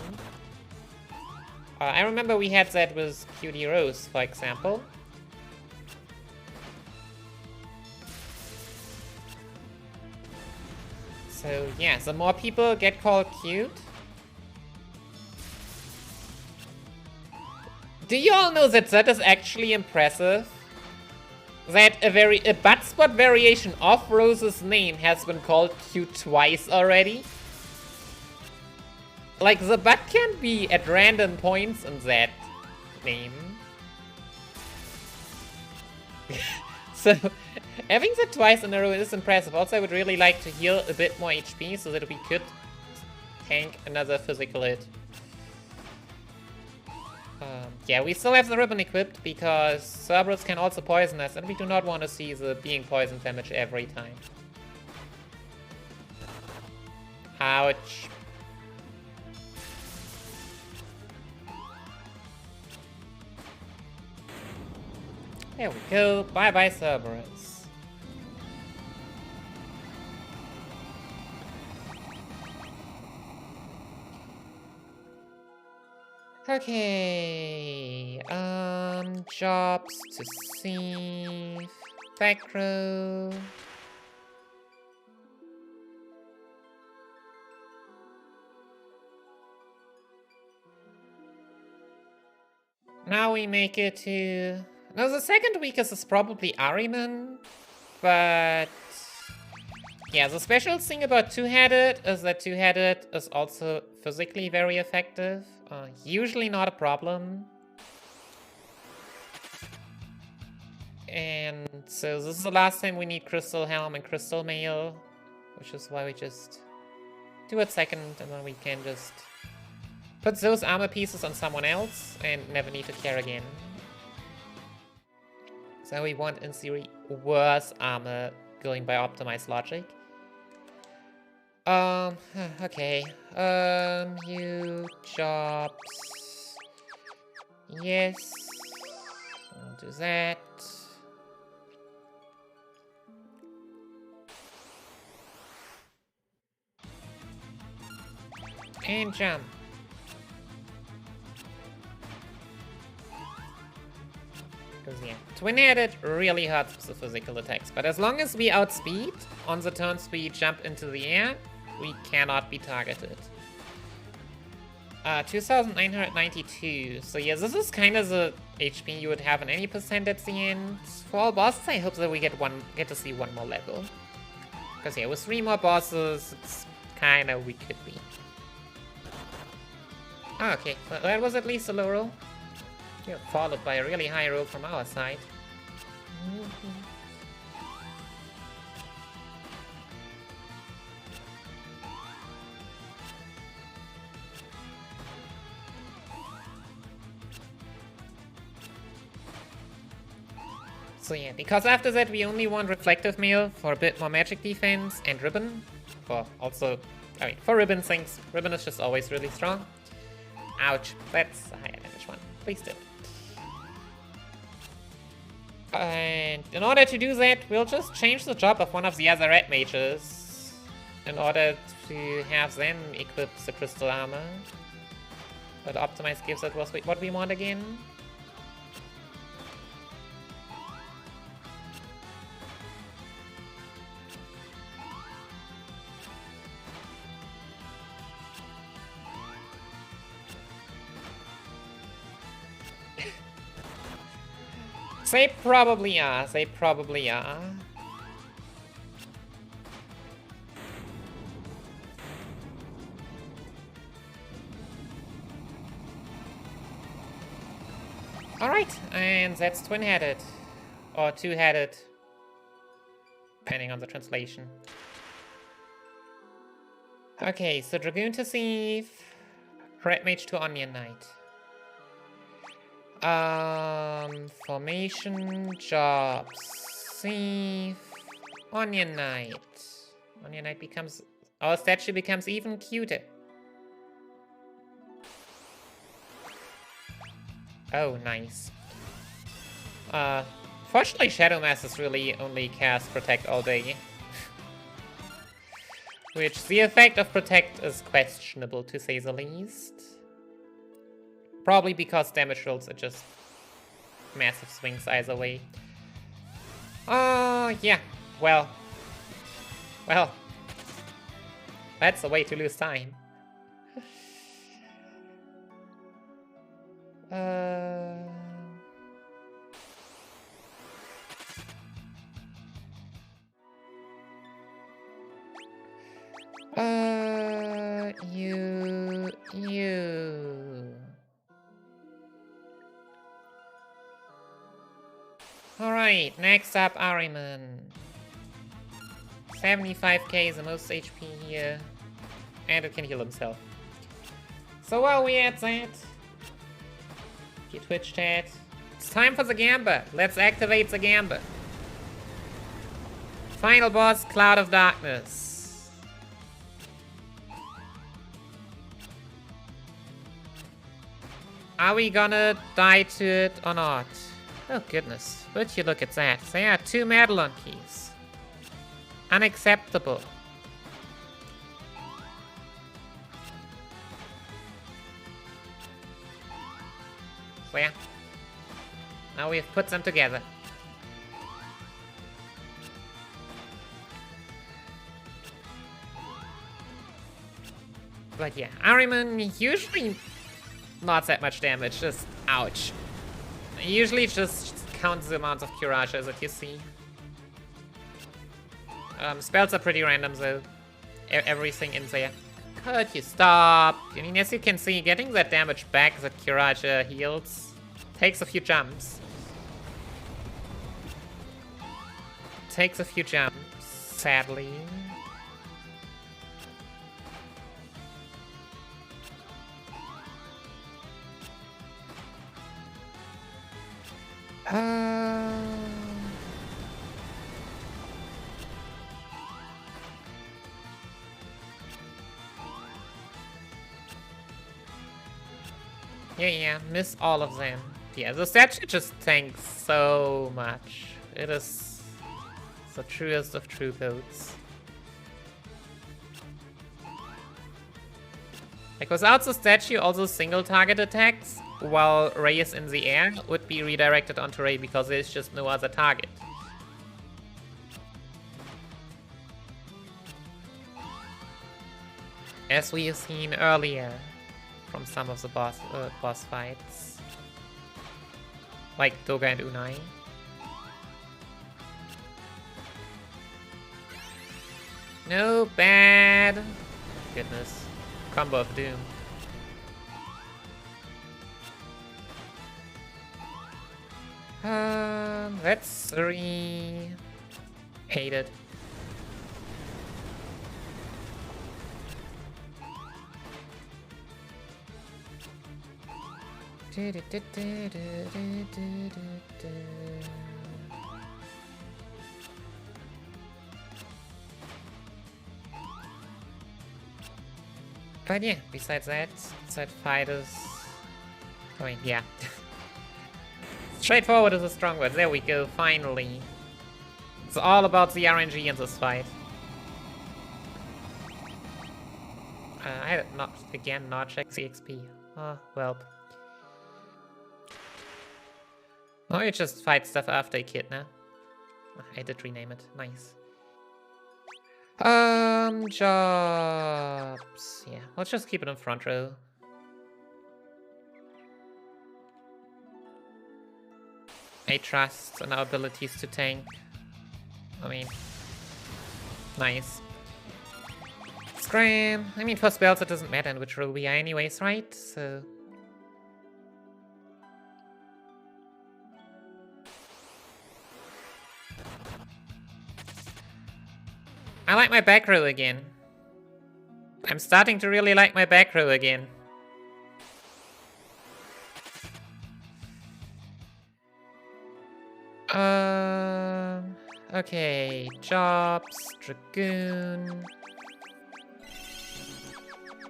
[SPEAKER 1] I remember we had that with Cutie Rose, for example. So yeah, the more people get called cute. Do you all know that that is actually impressive? That a butt spot variation of Rose's name has been called cute twice already? Like, the butt can be at random points in that name. So, having that twice in a row is impressive. Also, I would really like to heal a bit more HP so that we could tank another physical hit. Yeah, we still have the ribbon equipped because Cerberus can also poison us, and we do not want to see the being poisoned damage every time. Ouch. There we go. Bye-bye, Cerberus. Okay, jobs to see, back row. Now we make it to... Now the second weakest is probably Ahriman, but... Yeah, the special thing about two-headed is that two-headed is also physically very effective. Usually not a problem. And so this is the last time we need Crystal Helm and Crystal Mail, which is why we just do it second, and then we can just put those armor pieces on someone else and never need to care again. So we want, in theory, worse armor going by optimized logic. Okay. You jobs. Yes. I'll do that. And jump. Because yeah, twin-headed really hurts the physical attacks, but as long as we outspeed on the turns we jump into the air, we cannot be targeted. 2992. So yeah, this is kind of the HP you would have in any percent at the end. For all bosses, I hope that we get to see one more level. Because yeah, with 3 more bosses, it's kind of we could be. Oh, okay, well, that was at least a low roll. Yeah, followed by a really high roll from our side. So yeah, because after that we only want Reflective Mail for a bit more magic defense and Ribbon. For also, I mean, for Ribbon things, Ribbon is just always really strong. Ouch, that's a higher damage one. Please do. And in order to do that, we'll just change the job of one of the other red mages in order to have them equip the crystal armor. But optimize gives us what we want again. They probably are. They probably are. Alright, and that's twin-headed. Or two-headed. Depending on the translation. Okay, so Dragoon to Thief. Red Mage to Onion Knight. Formation, jobs, Thief, Onion Knight. Onion Knight becomes... Our statue becomes even cuter. Oh, nice. Fortunately, Shadow Masters really only cast Protect all day. Which, the effect of Protect is questionable, to say the least. Probably because damage rolls are just massive swings either way. Yeah. Well. That's a way to lose time. You. Alright, next up, Ahriman. 75k is the most HP here. And it can heal himself. So while we at that, get Twitch chat. It's time for the Gamba. Let's activate the Gamba. Final boss, Cloud of Darkness. Are we gonna die to it or not? Oh goodness, would you look at that. There are 2 Madelon keys. Unacceptable. So yeah. Now we've put them together. But yeah, Ahriman usually not that much damage, just ouch. Usually just counts the amount of Curages that you see. Spells are pretty random though. Everything in there. Could you stop? I mean, as you can see, getting that damage back that Curage heals takes a few jumps. Takes a few jumps, sadly. Yeah, miss all of them. Yeah, the statue just tanks so much. It is the truest of true goats. Like without the statue, also single target attacks while Ray is in the air would be redirected onto Ray because there's just no other target. As we have seen earlier from some of the boss fights. Like Doga and Unai. No, bad. Goodness. Combo of doom. That's 3. Hate it. But yeah, besides that fight is... I mean, yeah. Straightforward is a strong word. There we go, finally. It's all about the RNG in this fight. I had not checked the XP. Oh, well. Oh, you just fight stuff after Echidna. I did rename it. Nice. Jobs. Yeah, let's just keep it in front row. I trust in our abilities to tank. I mean, nice. Scram. I mean, for spells it doesn't matter in which row we are anyways, right? So... I like my back row again. I'm starting to really like my back row again. Okay, Jobs, Dragoon.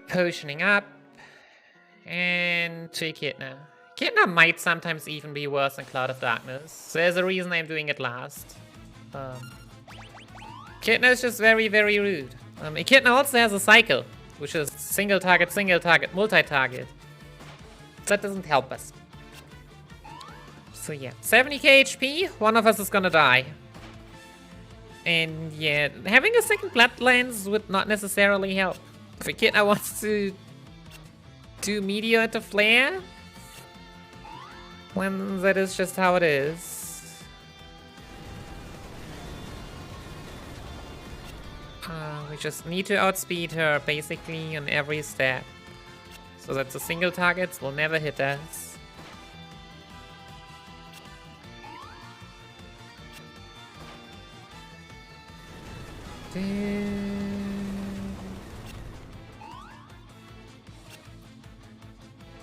[SPEAKER 1] Potioning up. And to Echidna. Echidna might sometimes even be worse than Cloud of Darkness. So there's a reason I'm doing it last. Echidna is just very, very rude. Echidna also has a cycle, which is single target, multi-target. That doesn't help us. So yeah, 70k HP, one of us is gonna die. And yeah, having a second Bloodlands would not necessarily help. If Echidna wants to do Meteor into Flare, when that is just how it is. We just need to outspeed her basically on every step. So that the single targets will never hit us.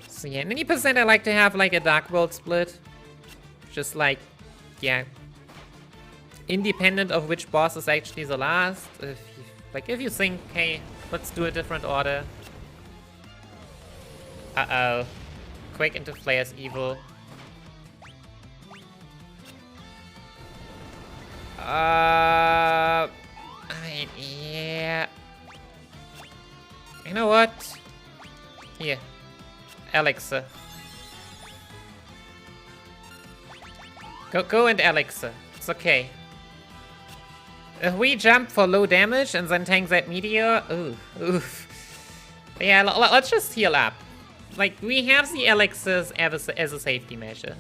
[SPEAKER 1] So yeah, 90% I like to have like a Dark World split. Just like, yeah. Independent of which boss is actually the last. If you think, hey, let's do a different order. Uh-oh. Quake into Flare's evil. I mean, yeah. You know what? Here. Elixir. Go and Elixir. It's okay. If we jump for low damage and then tank that meteor, oof. Yeah, let's just heal up. Like, we have the elixirs as a safety measure.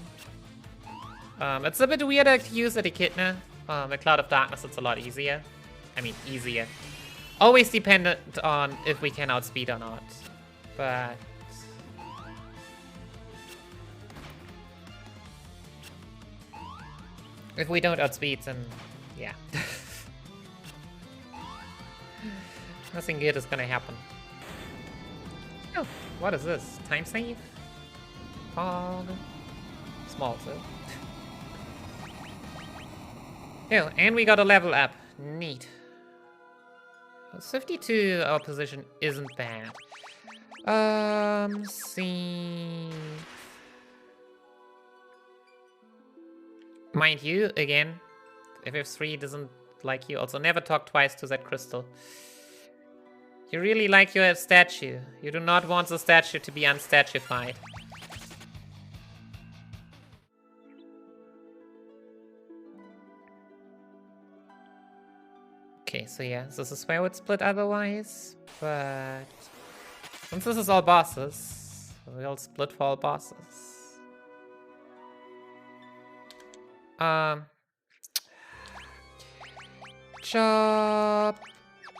[SPEAKER 1] It's a bit weirder to use at Echidna. At Cloud of Darkness, it's a lot easier. I mean, easier. Always dependent on if we can outspeed or not. But... if we don't outspeed, then... yeah. Nothing good is gonna happen. Oh, what is this? Time save? Fog. Small too. Oh, and we got a level up. Neat. 52, our position isn't bad. See. Mind you, again, FF3 doesn't like you. Also, never talk twice to that crystal. You really like your statue. You do not want the statue to be unstatuified. Okay, so yeah, this is where it would split otherwise, but since this is all bosses, we'll split for all bosses. Chop.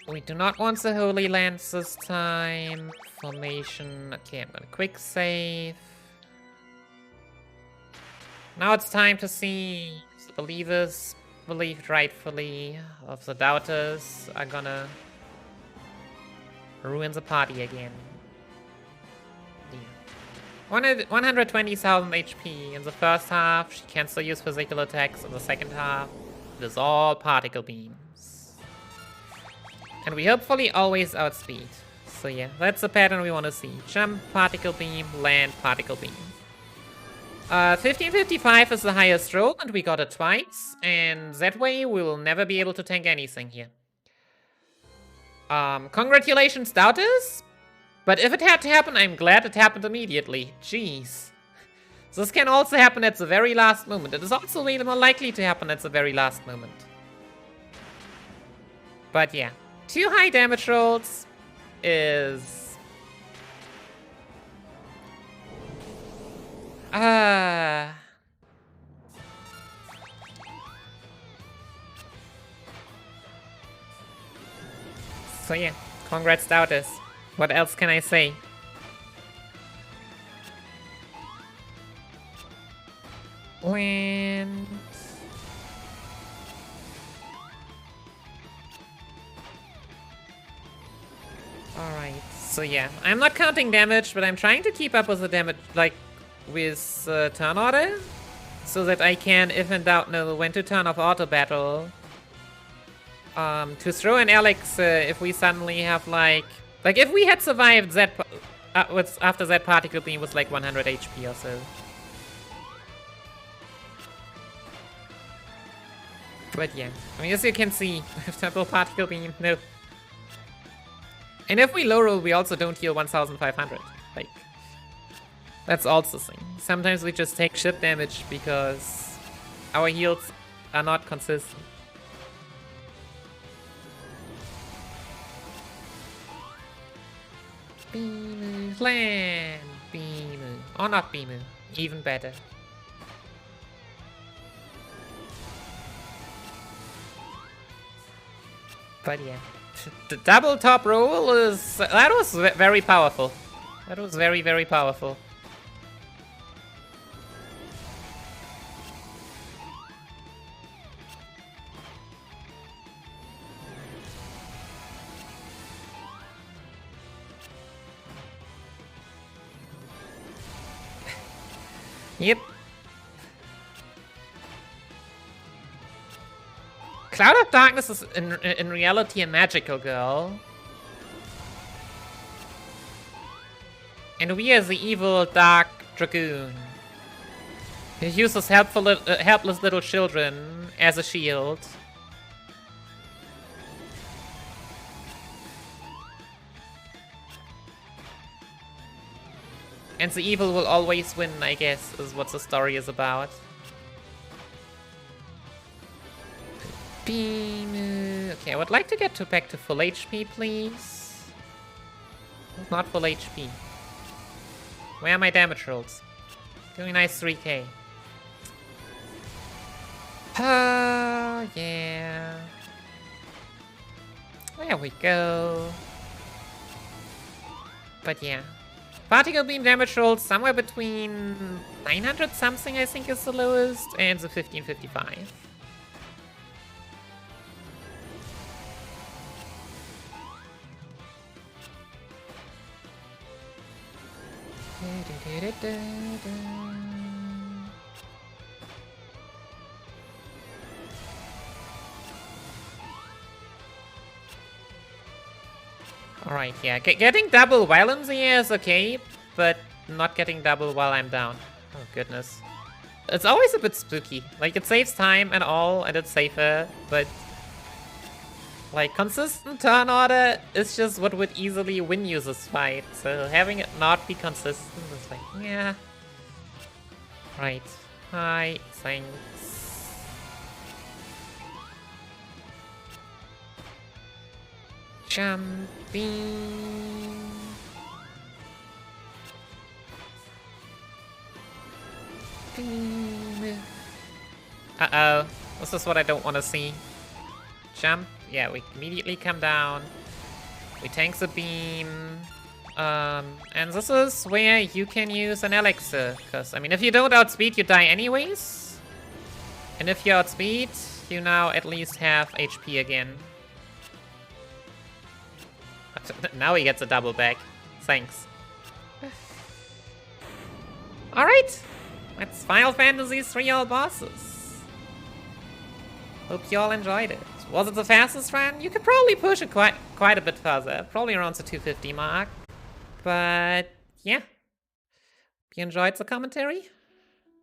[SPEAKER 1] We do not want the Holy Lands this time. Formation. Okay, I'm gonna quick save. Now it's time to see the believers believed rightfully of the doubters are gonna ruin the party again. Yeah. 120,000 HP in the first half. She can still use physical attacks in the second half. It is all particle beams. And we hopefully always outspeed. So yeah, that's the pattern we want to see. Jump, particle beam, land, particle beam. 1555 is the highest roll, and we got it twice, and that way we will never be able to tank anything here. Congratulations, doubters! But if it had to happen, I'm glad it happened immediately. Jeez. This can also happen at the very last moment. It is also way more likely to happen at the very last moment. But yeah, 2 high damage rolls is... So yeah, congrats doubters. What else can I say? Land. Alright, so yeah, I'm not counting damage, but I'm trying to keep up with the damage, like, with turn order, so that I can, if in doubt, know when to turn off auto battle. To throw an Alex if we suddenly have like if we had survived that after that particle beam was like 100 HP or so. But yeah, I mean, as you can see, double particle beam, no. And if we low roll, we also don't heal 1500. Like, that's also the thing. Sometimes we just take shit damage because our heals are not consistent. Beamu, land, Beamu. Or not Beamu, even better. But yeah, the double top roll is... that was very powerful. That was very, very powerful. Yep. Cloud of Darkness is in reality a magical girl. And we are the evil Dark Dragoon. He uses helpless little children as a shield. And the evil will always win, I guess, is what the story is about. Beam. Okay, I would like to get back to full HP, please. Not full HP. Where are my damage rolls? Doing nice 3k. Oh, yeah. There we go. But yeah. Particle beam damage rolls somewhere between 900 something, I think is the lowest, and the 1555. Alright, yeah, getting double while in the air is okay, but not getting double while I'm down. Oh goodness. It's always a bit spooky. Like, it saves time and all, and it's safer, but Like, consistent turn order is just what would easily win you this fight. So having it not be consistent is like, yeah. Right. Hi, thanks. Jumping. Uh-oh. This is what I don't want to see. Jump. Yeah, we immediately come down. We tank the beam. And this is where you can use an elixir. Because, I mean, if you don't outspeed, you die anyways. And if you outspeed, you now at least have HP again. Now he gets a double back. Thanks. Alright. That's Final Fantasy III All Bosses. Hope you all enjoyed it. Was it the fastest run? You could probably push it quite a bit further. Probably around the 250 mark. But yeah. If you enjoyed the commentary,